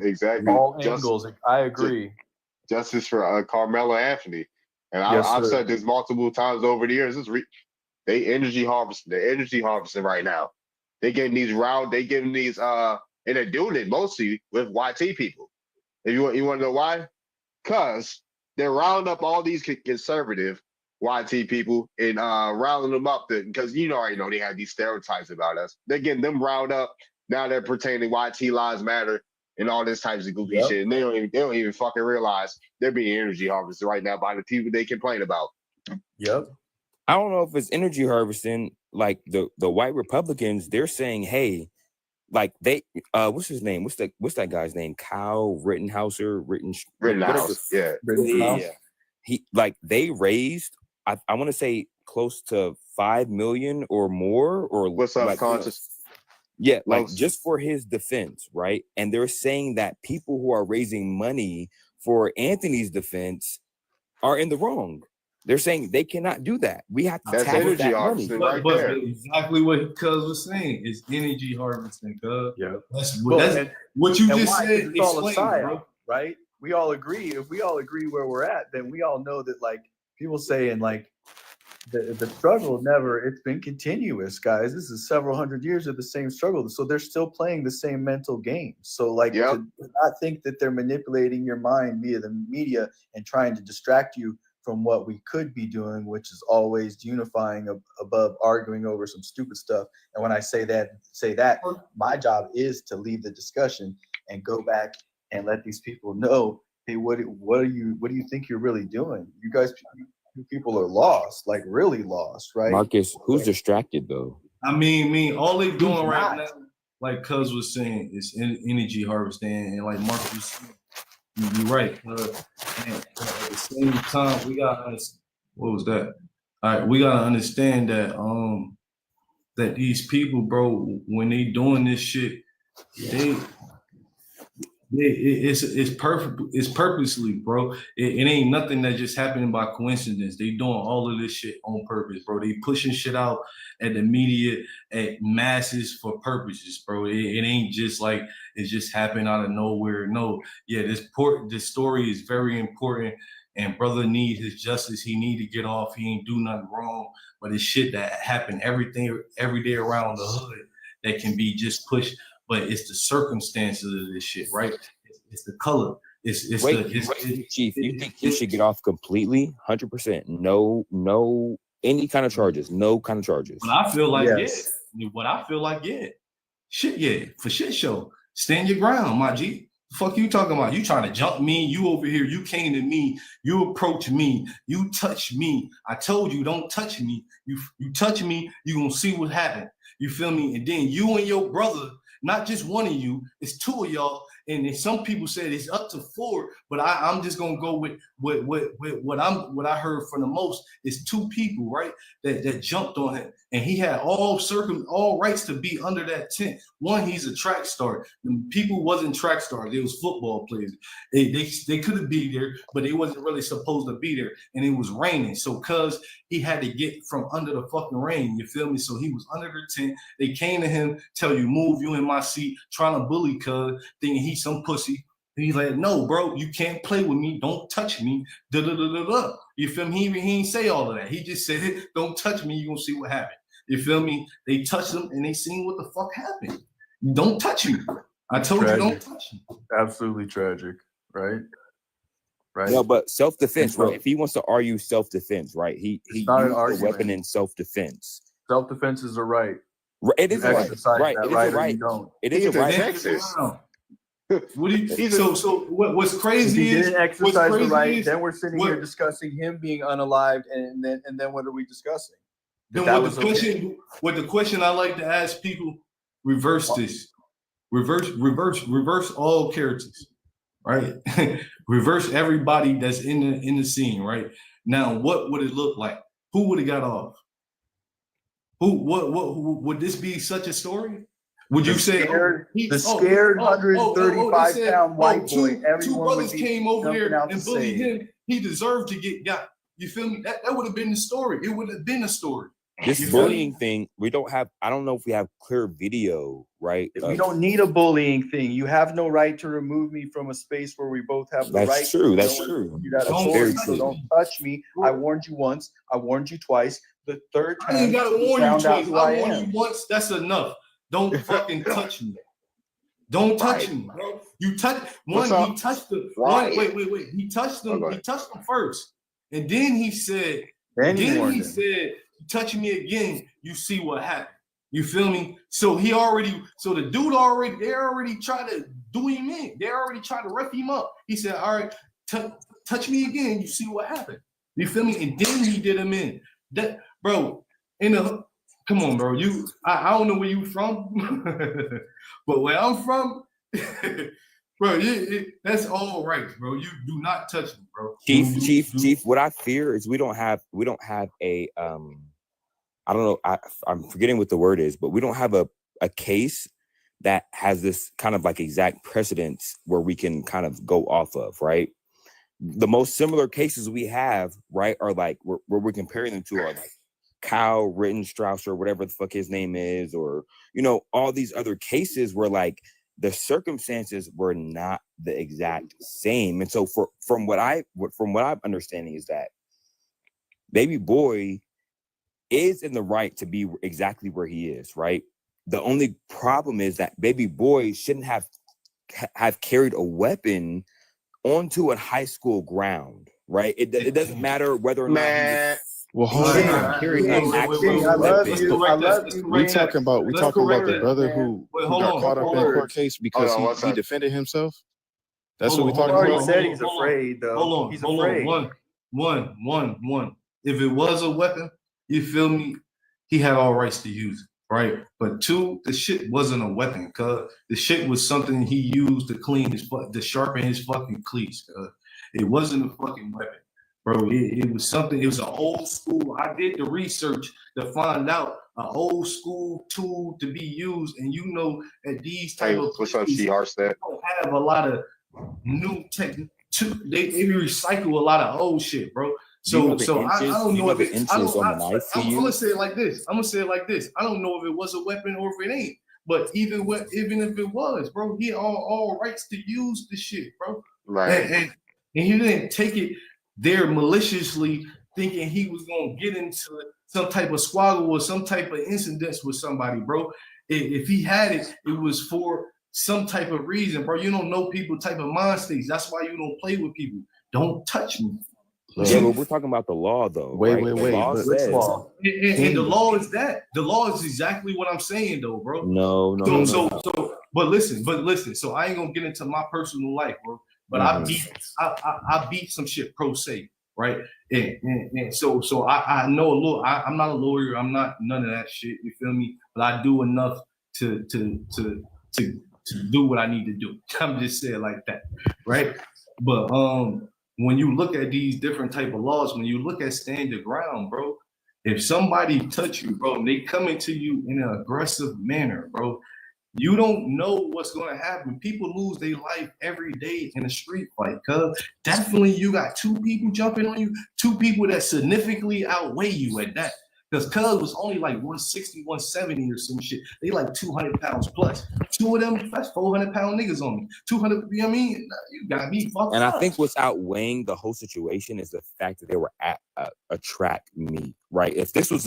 exactly. All angles. I agree. Justice for Carmelo Anthony, and Yes, I've sir. said this multiple times over the years. They energy harvesting. They're energy harvesting right now. They getting these and they're doing it mostly with YT people. If you want to know why? Because they're rounding up all these conservative YT people and rounding them up because you already know they have these stereotypes about us. They're getting them rounded up. Now they're pretending YT lives matter and all this types of goofy shit. And they don't even fucking realize they're being energy harvested right now by the people they complain about. Yep. I don't know if it's energy harvesting. Like the white Republicans, they're saying, hey, like they what's his name? What's that guy's name? Kyle Rittenhouse. Rittenhouse, yeah. Yeah. He like they raised I want to say close to 5 million or more or What's up, like, Conscious? yeah, like just for his defense, right? And they're saying that people who are raising money for Anthony's defense are in the wrong. They're saying they cannot do that. We have to That's tax energy that money. harvesting right there. Exactly what Cuz was saying is energy harvesting, Cuz. Yeah. That's what you just said. It's all a Explain, psyop, bro. right? We all agree. If we all agree where we're at, then we all know that like people saying like the struggle it's been continuous, guys. This is several hundred years of the same struggle. So they're still playing the same mental game. So like to not think that they're manipulating your mind via the media and trying to distract you from what we could be doing, which is always unifying above arguing over some stupid stuff. And when I say that, my job is to lead the discussion and go back and let these people know, hey, what do you think you're really doing? You guys people are lost, like really lost, right? Marcus, who's distracted though? I mean, all they doing Who's right not? now, like Cuz was saying, is energy harvesting, and like Marcus was saying, you're right. And at the same time, we gotta understand. What was that? All right, we gotta understand that that these people, bro, when they doing this shit, it's perfect. It's purposely, bro. It ain't nothing that just happening by coincidence. They doing all of this shit on purpose, bro. They pushing shit out at the media, at masses for purposes, bro. It ain't just like it's just happening out of nowhere. No, yeah, this story is very important, and brother need his justice. He need to get off. He ain't do nothing wrong, but it's shit that happen every day around the hood that can be just pushed. But it's the circumstances of this shit, right? It's the color. Chief, you think he should get off completely? 100%. No, any kind of charges. No kind of charges. But I feel like, Yes. yeah. What I feel like, yeah. Shit, yeah. For shit show. Stand your ground, my G. The fuck you talking about? You trying to jump me? You over here. You came to me. You approach me. You touch me. I told you, don't touch me. You touch me, you gonna see what happened. You feel me? And then you and your brother, not just one of you, it's two of y'all. And then some people said it's up to 4, but I'm just gonna go with what I heard from the most is 2 people, right? That jumped on him, and he had all rights to be under that tent. One, he's a track star. The people wasn't track stars; they was football players. They could have been there, but they wasn't really supposed to be there. And it was raining, so cuz he had to get from under the fucking rain. You feel me? So he was under the tent. They came to him, tell you move, you in my seat, trying to bully cuz, thinking he's some pussy. He's like, no, bro, you can't play with me. Don't touch me. Da-da-da-da-da. You feel me? He ain't say all of that. He just said, don't touch me. You're going to see what happened. You feel me? They touched him and they seen what the fuck happened. Don't touch me. I told you, don't touch me. Absolutely tragic, right? Right. No, but self-defense, So- right? If he wants to argue self-defense, right? He not an used a argument. weapon in self-defense. Self-defense is a right. It is You a right. exercise Right. that It is right a or right. you don't. It is He's a in right. Texas. What do you, He's a- so what's If crazy he is didn't what's exercise the crazy right, is then we're sitting what- here discussing him being unalived, and then what are we discussing? Then That what the question I like to ask people, reverse this. Reverse all characters, right? Reverse everybody that's in the scene, right? Now, what would it look like? Who would have got off? What would this be such a story? Would you say The scared 135-pound white boy? Two Everyone would brothers be came over jumping here out and to bullied save. him. He deserved to get got. You feel me? That would have been the story. It would have been a story. This You feel me? bullying thing, we don't have. I don't know if we have clear video, right? We don't need a bullying thing. You have no right to remove me from a space where we both have the That's right. true. to That's know true. You got a Don't bully, touch so me. don't touch me. I warned you once. I warned you twice. The third I time, ain't gotta you warn you found out twice. who I I warned am. you once. That's enough. Don't fucking touch me. Don't touch Right. me, bro. You touch What's one. up? He touched the Right. one. Wait. He touched them. Okay. He touched them first, and then he said. Then Then warned he him. said, "Touch me again, you see what happened." You feel me? So the dude they already tried to do him in. They already tried to rough him up. He said, "All right, touch me again, you see what happened." You feel me? And then he did him in. That, bro, come on, bro. I don't know where you from, but where I'm from, bro, that's all right, bro. You do not touch me, bro. Chief. What I fear is we don't have a I don't know. I'm forgetting what the word is, but we don't have a case that has this kind of like exact precedence where we can kind of go off of, right? The most similar cases we have, right, are like where we're comparing them to are like Kyle Rittenstrauss or whatever the fuck his name is, or all these other cases where like the circumstances were not the exact same. And so from what I'm understanding is that Baby Boy is in the right to be exactly where he is, right? The only problem is that Baby Boy shouldn't have carried a weapon onto a high school ground, right? It doesn't matter whether or not Man, Well, hold Wait, on. carrying an actual I love weapon. you. I love you. We talking about Let's the correct brother that. who Wait, who hold got on, caught up hold in a on. court case because Hold on, one he second. defended himself. That's Hold what we on, talking hold He on, about. already said he's hold on. afraid, though. Hold on, He's hold afraid. on. One. if it was a weapon, you feel me? He had all rights to use it, right? But two, the shit wasn't a weapon, cuz the shit was something he used to clean to sharpen his fucking cleats, cuz it wasn't a fucking weapon, bro. It was something, it was an old school. I did the research to find out an old school tool to be used, and you know, at these type of What's up, places, Shearstead? don't have a lot of new tech. They recycle a lot of old shit, bro. So I don't know if it. I'm gonna say it like this. I don't know if it was a weapon or if it ain't. But even if it was, bro, he had all rights to use the shit, bro. Right. And he didn't take it there maliciously, thinking he was gonna get into some type of squabble or some type of incidents with somebody, bro. If he had it, it was for some type of reason, bro. You don't know people type of mind states. That's why you don't play with people. Don't touch me. Yeah, but we're talking about the law, though. Wait, right? wait, The wait, law but- says, And the law is that. The law is exactly what I'm saying, though, bro. no. But listen. So I ain't gonna get into my personal life, bro. But I beat some shit pro se, right? And so I know a little. I'm not a lawyer. I'm not none of that shit. You feel me? But I do enough to do what I need to do. I'm just saying like that, right? But when you look at these different type of laws, when you look at stand your ground, bro, if somebody touch you, bro, and they come into you in an aggressive manner, bro, you don't know what's going to happen. People lose their life every day in a street fight, cuz definitely you got two people jumping on you, two people that significantly outweigh you at that. Because cuz was only like 160, 170 or some shit. They like 200 pounds plus. Two of them, that's 400-pound niggas on me. 200, you know what I mean? You got me fucked And up. I think what's outweighing the whole situation is the fact that they were at a track meet, right? If this was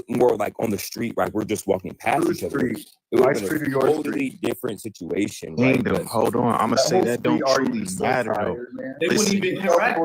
more like on the street, right? We're just walking past each other. It would have been a totally different situation, right? Kingdom, But hold on. I'm gonna say that don't truly matter though. They wouldn't even interact.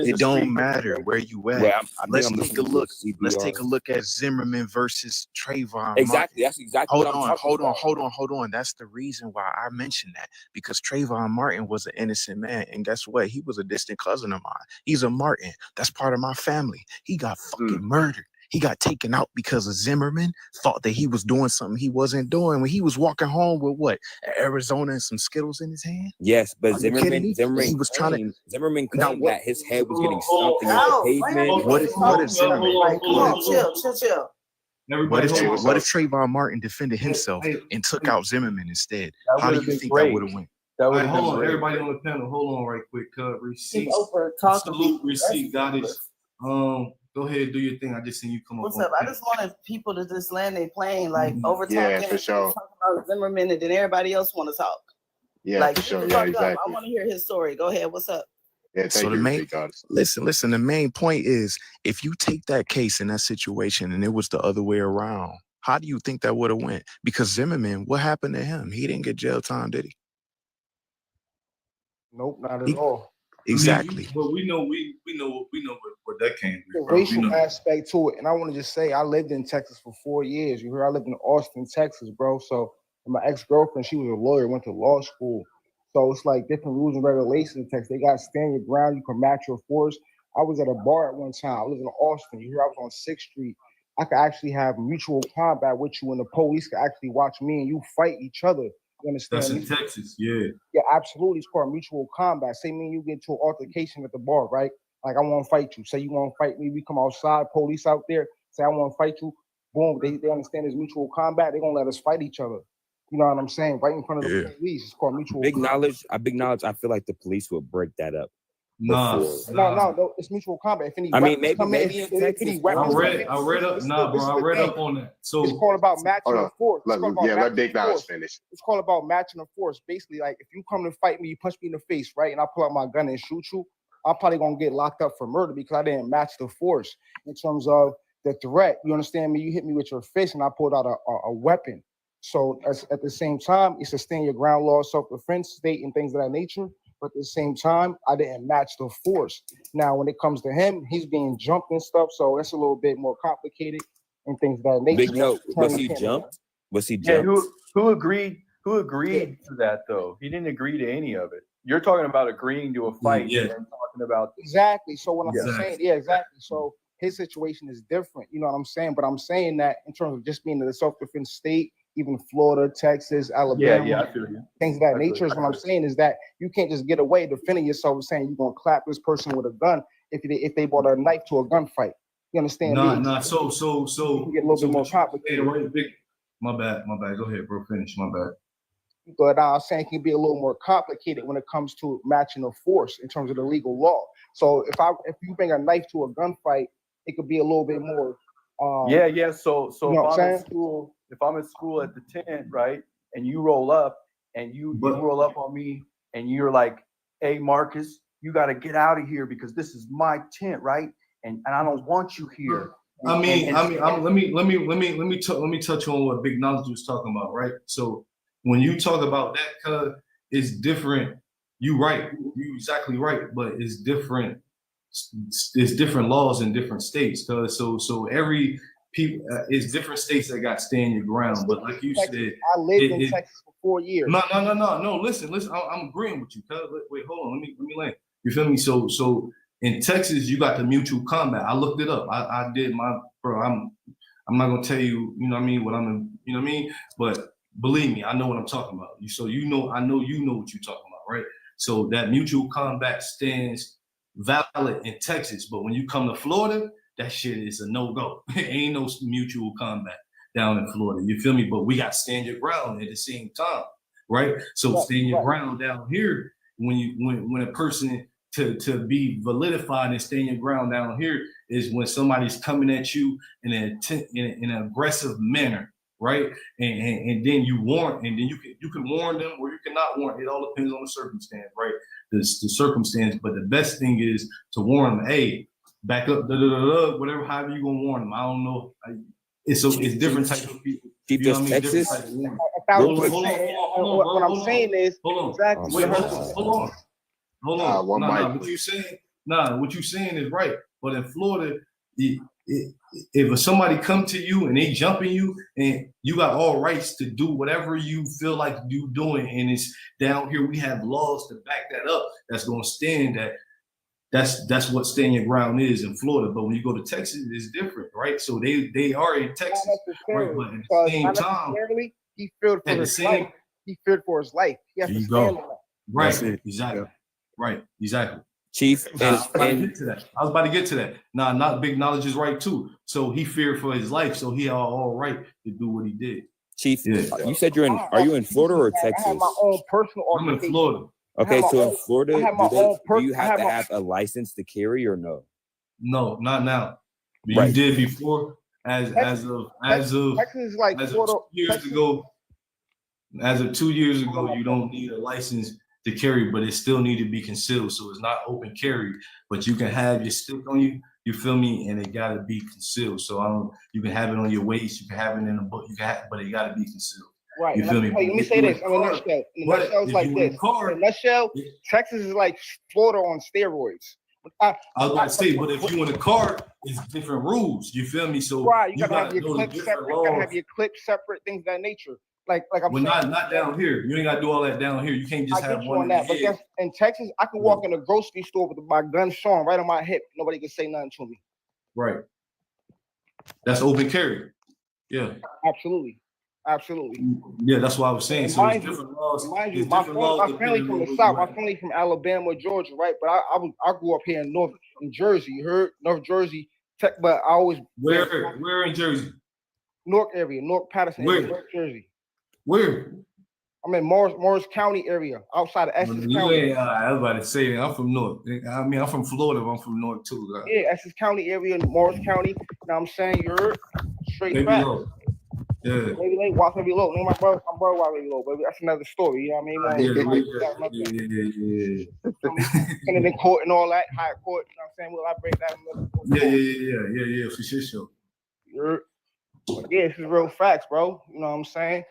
It don't matter where you at. Well, I think Let's I'm take a listening to look. CBR. Let's take a look at Zimmerman versus Trayvon. Exactly. That's exactly Hold what I'm on, talking about. hold on. That's the reason why I mentioned that, because Trayvon Martin was an innocent man, and guess what? He was a distant cousin of mine. He's a Martin. That's part of my family. He got fucking murdered. He got taken out because of Zimmerman thought that he was doing something he wasn't doing when he was walking home with what? Arizona and some Skittles in his hand. Yes, but Are you kidding me? Zimmerman He was trying to. Zimmerman Now claimed what- that his head was getting stomped against the pavement. What if Zimmerman? Chill. What if Hold on. what if Trayvon Martin defended himself and took out Zimmerman instead? That How do would've you been think great. that would have went? That All would right, have hold been on, great. everybody on the panel. Hold on, right quick. Receipt. Oprah talking. Salute, receipt, goddess. Go ahead, do your thing. I just seen you come up. What's on up? I panel. just wanted people to just land their plane, like Mhm. over Yeah, talking, for sure. talking about Zimmerman, and then everybody else want to talk. Yeah, Like, for shut sure. the Yeah, fuck up. exactly. I want to hear his story. Go ahead. What's up? Yeah, So thank the you, main- Receipt Goddess. Listen, the main point is if you take that case in that situation and it was the other way around, how do you think that would have went? Because Zimmerman, what happened to him? He didn't get jail time, did he? Nope, not at He- all. Exactly. But we know where that came The from. bro. We racial know. aspect to it. And I want to just say, I lived in Texas for 4 years. You hear, I lived in Austin, Texas, bro. So my ex-girlfriend, she was a lawyer, went to law school. So it's like different rules and regulations in Texas. They got stand your ground, you can match your force. I was at a bar at one time. I lived in Austin. You hear, I was on 6th Street. I could actually have mutual combat with you, and the police could actually watch me and you fight each other. You understand That's me? in Texas. Yeah. Yeah, absolutely. It's called mutual combat. Say me and you get into an altercation at the bar, right? Like I want to fight you. Say you want to fight me. We come outside, police out there. Say I want to fight you. Boom. They understand it's mutual combat. They're gonna let us fight each other. You know what I'm saying? Right in front of the Yeah. police. It's called mutual Big combat. knowledge. I feel like the police would break that up. Nah. Before. No, it's mutual combat. If any I mean, weapons come maybe in if any Texas, I weapons come read in, up. this is Nah, the- bro. this I is the read thing. up on that. It's So called about matching Hold the on. force. It's Let called about Big matching the Knowledge force. finish. It's called about matching the force. Basically, like if you come to fight me, you punch me in the face, right? And I pull out my gun and shoot you, I'm probably gonna get locked up for murder because I didn't match the force in terms of the threat. You understand me? You hit me with your fist and I pulled out a weapon. So at the same time, it's a stand your ground law, self-defense state and things of that nature. But at the same time, I didn't match the force. Now, when it comes to him, he's being jumped and stuff, so it's a little bit more complicated and things of that nature. Big note. Was Attorney he can't- jumped? Was he Yeah, jumped? who agreed to that though? He didn't agree to any of it. you're talking about agreeing to a fight Yeah. and talking about Exactly. So what I'm Exactly. saying, yeah, exactly. So his situation is different. You know what I'm saying? But I'm saying that in terms of just being in a self-defense state, even Florida, Texas, Alabama, yeah, I feel you. things of that I feel nature. you. Is what I'm saying is that you can't just get away defending yourself and saying you're gonna clap this person with a gun if they brought a knife to a gunfight. You understand me? Nah. So It can get a little bit more what you saying, complicated. right, Vic? My bad. Go ahead, bro. Finish. My bad. But I'm saying it can be a little more complicated when it comes to matching of force in terms of the legal law. So if you bring a knife to a gunfight, it could be a little bit more. Yeah. So You know what if I'm I'm in saying? school, if I'm in school at the tent, right, and you roll up and you roll up on me and you're like, hey, Marcus, you got to get out of here because this is my tent, right? And I don't want you here. Let me touch on what Big Knowledge was talking about, right? So when you talk about that, cause it's different. You right, you exactly right, but it's different. It's different laws in different states. Cause so every people, it's different states that got stand your ground. But like you Texas, said, I lived in Texas for 4 years. No. Listen. I'm agreeing with you. Cause wait, hold on. Let me land. You feel me? So in Texas, you got the mutual combat. I looked it up. I did my bro. I'm not gonna tell you. You know what I mean? What I'm in, you know what I mean? But believe me, I know what I'm talking about. I know you know what you're talking about, right? So that mutual combat stands valid in Texas, but when you come to Florida, that shit is a no-go. Ain't no mutual combat down in Florida. You feel me? But we got stand your ground at the same time, right? So stand your ground down here when a person to be validified and stand your ground down here is when somebody's coming at you in an aggressive manner, right? And then you warn, and then you can warn them or you cannot warn. It all depends on the circumstance, right? The circumstance, but the best thing is to warn them, hey, back up, whatever, however you gonna warn them. I don't know. It's different types of people. Chief, You know what I mean? Texas. Different type of warning. What I'm saying is exactly. Wait, hold on. One mic, What please. you saying is right. But in Florida, if somebody come to you and they jumping you, and you got all rights to do whatever you feel like you doing, and it's down here, we have laws to back that up. That's gonna stand that. That's what stand your ground is in Florida. But when you go to Texas, it's different, right? So they are in Texas, right? But at the same time, he feared for his life. He feared for his life. He has to stand on that. Right, exactly. Right, exactly. Chief, I was about to get to that. Nah, not Big Knowledge is right too. So he feared for his life, so he had all right to do what he did. Chief, Yeah. you said are you in Florida or Texas? I have my own personal I'm in Florida. Okay, so in Florida, do you have to my- have a license to carry or no? No, not now. But Right. you did before, as of Texas is like as of Florida. 2 years ago. As of 2 years ago, you don't need a license to carry, but it still need to be concealed. So it's not open carry, but you can have your stick on you. You feel me? And it gotta be concealed. So you can have it on your waist. You can have it in a book. but it gotta be concealed. Right. You feel me? Let me say this. In a nutshell, it's like this. In a nutshell, Texas is like Florida on steroids. I was about to say, but if you in a car, it's different rules. You feel me? So right, you gotta have your know the clip different separate. You gotta laws. have your clip separate. Things of that nature. Like I'm Well, saying. not down here. You ain't gotta do all that down here. You can't just I have get you one on that, but in the head. that's in Texas. I can walk in a grocery store with my gun showing right on my hip. Nobody can say nothing to me. Right. That's open carry. Yeah. Absolutely. Yeah, that's what I was saying. So it's different laws. Mind you, It's my different laws family from the depending on South. where My you family from Alabama, Georgia, right? But I grew up here in Jersey. You heard North Jersey. But I always Where in Jersey? Newark area, Newark Patterson area, North Jersey. Where? I'm in Morris County area, outside of Essex County. I was about to say that. I'm from North. I mean, I'm from Florida, but I'm from North too. Yeah, Essex County area, Morris County. Now I'm saying you heard straight Maybe facts. low. Yeah. Maybe late, watch maybe low. Name my brother watch maybe low, baby. That's another story. You know what I mean? And in court and all that, high court. You know what I'm saying? Will I break that? Yeah, for sure. Yeah, this is real facts, bro. You know what I'm saying?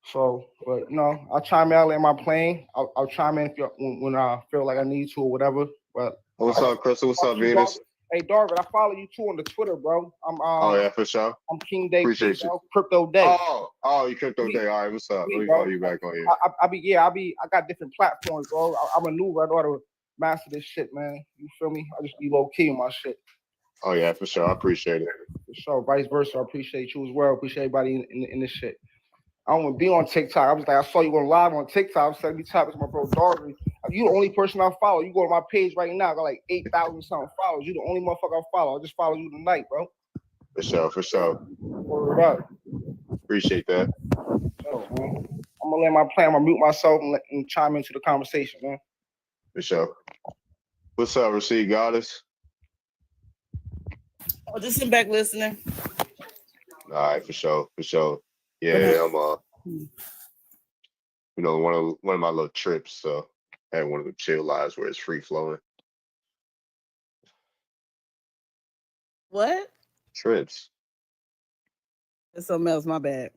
So, but I'll chime in. I'll land my plane. I'll chime in when I feel like I need to or whatever. But What's up, Crystal? What's up, Venus? Hey, Darvin, I follow you too on the Twitter, bro. Oh yeah, for sure. I'm King Day, Appreciate you. Crypto Day. Oh, you Crypto Me- Day. All right, what's up? me, Let me bro. follow you back on here. I got different platforms, bro. I'm a new I know how to master this shit, man. You feel me? I just be low key on my shit. Oh yeah, for sure. I appreciate it. For sure. Vice versa. I appreciate you as well. Appreciate everybody in this shit. I don't want to be on TikTok. I was like, I saw you going live on TikTok. I said, me top is my bro Darby. You the only person I follow. You go to my page right now. I got like 8,000 something followers. You the only motherfucker I follow. I just follow you tonight, bro. For sure, for sure. Word up. Appreciate that. So, man, I'm gonna land my plane. I'm gonna mute myself and chime into the conversation, man. For sure. What's up, Rasheed Goddess? Oh, just sit back listening. All right, for sure, for sure. Yeah, I'm one of my little trips. So I had one of the chill lives where it's free flowing What? trips. That's something else. My bad.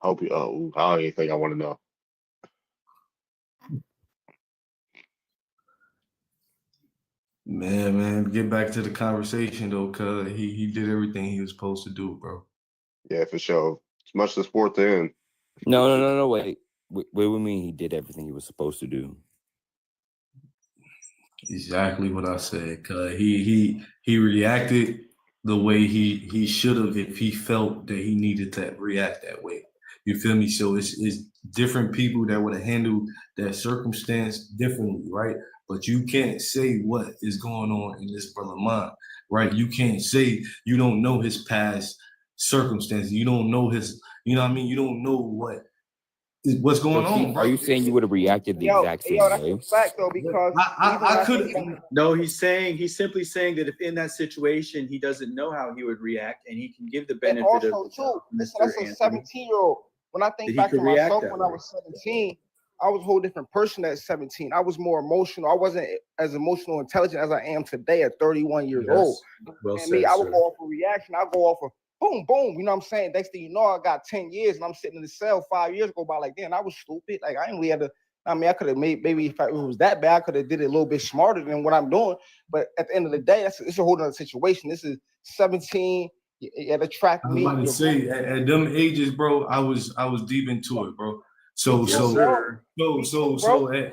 Hope you. Oh, I don't even think I want to know. Man, get back to the conversation though, cuz he did everything he was supposed to do, bro. Yeah, for sure. It's much the sport to end. No. Wait. What do you mean he did everything he was supposed to do? Exactly what I said. Cause he reacted the way he should have if he felt that he needed to react that way. You feel me? So it's different people that would have handled that circumstance differently, right? But you can't say what is going on in this brother's mind, right? You can't say you don't know his past circumstances. You don't know his, you know what I mean? You don't know what's going on, bro. Are you saying you would have reacted the exact same That's way? a fact though, because I could. No, he's simply saying that if in that situation he doesn't know how he would react, and he can give the and benefit also of too, Mr. that's a Anthony, 17-year-old. When I that think he back could to react myself that when I way. was 17, I was a whole different person at 17. I was more emotional. I wasn't as emotional intelligent as I am today at 31 years old. Well And said, me, I would sir. go off a reaction. I go off of boom, boom. You know what I'm saying? Next thing you know, I got 10 years and I'm sitting in the cell 5 years go by. Like, damn, I was stupid. Like, I ain't really had to. I mean, I could have made maybe if it was that bad, I could have did it a little bit smarter than what I'm doing. But at the end of the day, it's a whole other situation. This is 17. You at the track I was meet. about to say at them ages, bro, I was deep into it, bro. So Yes, so sir. so at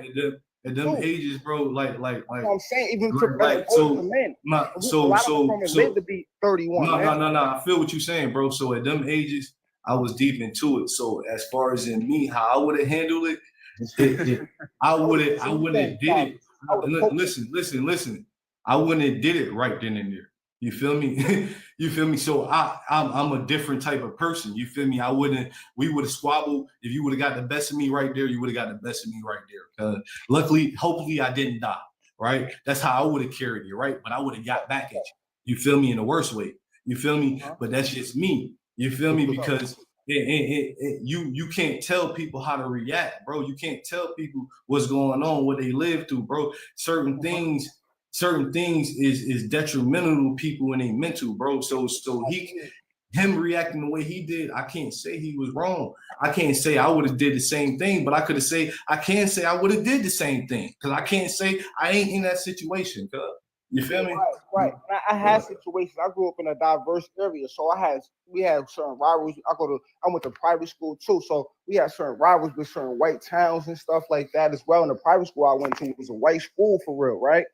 them Too. ages, bro, like You know what I'm saying? Even for so men. my A so lot of so women so live to be 31, man. no. I feel what you're saying, bro. So at them ages, I was deep into it. So as far as in me, how I would have handled it, I wouldn't did it. Listen. I wouldn't have did it right then and there. You feel me? You feel me? So I'm a different type of person. You feel me? We would have squabbled. If you would have got the best of me right there, you would have got the best of me right there. Luckily, hopefully I didn't die. Right? That's how I would have carried it, right? But I would have got back at you. You feel me? In the worst way. You feel me? But that's just me. You feel me? Because you can't tell people how to react, bro. You can't tell people what's going on, what they live through, bro. Certain things is detrimental to people in their mental, bro. So him reacting the way he did, I can't say he was wrong. I can't say I would have did the same thing, but I can say I would have did the same thing because I can't say I ain't in that situation. You feel me? Right. I had situations. I grew up in a diverse area, so we had certain rivalries. I went to private school too, so we had certain rivalries with certain white towns and stuff like that as well. And the private school I went to was a white school for real, right?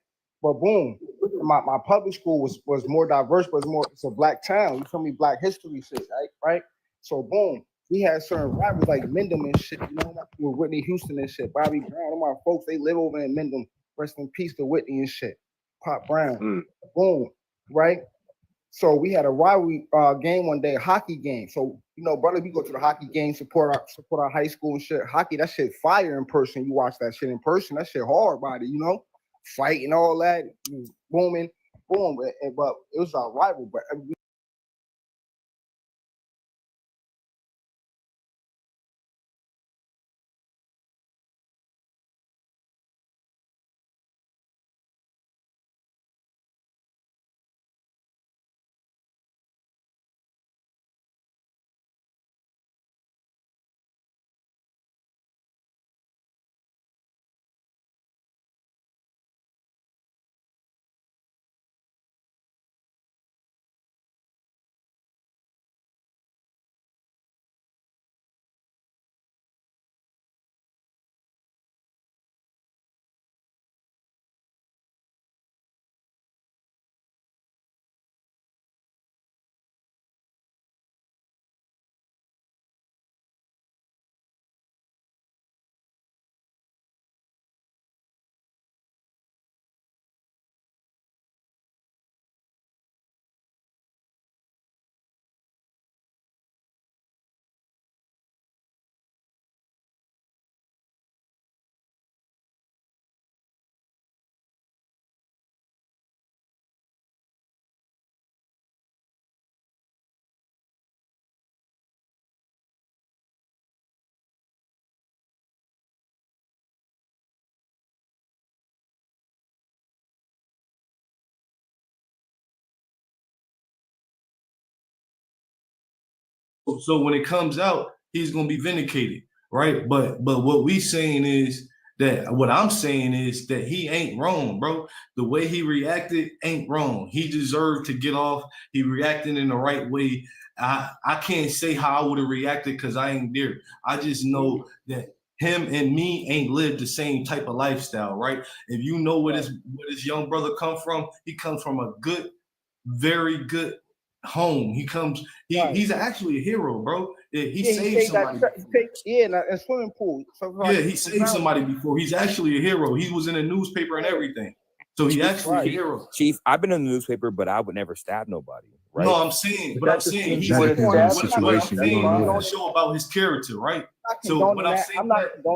But boom, my public school was more diverse, but it's a black town. You feel me? Black history shit, right? So boom, we had certain rivalries like Mendham and shit, you know, with Whitney Houston and shit. Bobby Brown, all my folks, they live over in Mendham. Rest in peace to Whitney and shit. Pop Brown, boom, right? So we had a rivalry game one day, a hockey game. So you know, brother, we go to the hockey game, support our high school and shit. Hockey, that shit fire in person. You watch that shit in person, that shit hard body, you know, fight and all that, booming, boom. But it was our rival, but So when it comes out, he's gonna be vindicated, right? But what we saying is that what I'm saying is that he ain't wrong, bro. The way he reacted ain't wrong. He deserved to get off. He reacted in the right way. I can't say how I would have reacted because I ain't there. I just know that him and me ain't lived the same type of lifestyle, right? If you know where this young brother come from, he comes from a good, very good home. He's actually a hero, bro. He saved somebody. In a swimming pool. Yeah, he saved somebody before. He's actually a hero. He was in the newspaper and everything. So he actually a hero. Chief, I've been in the newspaper, but I would never stab nobody. Right? No, I'm saying, but I'm saying he's That depends on the what I'm situation. saying, You don't know to that. show about his character, right? So what I'm saying,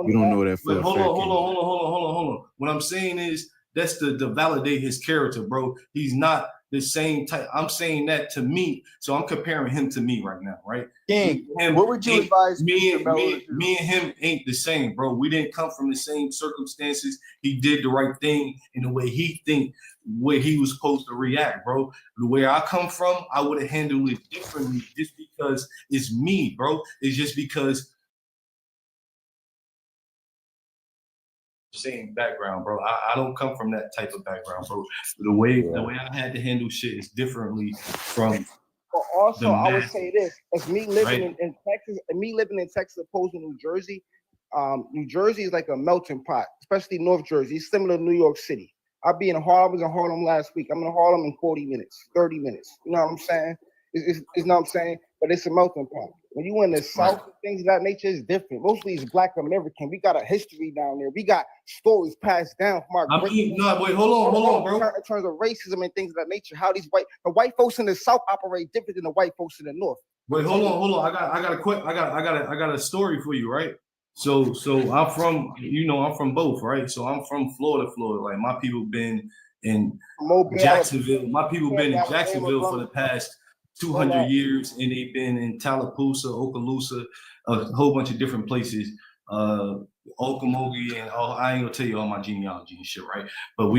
You don't know that for but a hold fact. on. What I'm saying is that's to validate his character, bro. He's not the same type. I'm saying that to me, so I'm comparing him to me right now, right? King, what would you advise me Mr. Mello to do? and him ain't the same, bro. We didn't come from the same circumstances. He did the right thing in the way he think, where he was supposed to react, bro. The way I come from, I would have handled it differently just because it's me, bro. It's just because same background, bro. I don't come from that type of background, bro. The way I had to handle shit is differently from. But also, I would masses, say this: as me living right? in Texas, and me living in Texas opposed to New Jersey. New Jersey is like a melting pot, especially North Jersey. It's similar to New York City. I'll be in Harlem. I was in Harlem last week. I'm in Harlem in 40 minutes, 30 minutes. You know what I'm saying? It's know what I'm saying? But it's a melting pot. When you in the South, things of that nature is different. Mostly it's Black American. We got a history down there. We got stories passed down from our Wait, hold on, bro. In terms of racism and things of that nature, how the white folks in the South operate different than the white folks in the North. Wait, hold on. I got a story for you, right? So I'm from, I'm from both, right? So I'm from Florida. Like my people been in Jacksonville. My people been in Jacksonville for the past 200 years, and they've been in Tallapoosa, Okaloosa, a whole bunch of different places. Okmulgee and I ain't gonna tell you all my genealogy and shit, right? But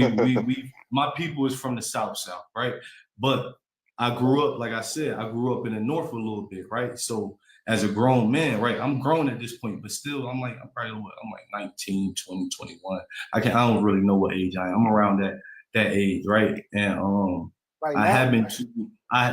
my people is from the South, right? But I grew up, like I said, I grew up in the North a little bit, right? So as a grown man, right? I'm grown at this point, but still, I'm like 19, 20, 21. I don't really know what age I am. I'm around that age, right? And I have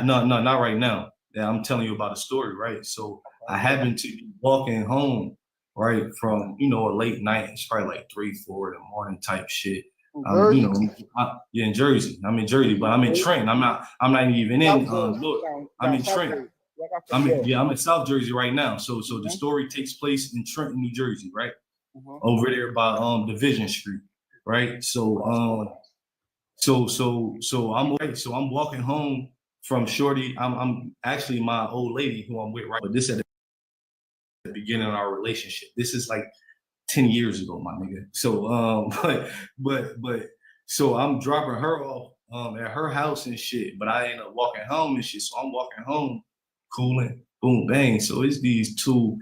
not right now. Yeah, I'm telling you about a story, right? So I happen to be walking home, right, from a late night. It's probably like 3, 4 in the morning type shit. In Jersey. I'm in Jersey, but I'm in Trenton. I'm not even in look. I'm in Trenton. I'm in South Jersey right now. So the story takes place in Trenton, New Jersey, right? Over there by Division Street, right? So I'm walking home from Shorty. I'm actually my old lady who I'm with, right? But this at the beginning of our relationship. This is like 10 years ago, my nigga. So but so I'm dropping her off at her house and shit, but I end up walking home and shit. So I'm walking home, cooling, boom, bang. So it's these two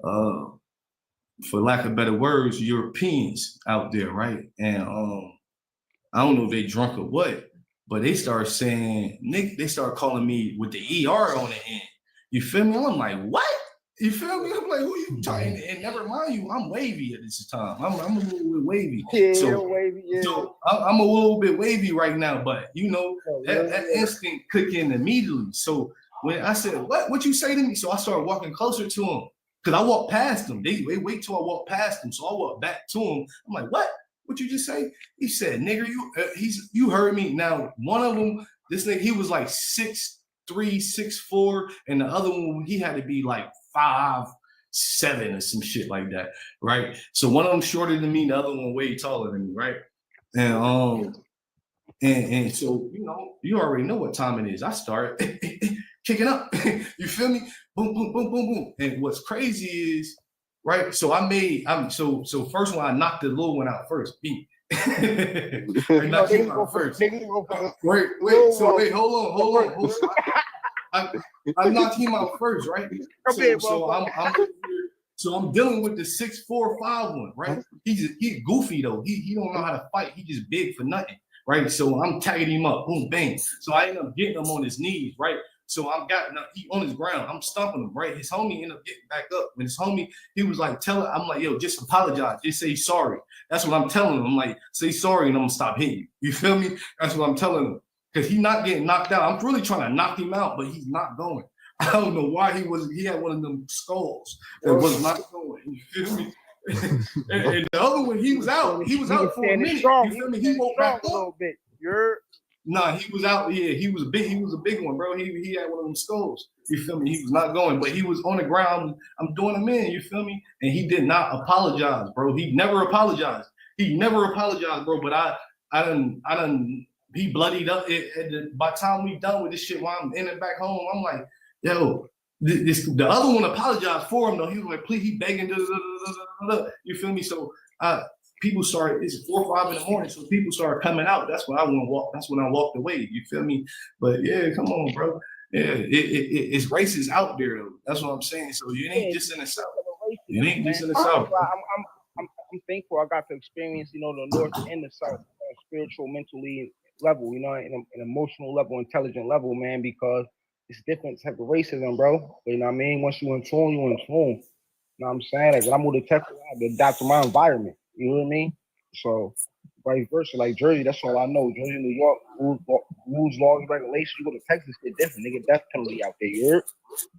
for lack of better words, Europeans out there, right? And I don't know if they drunk or what, but they start saying, Nick, they start calling me with the ER on the end. You feel me? I'm like, what? You feel me? I'm like, who you talking? And never mind you, I'm wavy at this time. I'm a little bit wavy. Yeah, so, wavy, yeah. So I'm a little bit wavy right now, but that instinct kicked in immediately. So when I said, what you say to me? So I started walking closer to him because I walked past them. They wait till I walk past them. So I walked back to him. I'm like, what? What you just say? He said, nigga, you heard me. Now, one of them, this nigga, he was like 6'3", 6'4", and the other one, he had to be like 5'7" or some shit like that, right? So one of them shorter than me, the other one way taller than me, right? And and so you already know what time it is. I start kicking up. You feel me? Boom, boom, boom, boom, boom. And what's crazy is, right? So so first one I knocked the little one out first. Beat. I knocked him out first. Wait, hold on. I knocked him out first, right? So I'm dealing with the 6'4", 5'1", right? He's goofy though. He don't know how to fight. He just big for nothing, right? So I'm tagging him up, boom, bang. So I end up getting him on his knees, right? So he on his ground. I'm stomping him, right? His homie ended up getting back up. And his homie, he was like I'm like, yo, just apologize. Just say sorry. That's what I'm telling him. I'm like, say sorry and I'm gonna stop hitting you. You feel me? That's what I'm telling him. Because he's not getting knocked out. I'm really trying to knock him out, but he's not going. I don't know why he had one of them skulls that was not going. You feel me? and the other one, he was out. He was out for a minute. You feel me? He woke back up a little bit. Nah, he was out. Yeah, he was big. He was a big one, bro. He had one of them skulls. You feel me? He was not going, but he was on the ground. I'm doing him in. You feel me? And he did not apologize, bro. He never apologized. Bro. But I done. He bloodied up. By the time we done with this shit, while I'm in and back home, I'm like, yo, the other one apologized for him though. He was like, please, he begging. You feel me? So people started. It's 4 or 5 in the morning, so people started coming out. That's when I want to walk. That's when I walked away. You feel me? But yeah, come on, bro. Yeah, it's racist out there though. That's what I'm saying. So you ain't just in the South. You ain't just in the South. I'm thankful I got to experience, the North and the South, spiritual, mentally level, and emotional level, intelligent level, man, because it's different type of racism, bro. You know what I mean? Once you in tune, you in tune. You know what I'm saying? Like when I moved to Texas, I had to adapt to my environment. You know what I mean? So vice versa, like Jersey, that's all I know. Jersey, New York, rules, laws, regulations. You go to Texas, it's different. They get death penalty out there. You know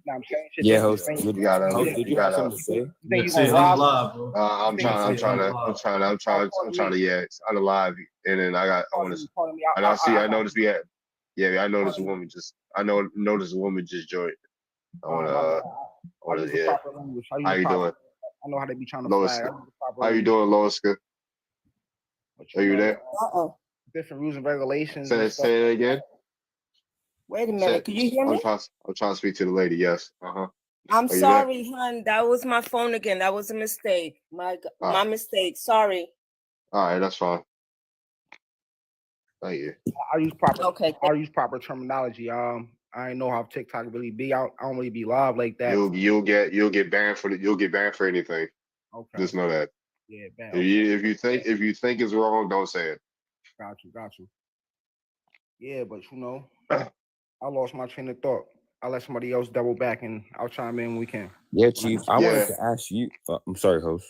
what I'm saying? Shit, Yeah, host. different. You got something to say? You think you gonna rob? I'm trying to, yeah, it's on the live, and then I noticed a woman just joined. Yeah. How you doing? I know how they be trying to Lois, flag. how you doing, Loiska? Are you there? Different rules and regulations. Say it again. Wait a minute, can you hear me? I'm trying to speak to the lady. Yes. I'm sorry, hon. That was my phone again. That was a mistake. My mistake. Sorry. All right, that's fine. Thank you. I use proper terminology. I know how TikTok really be. I don't really be live like that. You'll get banned for anything. Okay. Just know that. Yeah, banned. If you think it's wrong, don't say it. Got you. Yeah, but I lost my train of thought. I'll let somebody else double back and I'll chime in when we can. Yeah, Chief. I wanted to ask you. I'm sorry, host.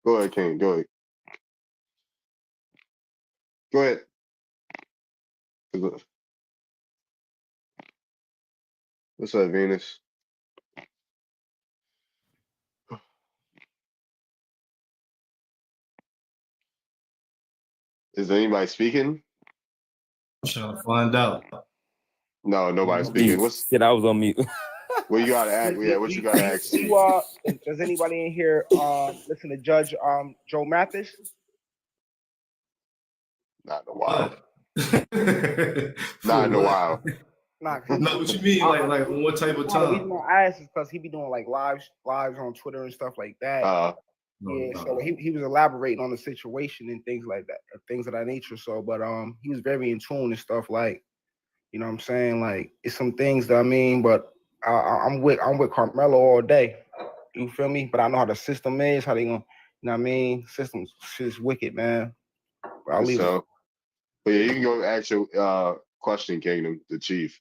Go ahead, King. Go ahead. What's up, Venus? Is anybody speaking? I'm trying to find out. No, nobody's speaking. Shit, I was on mute. What you gotta ask? Yeah, what you gotta ask? Does anybody in here listen to Judge Joe Mathis? Not in a while. Not in a while. No, what you mean? Like what type of time? The reason I asked is because he be doing like lives on Twitter and stuff like that. So he was elaborating on the situation and things like that, things of that nature. So, but he was very in tune and stuff like, you know what I'm saying? Like it's some things that but I'm with Carmelo all day. You feel me? But I know how the system is, how they gonna, you know what I mean? System is wicked, man. But I'll leave it. But yeah, you can go ask your question, Kingdom, the Chief.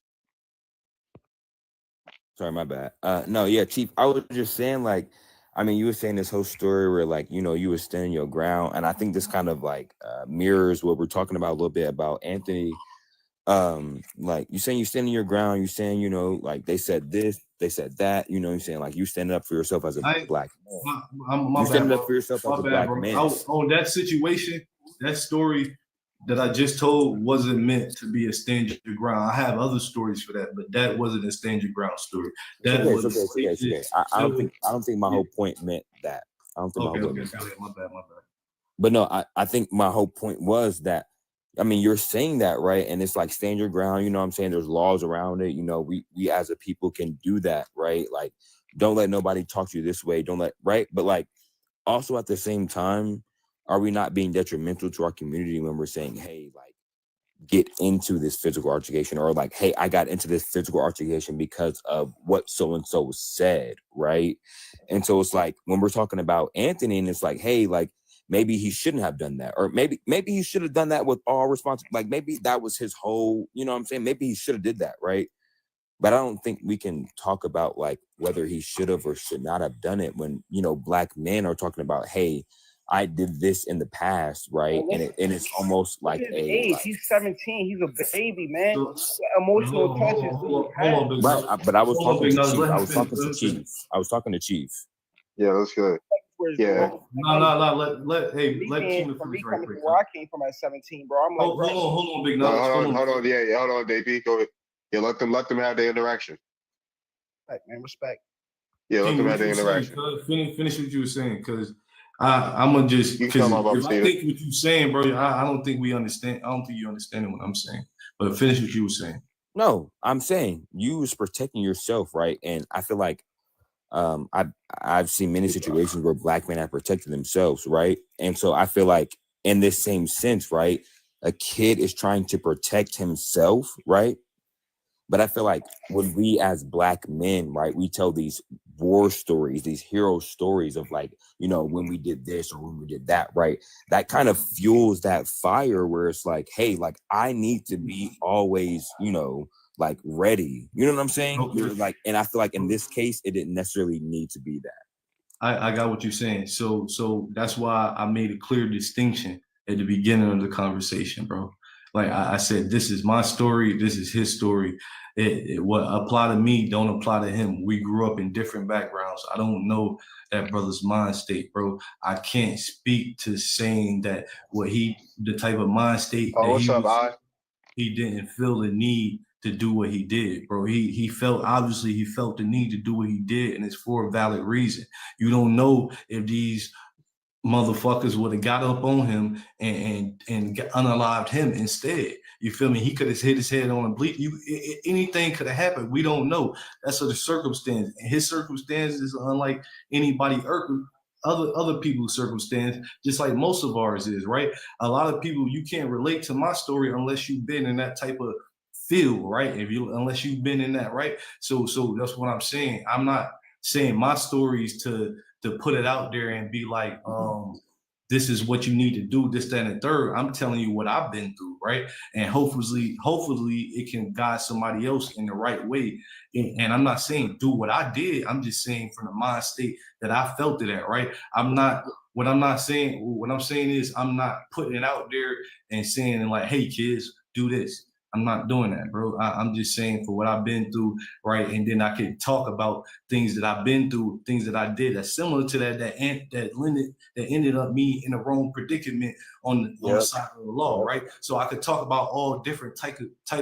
Sorry, my bad. No, yeah, Chief. I was just saying, like, I mean, you were saying this whole story where, like, you were standing your ground, and I think this kind of like mirrors what we're talking about a little bit about Anthony. Like you saying you standing your ground, you saying, like they said this, they said that, you're saying like you standing up for yourself as a black man. You standing up for yourself as a black man. That situation, that story that I just told wasn't meant to be a stand your ground. I have other stories for that, but that wasn't a stand your ground story. That was okay. I don't think my whole point meant that. I don't think my whole point meant my bad. But no, I think my whole point was that, I mean, you're saying that, right? And it's like stand your ground, you know what I'm saying? There's laws around it. We as a people can do that, right? Like, don't let nobody talk to you this way. Right? But like, also at the same time, are we not being detrimental to our community when we're saying, hey, like, get into this physical altercation, or like, hey, I got into this physical altercation because of what so-and-so said, right? And so it's like, when we're talking about Anthony, and it's like, hey, like, maybe he shouldn't have done that. Or maybe he should have done that with all responsibility. Like maybe that was his whole, you know what I'm saying? Maybe he should have did that, right? But I don't think we can talk about like whether he should have or should not have done it when, you know, black men are talking about, hey, I did this in the past, right? Well, And it's almost look like at his a age. like, He's 17. He's a baby, man. So, Emotional hold on, touches. hold on, Big right. Nug. But I was Hold on, talking Big to Nug. Chief. Let I him was finish. talking to Chief. I was talking to Chief. Yeah, that's good. For his Yeah. growth. No. Let Keena For me finish right coming quick. from where I came from at 17, bro, I'm like, bro, Hold on, Big No, Nug. hold on. Yeah, hold on, DP. Go ahead. Yeah, let them have the interaction. respect, man, respect. Yeah, let Keena, them what have the you were saying, interaction. cuz? Finish what you were saying, because I'm gonna just, You can because come up, if I Steven. think what you're saying, bro, I don't think we understand. I don't think you understanding what I'm saying. But finish what you were saying. No, I'm saying you was protecting yourself, right? And I feel like I've seen many situations where black men have protected themselves, right? And so I feel like in this same sense, right, a kid is trying to protect himself, right? But I feel like when we as black men, right, we tell these war stories, these hero stories of like, you know, when we did this or when we did that, right? That kind of fuels that fire where it's like, hey, like I need to be always, you know, like ready. You know what I'm saying? Okay. You're like, and I feel like in this case, it didn't necessarily need to be that. I got what you're saying. So that's why I made a clear distinction at the beginning of the conversation, bro. Like I said, this is my story. This is his story. What apply to me don't apply to him. We grew up in different backgrounds. I don't know that brother's mind state, bro. I can't speak to saying that the type of mind state Oh, that what's up, I? he didn't feel the need to do what he did, bro. He felt the need to do what he did, and it's for a valid reason. You don't know if these motherfuckers would have got up on him and unalived him instead. You feel me? He could have hit his head on a bleak. Anything could have happened. We don't know. That's the circumstance. And his circumstance is unlike anybody other people's circumstance, just like most of ours is, right? A lot of people, you can't relate to my story unless you've been in that type of field, right? Unless you've been in that, right? So that's what I'm saying. I'm not saying my stories to put it out there and be like, this is what you need to do, this, that, and the third. I'm telling you what I've been through, right? And hopefully it can guide somebody else in the right way. And I'm not saying do what I did. I'm just saying from the mind state that I felt it at, right? What I'm saying is I'm not putting it out there and saying like, hey kids, do this. I'm not doing that, bro. I'm just saying for what I've been through, right? And then I can talk about things that I've been through, things that I did that's similar to that ended up me in the wrong predicament on the side of the law, right? So I could talk about all different type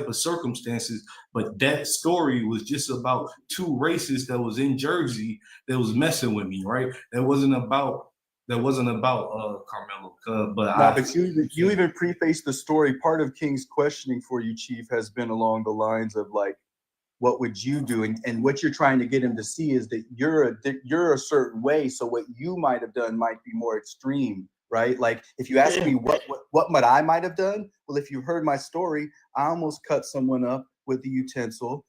of circumstances, but that story was just about two races that was in Jersey that was messing with me, right? That wasn't about Carmelo, But you even preface the story. Part of King's questioning for you, Chief, has been along the lines of like, what would you do? And what you're trying to get him to see is that you're a certain way. So what you might have done might be more extreme, right? Like if you ask me what I might have done, well, if you heard my story, I almost cut someone up with the utensil,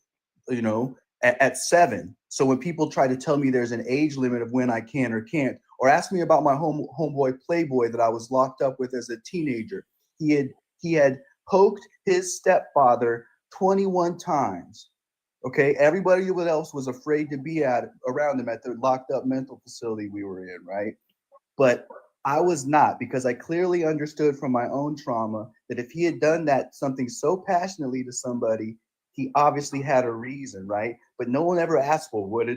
you know, at 7. So when people try to tell me there's an age limit of when I can or can't, or ask me about my homeboy Playboy that I was locked up with as a teenager, he had poked his stepfather 21 times. Okay, everybody else was afraid to be around him at the locked up mental facility we were in, right? But I was not, because I clearly understood from my own trauma that if he had done that something so passionately to somebody, he obviously had a reason, right? But no one ever asked, well, what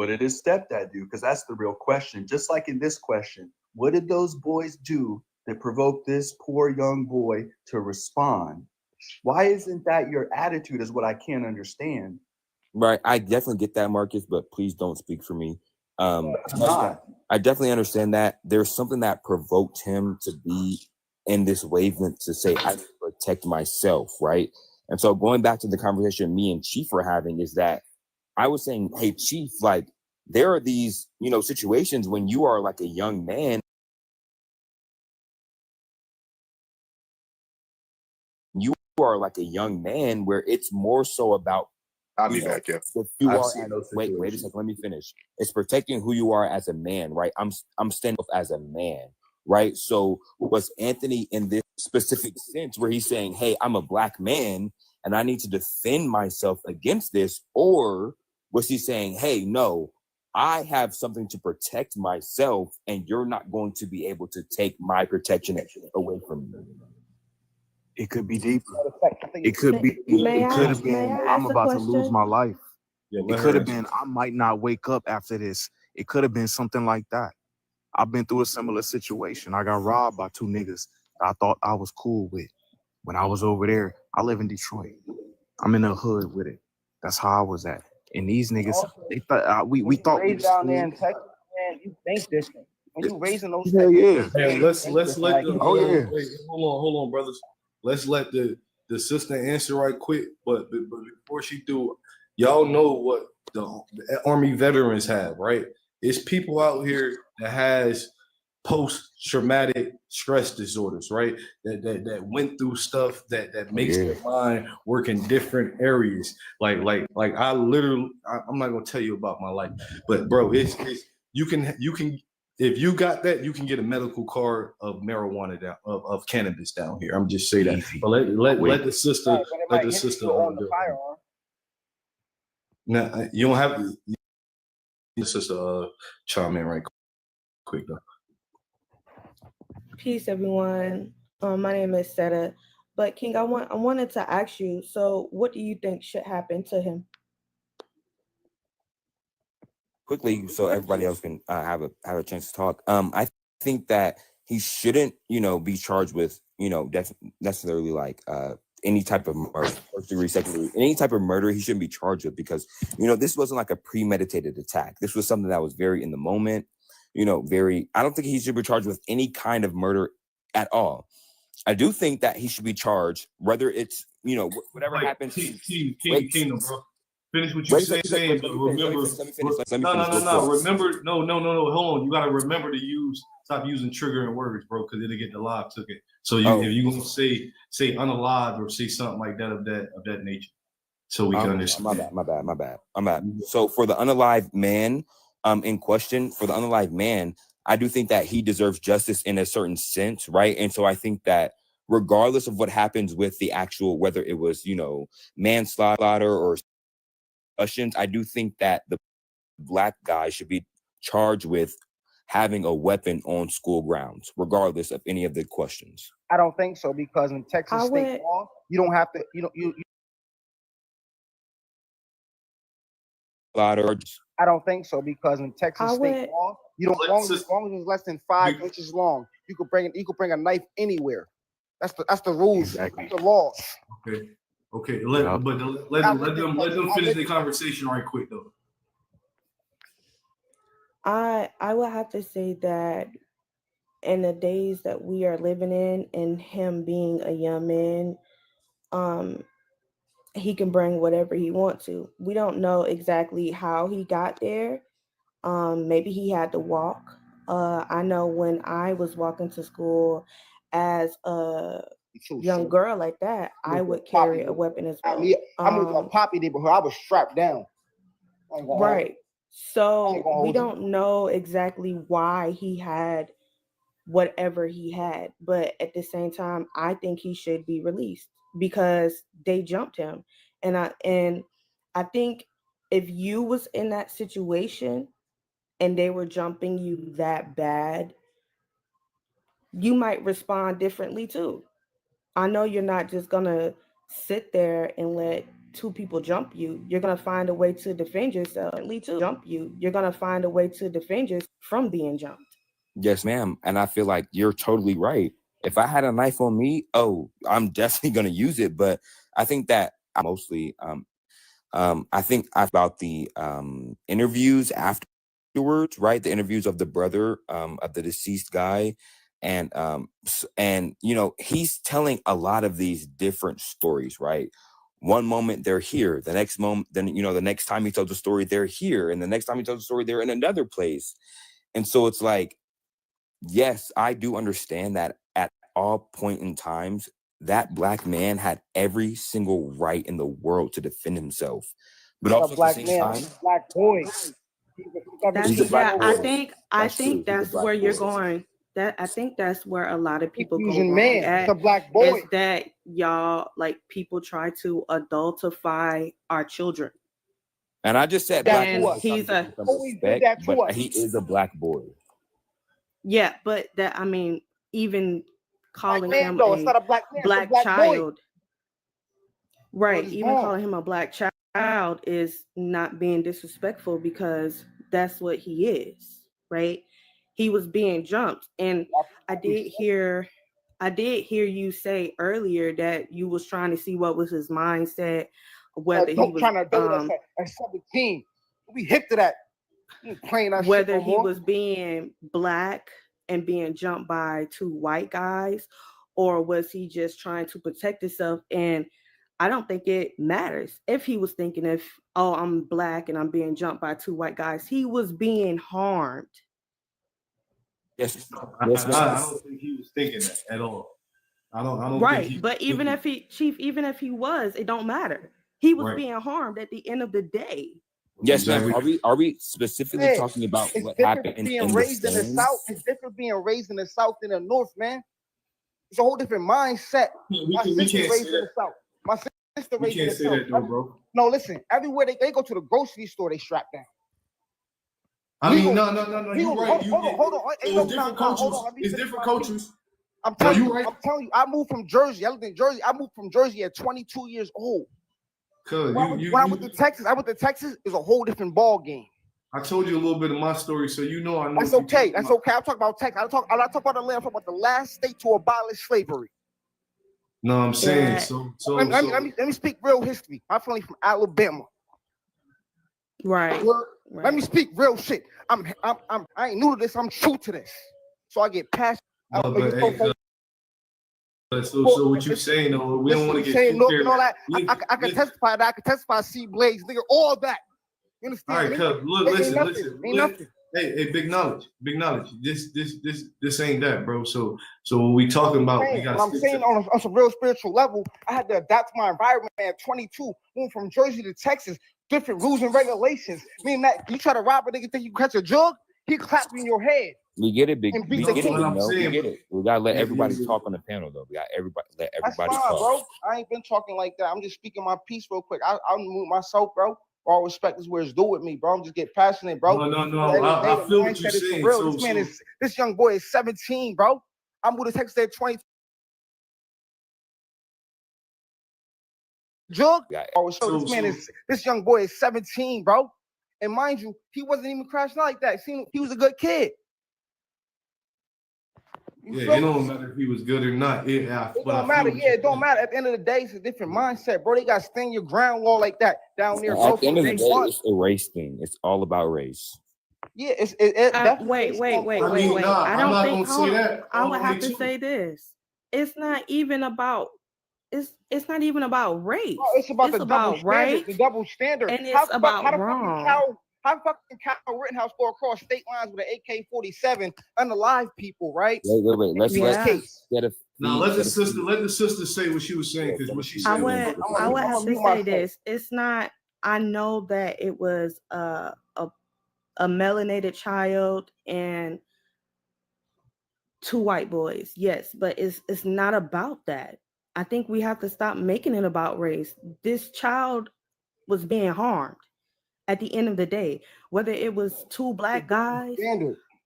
did his stepdad do? Because that's the real question. Just like in this question, what did those boys do that provoked this poor young boy to respond? Why isn't that your attitude is what I can't understand. Right. I definitely get that, Marcus, but please don't speak for me. I definitely understand that. There's something that provoked him to be in this wavelength to say, I protect myself, right? And so going back to the conversation me and Chief were having is that I was saying, hey, Chief, like there are these, you know, situations when you are like a young man. You are like a young man where it's more so about I'll be back, yeah. Wait a second, let me finish. It's protecting who you are as a man, right? I'm standing up as a man, right? So was Anthony in this specific sense where he's saying, hey, I'm a black man and I need to defend myself against this? Or was he saying, hey, no, I have something to protect myself, and you're not going to be able to take my protection away from me? It could be deeper. It It could be. May It could I have been. ask I'm a about to lose question? my life. Yeah, It let could her have answer. been. I might not wake up after this. It could have been something like that. I've been through a similar situation. I got robbed by two niggas that I thought I was cool with. When I was over there, I live in Detroit. I'm in the hood with it. That's how I was at. And these niggas, they thought we thought we raised was down there cool. in Texas, man, you think this thing. When you raising those Hell yeah. Hey, let's let the Oh yeah. wait, hold on, brothers. Let's let the sister answer right quick. But before she do, y'all know what the Army veterans have, right? It's people out here that has post-traumatic stress disorders, right? That went through stuff that makes their mind work in different areas. Like I literally, I'm not gonna tell you about my life, but bro, it's you can if you got that, you can get a medical card of marijuana down of cannabis down here. I'm just saying that. But let the sister on the firearm. Now you don't have the sister chime in right quick though. Peace, everyone. My name is Seta. But King, I wanted to ask you. So, what do you think should happen to him? Quickly, so everybody else can have a chance to talk. I think that he shouldn't, be charged with, necessarily like any type of murder, first degree, second degree, any type of murder. He shouldn't be charged with because, this wasn't like a premeditated attack. This was something that was very in the moment. I don't think he should be charged with any kind of murder at all. I do think that he should be charged, whether it's, whatever happens. Kingdom, bro. Finish what you're saying, but remember. No. Remember, no. Hold on. You gotta remember to stop using triggering words, bro, because it'll get the live took it. So if you gonna say unalive or say something like that of that nature, so we can understand. My bad. So for the unalive man, in question, for the unalive man, I do think that he deserves justice in a certain sense, right? And so I think that regardless of what happens with the actual, whether it was, manslaughter or I do think that the black guy should be charged with having a weapon on school grounds, regardless of any of the questions. I don't think so because in Texas state law, you don't have to, you I don't think so because in Texas state law, you don't as long as it's less than 5 inches long, you could bring a knife anywhere. That's the rules. Exactly. That's the law. Okay. Let them finish the conversation right quick though. I would have to say that in the days that we are living in, and him being a young man, he can bring whatever he wants to. We don't know exactly how he got there. Maybe he had to walk. I know when I was walking to school as a young girl like that, I would carry a weapon as well. I moved to a poppy neighborhood. I was strapped down. Right. So we don't know exactly why he had whatever he had, but at the same time, I think he should be released because they jumped him. And I think if you was in that situation and they were jumping you that bad, you might respond differently too. I know you're not just gonna sit there and let two people jump you. You're gonna find a way to defend yourself. You're gonna find a way to defend yourself from being jumped. Yes, ma'am. And I feel like you're totally right. If I had a knife on me, I'm definitely gonna use it. But I think that mostly, I think about the interviews afterwards, right? The interviews of the brother of the deceased guy. And he's telling a lot of these different stories, right? One moment they're here, the next moment, then the next time he tells a story, they're here, and the next time he tells a story, they're in another place. And so it's like, yes, I do understand that at all point in times, that black man had every single right in the world to defend himself. But also at the same time, black boy. I think that's where you're going. I think that's where a lot of people go Using wrong man, at. it's a black boy. Is that y'all, like, people try to adultify our children. And I just said That black And boy was he's some a always did respect, that to but us. he is a black boy. yeah, but that, I mean, even calling man, him though, it's a not a black man, it's a black black boy. child, So right? it's Even wrong. calling him a black child is not being disrespectful because that's what he is, right? He was being jumped, and I did hear you say earlier that you was trying to see what was his mindset, whether he Don't was trying to date us at 17. We hip to that. We ain't playing that shit whether no he more. was being black and being jumped by two white guys, or was he just trying to protect himself? And I don't think it matters if he was thinking, if, oh, I'm black and I'm being jumped by two white guys. He was being harmed. Yes, I yes, don't think he was thinking that at all. I don't Right. think he But was even thinking- even if he was, it don't matter. He was Right. being harmed at the end of the day. yes, ma'am. Exactly. Are we specifically Hey, talking about it's what different happened being in the raised in the stands? South. It's different being raised in the South than the North, man. It's a whole different mindset. We My can't sister say raised in that. the South. My sister We raised in can't the say South. that though, bro. No, listen. Everywhere they go to the grocery store, they strap down. I We mean, go- no. we You're go- right. Hold on. Ain't It's no different hold cultures. on. Let me It's finish different my piece. cultures. I'm No, telling you you, right. I'm telling you, I moved from Jersey. I lived in Jersey. I moved from Jersey at 22 years old. Cause When I went to Texas, it's a whole different ball game. I told you a little bit of my story, so you know I know. That's what you're okay. talking That's about. okay. I'm talking about Texas. I'm not talking about the land. I'm talking about the last state to abolish slavery. No, I'm saying Yeah. so. Let me speak real history. My family from Alabama. Right. Let me speak real shit. I ain't new to this. I'm true to this. So I get passionate. So what you saying though? We don't want to get saying too no, careless. all that. Listen, I can testify that. I can testify. See Blaze, nigga, all that. You all understand right, me? cuz look, Ain't listen. nothing. Nothing. Hey, big knowledge. This ain't that, bro. So when we talking about, we got. What I'm saying on some real spiritual level, I had to adapt to my environment at 22, moving from Jersey to Texas, different rules and regulations. Meaning that you try to rob a nigga, think you catch a jug, he clap you in your head. We get it, big. And We beat get the it, king. big. I'm No, we saying, get it. We gotta let Yeah, everybody yeah. talk on the panel, though. We got let That's everybody fine, talk. bro. I ain't been talking like that. I'm just speaking my piece real quick. I'll move myself, bro. All respect is where it's due with me, bro. I'm just get passionate, bro. No. At the end of the day, I the feel what you're mindset is for saying. real. This young boy is 17, bro. I moved to Texas at 20. Jug. This young boy is 17, bro. And mind you, he wasn't even crashing out like that. He was a good kid. Yeah, it don't matter if he was good or not. It don't matter. Yeah, it don't matter. At the end of the day, it's a different mindset, bro. They got to stand your ground law like that down there, bro. At the end of the From day, day one. it's a race thing. It's all about race. Yeah, it's Wait. I I'm don't not think. gonna say that. I would all the way have to too. say this. It's not even about. It's not even about race. Bro, it's about the double right, standard. The double standard. and it's about how the wrong. How fucking Kyle Rittenhouse go across state lines with an AK-47 unalive people, right? Wait. Let's get a. Now let the sister say what she was saying, because what she said. I would have to say myself. this. It's not. I know that it was a melanated child and two white boys. Yes, but it's not about that. I think we have to stop making it about race. This child was being harmed at the end of the day, whether it was two black guys,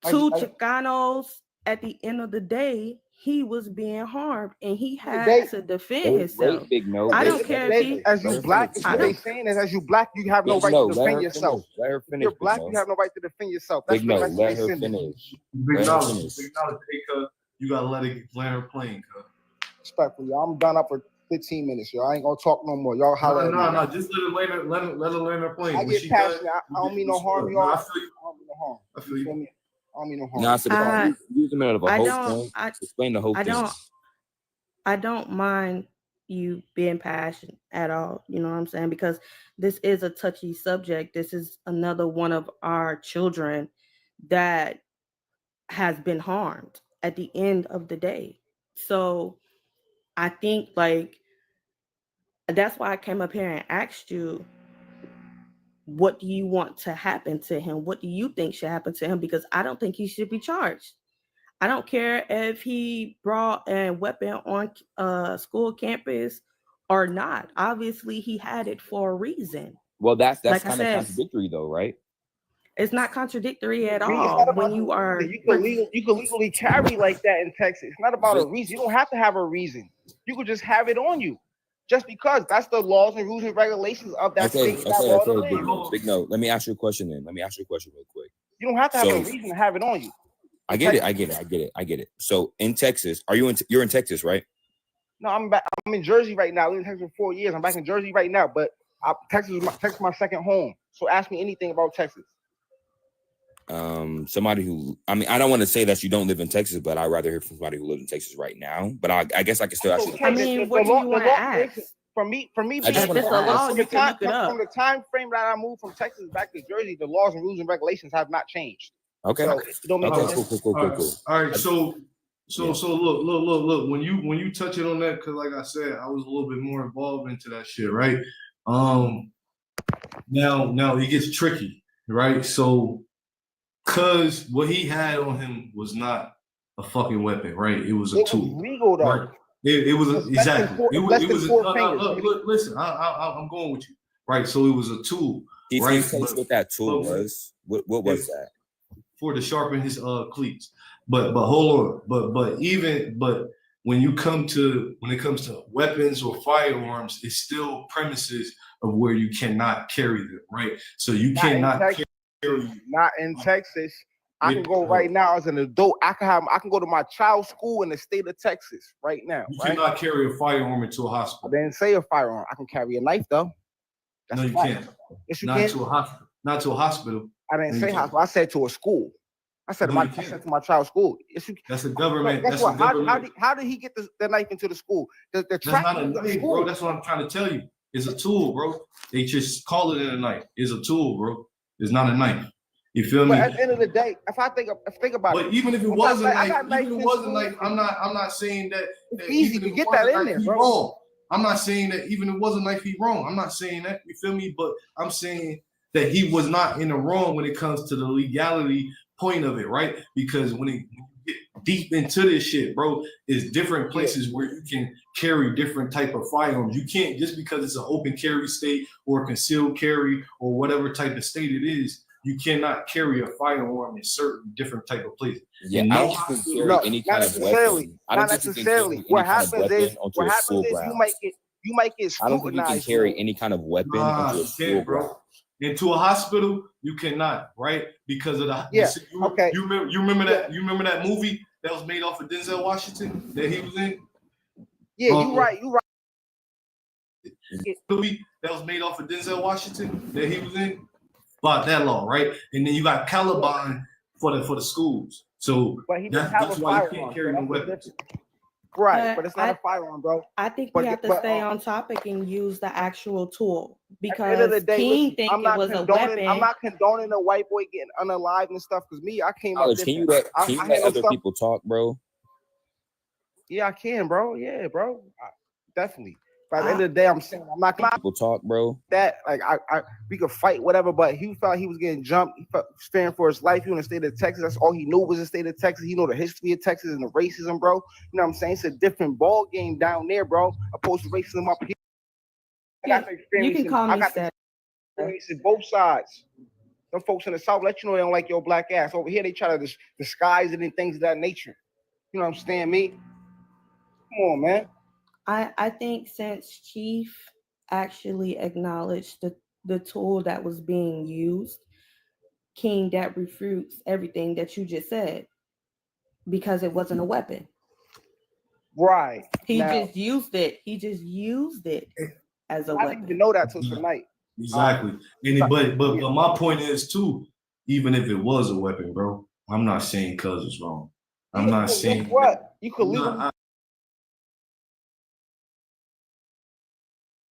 two Chicanos. At the end of the day, he was being harmed and he had to defend himself. I don't care if he. As you black, they saying is as you black, you have no right to defend yourself. Let her finish. You're black, you have no right to defend yourself. That's the message let they her sending. finish. Big knowledge. Hey, cuz, you gotta let her plane, cuz. Respectfully, I'm done up for 15 minutes, yo. I ain't gonna talk no more. Y'all holler at me. No. Just let her land her plane. I get passionate. I don't mean no harm, y'all. I feel you. I don't mean no harm. I feel you. I don't mean no harm. Nah, so use them of a whole thing. Explain the whole thing. I don't mind you being passionate at all. You know what I'm saying? Because this is a touchy subject. This is another one of our children that has been harmed at the end of the day. So I think that's why I came up here and asked you, what do you want to happen to him? What do you think should happen to him? Because I don't think he should be charged. I don't care if he brought a weapon on school campus or not. Obviously, he had it for a reason. Well, that's Like I kind of said, contradictory though, right? it's not contradictory at It's not all about when the you are. reason. You can legally carry like that in Texas. It's not about a reason. You don't have to have a reason. You could just have it on you, just because that's the laws and rules and regulations of that Okay, state. That law to live. Big no. Let me ask you a question then. Let me ask you a question real quick. You don't have to have So- a reason to have it on you. I get it. So in Texas, you're in Texas, right? No, I'm in Jersey right now. I lived in Texas for 4 years. I'm back in Jersey right now, but Texas is my second home. So ask me anything about Texas. Somebody who, I mean, I don't want to say that you don't live in Texas, but I'd rather hear from somebody who lives in Texas right now. But I guess I can still ask you. I mean, what do you want to ask? For me, I just from wanna ask. the time frame that I moved from Texas back to Jersey, the laws and rules and regulations have not changed. Okay. So it don't make Okay, sense. cool. All right. So look. When you touch it on that, because like I said, I was a little bit more involved into that shit, right? Now it gets tricky, right? So, cause what he had on him was not a fucking weapon, right? It was a tool. Was legal though. Right? It was exactly. It was four fingers. look, listen, I'm going with you, right? So it was a tool, Can right? you tell us what that tool was? What was that? For to sharpen his cleats. But hold on. But when it comes to weapons or firearms, it's still premises of where you cannot carry them, right? So you cannot carry. Not in Texas. I can go right now as an adult. I can go to my child's school in the state of Texas right now. You right? cannot carry a firearm into a hospital. I didn't say a firearm. I can carry a knife though. No, you can't. Yes, you Not can. to a hospital. Not to a hospital. I didn't No, you say can't. hospital. I said to a school. I said No, I you can't. said to my child's school. Yes, you can. That's the government. Guess That's what? the government. How did he get the knife into the school? The That's track not a into the knife, school. bro. That's what I'm trying to tell you. It's a tool, bro. They just call it a knife. It's a tool, bro. It's not a knife. You feel me? But at the end of the day, if I think about But it, even if it I was a got knife, knife even if in it was a school. knife, I'm not saying that. It's easy even to if get it was that a in knife, there, he bro. wrong. I'm not saying that even if it was a knife, he wrong. I'm not saying that. You feel me? But I'm saying that he was not in the wrong when it comes to the legality point of it, right? Because when you get deep into this shit, bro, it's different places where you can carry different type of firearms. You can't just because it's an open carry state or a concealed carry or whatever type of state it is. You cannot carry a firearm in certain different type of places. Yeah, And I no don't think you can No, carry any not kind of necessarily. weapon. I don't Not think you can carry necessarily. any What kind of happens weapon is onto a school you ground. might get I don't think you can scrutinized. carry any kind of weapon Nah, into a you school can't, bro. ground. Into a hospital, you cannot, right? Because of the Yeah, okay. You remember that? You remember that movie that was made off of Denzel Washington that he was in? Yeah, you right. You right. Movie that was made off of Denzel Washington that he was in. About that law, right? And then you got Caliban for the schools. So But he didn't have that's a why you firearm. can't So carry no that's the weapons. difference. Right, But but it's not a firearm, bro. I think But we have to but, stay on topic and use the actual tool at the end of the because day, King listen, think I'm it not was a condoning. weapon. I'm not condoning a white boy getting unalived and stuff. Cause me, I came up College, can you different. let I let handle other stuff. people talk, bro? Yeah, I can, bro. Yeah, bro. Definitely. But at the end of the day, I'm saying I'm not gonna People talk, bro. that. Like we could fight whatever, but he felt he was getting jumped. He felt fearing for his life. He in the state of Texas. That's all he knew was the state of Texas. He know the history of Texas and the racism, bro. You know what I'm saying? It's a different ball game down there, bro. Opposed to racism up here. I got the You experience can in- call I me got the Seth. experience in both sides. Some folks in the South let you know they don't like your black ass. Over here, they try to disguise it and things of that nature. You know what I'm saying, me? Come on, man. I think since Chief actually acknowledged the tool that was being used, King, that refutes everything that you just said because it wasn't a weapon. Right. He Now, just used it. He just used it as a I didn't weapon. even know that till tonight. Exactly. But my point is too, even if it was a weapon, bro, I'm not saying cuz it's wrong. I'm Yeah, not guess saying what? You could I'm legally not-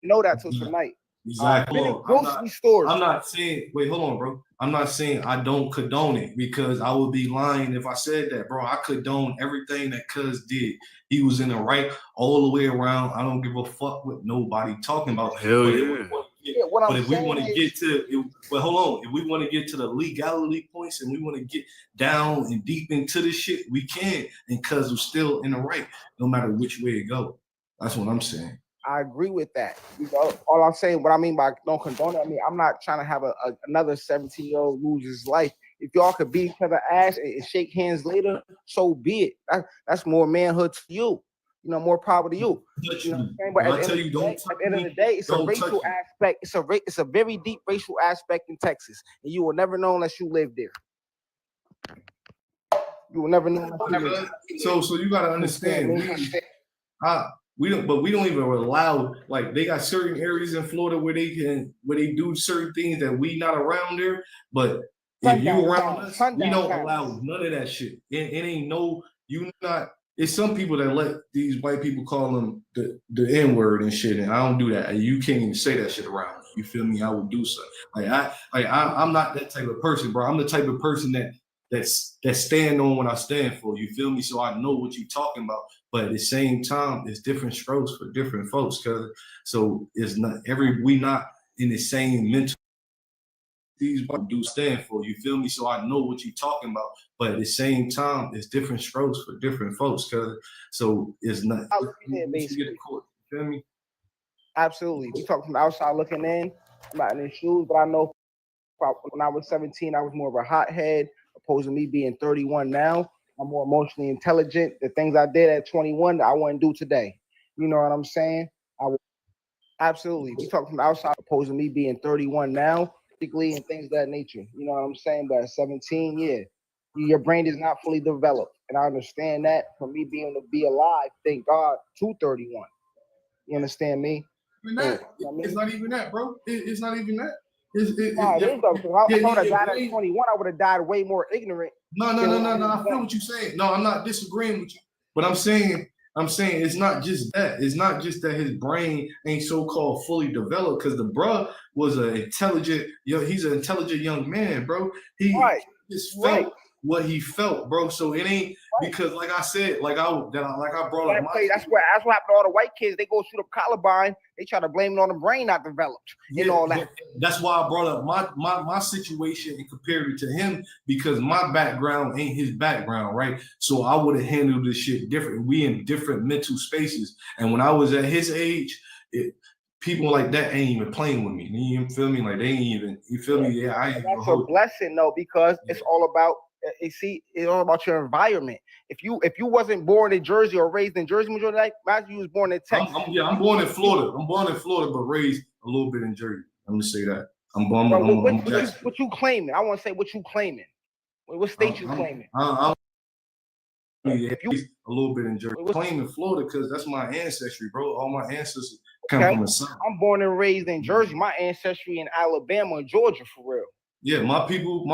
know that till tonight. Exactly. Been in I'm grocery not- stores. I'm not saying, wait, hold on, bro. I'm not saying I don't condone it because I would be lying if I said that, bro. I condone everything that Cuz did. He was in the right all the way around. I don't give a fuck what nobody talking about. Hell But it yeah. was- Yeah, what But I'm if we saying want to is, get to, well, hold on. If we want to get to the legality points and we want to get down and deep into this shit, we can. And cuz we're still in the right, no matter which way it go. That's what I'm saying. I agree with that. You know, all I'm saying, what I mean by don't condone it, I mean, I'm not trying to have another 17-year-old lose his life. If y'all could beat each other ass and shake hands later, so be it. That's more manhood to you. You know, more power to you. You know what I'm saying? But at the end of the day, it's a racial aspect. It's a very deep racial aspect in Texas, and you will never know unless you live there. You will never know unless you live there. So you gotta understand, we don't even allow, like, they got certain areas in Florida where they do certain things that we not around there. But if you around us, we don't allow none of that shit. It ain't no, you not. It's some people that let these white people call them the N-word and shit, and I don't do that. You can't even say that shit around me. You feel me? I would do so. I'm not that type of person, bro. I'm the type of person that stand on what I stand for. You feel me? So I know what you're talking about. But at the same time, it's different strokes for different folks. So it's not we not in the same mental. These do stand for. You feel me? So I know what you're talking about. But at the same time, it's different strokes for different folks. So it's not. You feel me? Absolutely. We talk from the outside looking in. I'm not in their shoes, but I know when I was 17, I was more of a hothead, opposed to me being 31 now. I'm more emotionally intelligent. The things I did at 21, I wouldn't do today. You know what I'm saying? Absolutely. We talk from the outside, opposed to me being 31 now, particularly in things of that nature. You know what I'm saying? But at 17, yeah, your brain is not fully developed. And I understand that. For me being able to be alive, thank God, to 31. You understand me? It's not even that, bro. It's not even that. It is though, because if I would have died at 21, I would have died way more ignorant. No. I feel what you're saying. No, I'm not disagreeing with you. But I'm saying it's not just that. It's not just that his brain ain't so-called fully developed, because the bruh was he's an intelligent young man, bro. He just felt what he felt, bro. So it ain't because, like I said, like I brought up that's what happened to all the white kids. They go shoot up Columbine. They try to blame it on the brain not developed and all that. That's why I brought up my situation and compared it to him, because my background ain't his background, right? So I would have handled this shit different. We in different mental spaces, and when I was at his age, people like that ain't even playing with me. You feel me? Like they ain't even. You feel me? Yeah, I ain't. That's a blessing though, because it's all about. It's all about your environment. If you wasn't born in Jersey or raised in Jersey, majority like, imagine you was born in Texas. I'm born in Florida. I'm born in Florida, but raised a little bit in Jersey. Let me say that. What you claiming? I want to say what you claiming. What state you claiming? If you a little bit in Jersey, claiming Florida because that's my ancestry, bro. All my ancestors come from the south. I'm born and raised in Jersey. My ancestry in Alabama and Georgia, for real. Yeah, my people,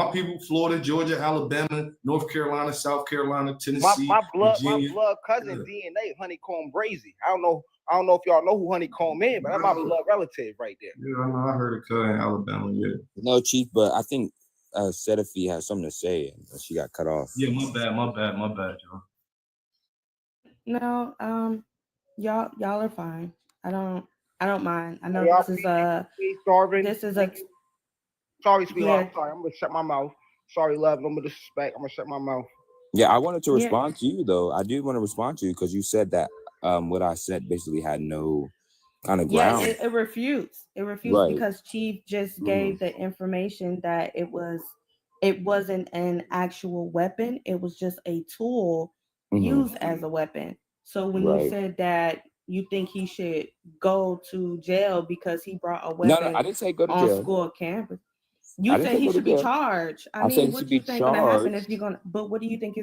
Florida, Georgia, Alabama, North Carolina, South Carolina, Tennessee, my blood cousin DNA, Honeycomb Brazy. I don't know if y'all know who Honeycomb is, but that's my blood relative right there. Yeah, I know. I heard a cousin in Alabama. Yeah. No, Chief, but I think Setafi has something to say, and she got cut off. Yeah, my bad, y'all. No, y'all are fine. I don't mind. I know this is a. Sorry, sweetheart. Yeah. Sorry, I'm gonna shut my mouth. Sorry, love. No more disrespect. I'm gonna shut my mouth. Yeah, I wanted to respond to you though. I did want to respond to you because you said that what I said basically had no kind of ground. Yeah, it refutes. It refutes right. Because Chief just gave the information that it wasn't an actual weapon. It was just a tool used as a weapon. So when you said that you think he should go to jail because he brought a weapon no, I didn't say go to on jail. School campus. You say he should be charged. I mean, what do you think gonna happen if you're gonna? But what do you think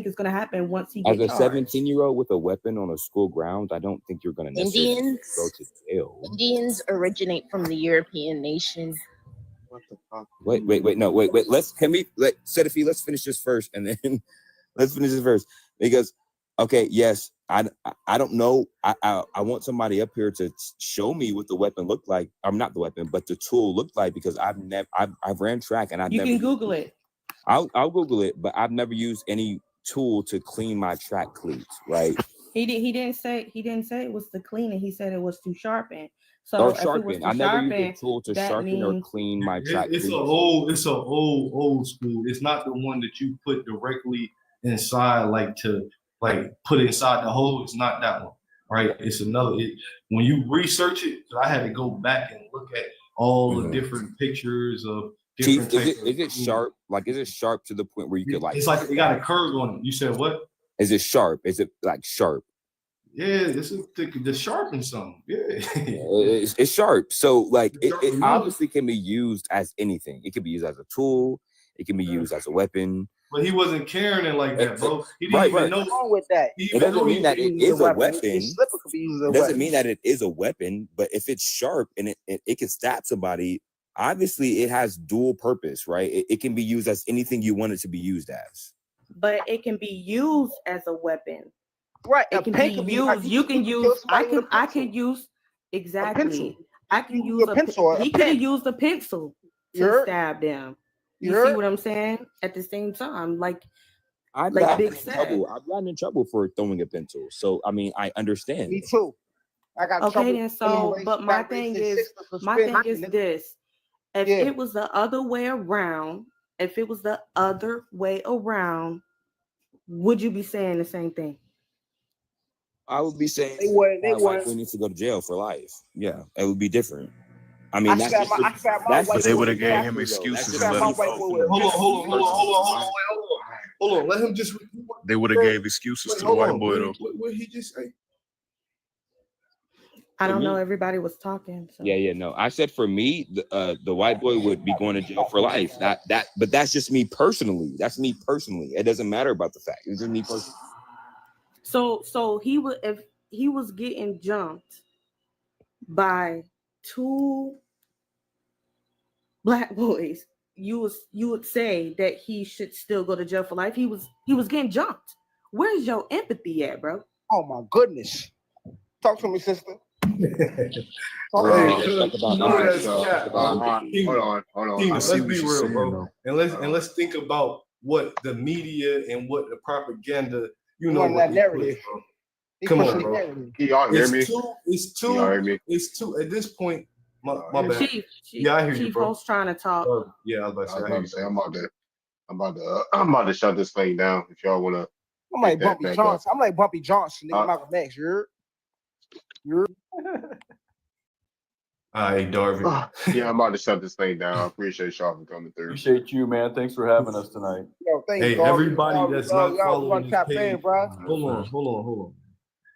is gonna happen once he gets charged? As a 17-year-old with a weapon on a school grounds, I don't think you're gonna necessarily go to jail. Indians originate from the European nation. What the fuck? Wait. Let's finish this first, and then let's finish this first because. Okay, yes, I don't know. I want somebody up here to show me what the weapon looked like. I'm not the weapon, but the tool looked like, because I've ran track and you can Google it. I'll Google it, but I've never used any tool to clean my track cleats, right? He didn't say it was to clean it. He said it was to sharpen. So Or if it was sharpen. to I never used a sharpen, tool to that sharpen or means clean my track. It's cleats. a old school. It's not the one that you put directly inside, like to like put it inside the hole. It's not that one, right? It's another. When you research it, I had to go back and look at all the different pictures of Chief, different. is it sharp? Like, is it sharp to the point where you could like? It's like it got a curve on it. You said what? Is it sharp? Is it like sharp? Yeah, this is the sharpen something. Yeah, It's sharp. So like it obviously can be used as anything. It can be used as a tool. It can be used as a weapon. But he wasn't carrying it like that, bro. He didn't even know. What's wrong with that? It doesn't mean that it is a weapon. His slipper could be used as a It doesn't weapon. mean that it is a weapon, but if it's sharp and it can stab somebody, obviously it has dual purpose, right? It can be used as anything you want it to be used as. but it can be used as a weapon. Right. It can be used. You can use. I could use exactly. I can use a pencil. He could have used a pencil to stab them. You see what I'm saying? At the same time, like I've like gotten Big in said. trouble. I've gotten in trouble for throwing a pencil. So I mean, I understand. Me too. I got Okay, trouble then so, with but my back thing racist is, sisters my suspended thing is nigga. this: if Yeah. it was the other way around, would you be saying the same thing? I would be saying They wouldn't. They my wife wouldn't. needs to go to jail for life. Yeah, it would be different. I mean, I that's slapped just my- I slapped my that's wife just with they would a have gave him jacket, though. excuses That's and just let my him wife go. with a Hold on. Let him just. They would have gave excuses to the white boy though. What he just say? I For don't know. me- Everybody was talking. So. Yeah, no. I said for me, the white boy would be going to jail for life. But that's just me personally. That's me personally. It doesn't matter about the fact. It's just me personally. So he would, if he was getting jumped by two black boys, you would say that he should still go to jail for life. He was getting jumped. Where's your empathy at, bro? Oh my goodness. Talk to me, sister. Hold on. King, I let's see what be you're real, saying, bro. And let's think about what the media and what the propaganda, He wanted what that they narrative. push, bro. He Come pushing on, the bro. narrative. Can y'all hear me? It's Can y'all hear me? two at this point. My bad. Chief, Yeah, I hear you, Chief bro. Host trying to talk. Yeah, I was I was about about to to say, say I'm about to shut this thing down. If y'all wanna I'm like pick that Bumpy back up. Johnson. I'm like Bumpy Johnson, nigga. Malcolm X. You're. all right, Darvin. Yeah, I'm about to shut this thing down. I appreciate y'all for coming through. Appreciate you, man. Thanks for having us tonight. Yo, thanks, Hey, dog. everybody Y'all- that's y'all- not y'all following run this tap in, page, bro. hold on.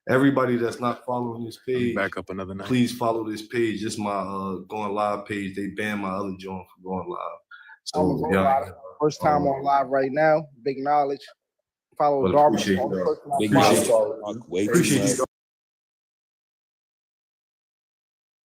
Everybody that's not following this page, Back up another night. please follow this page. This is my going live page. They banned my other joint from going live. I'm So going yeah, live. First time on live right now. Big knowledge. Follow Well, Darvin appreciate on you, the bro. first one. Big Appreciate mouth talk way too appreciate you. much.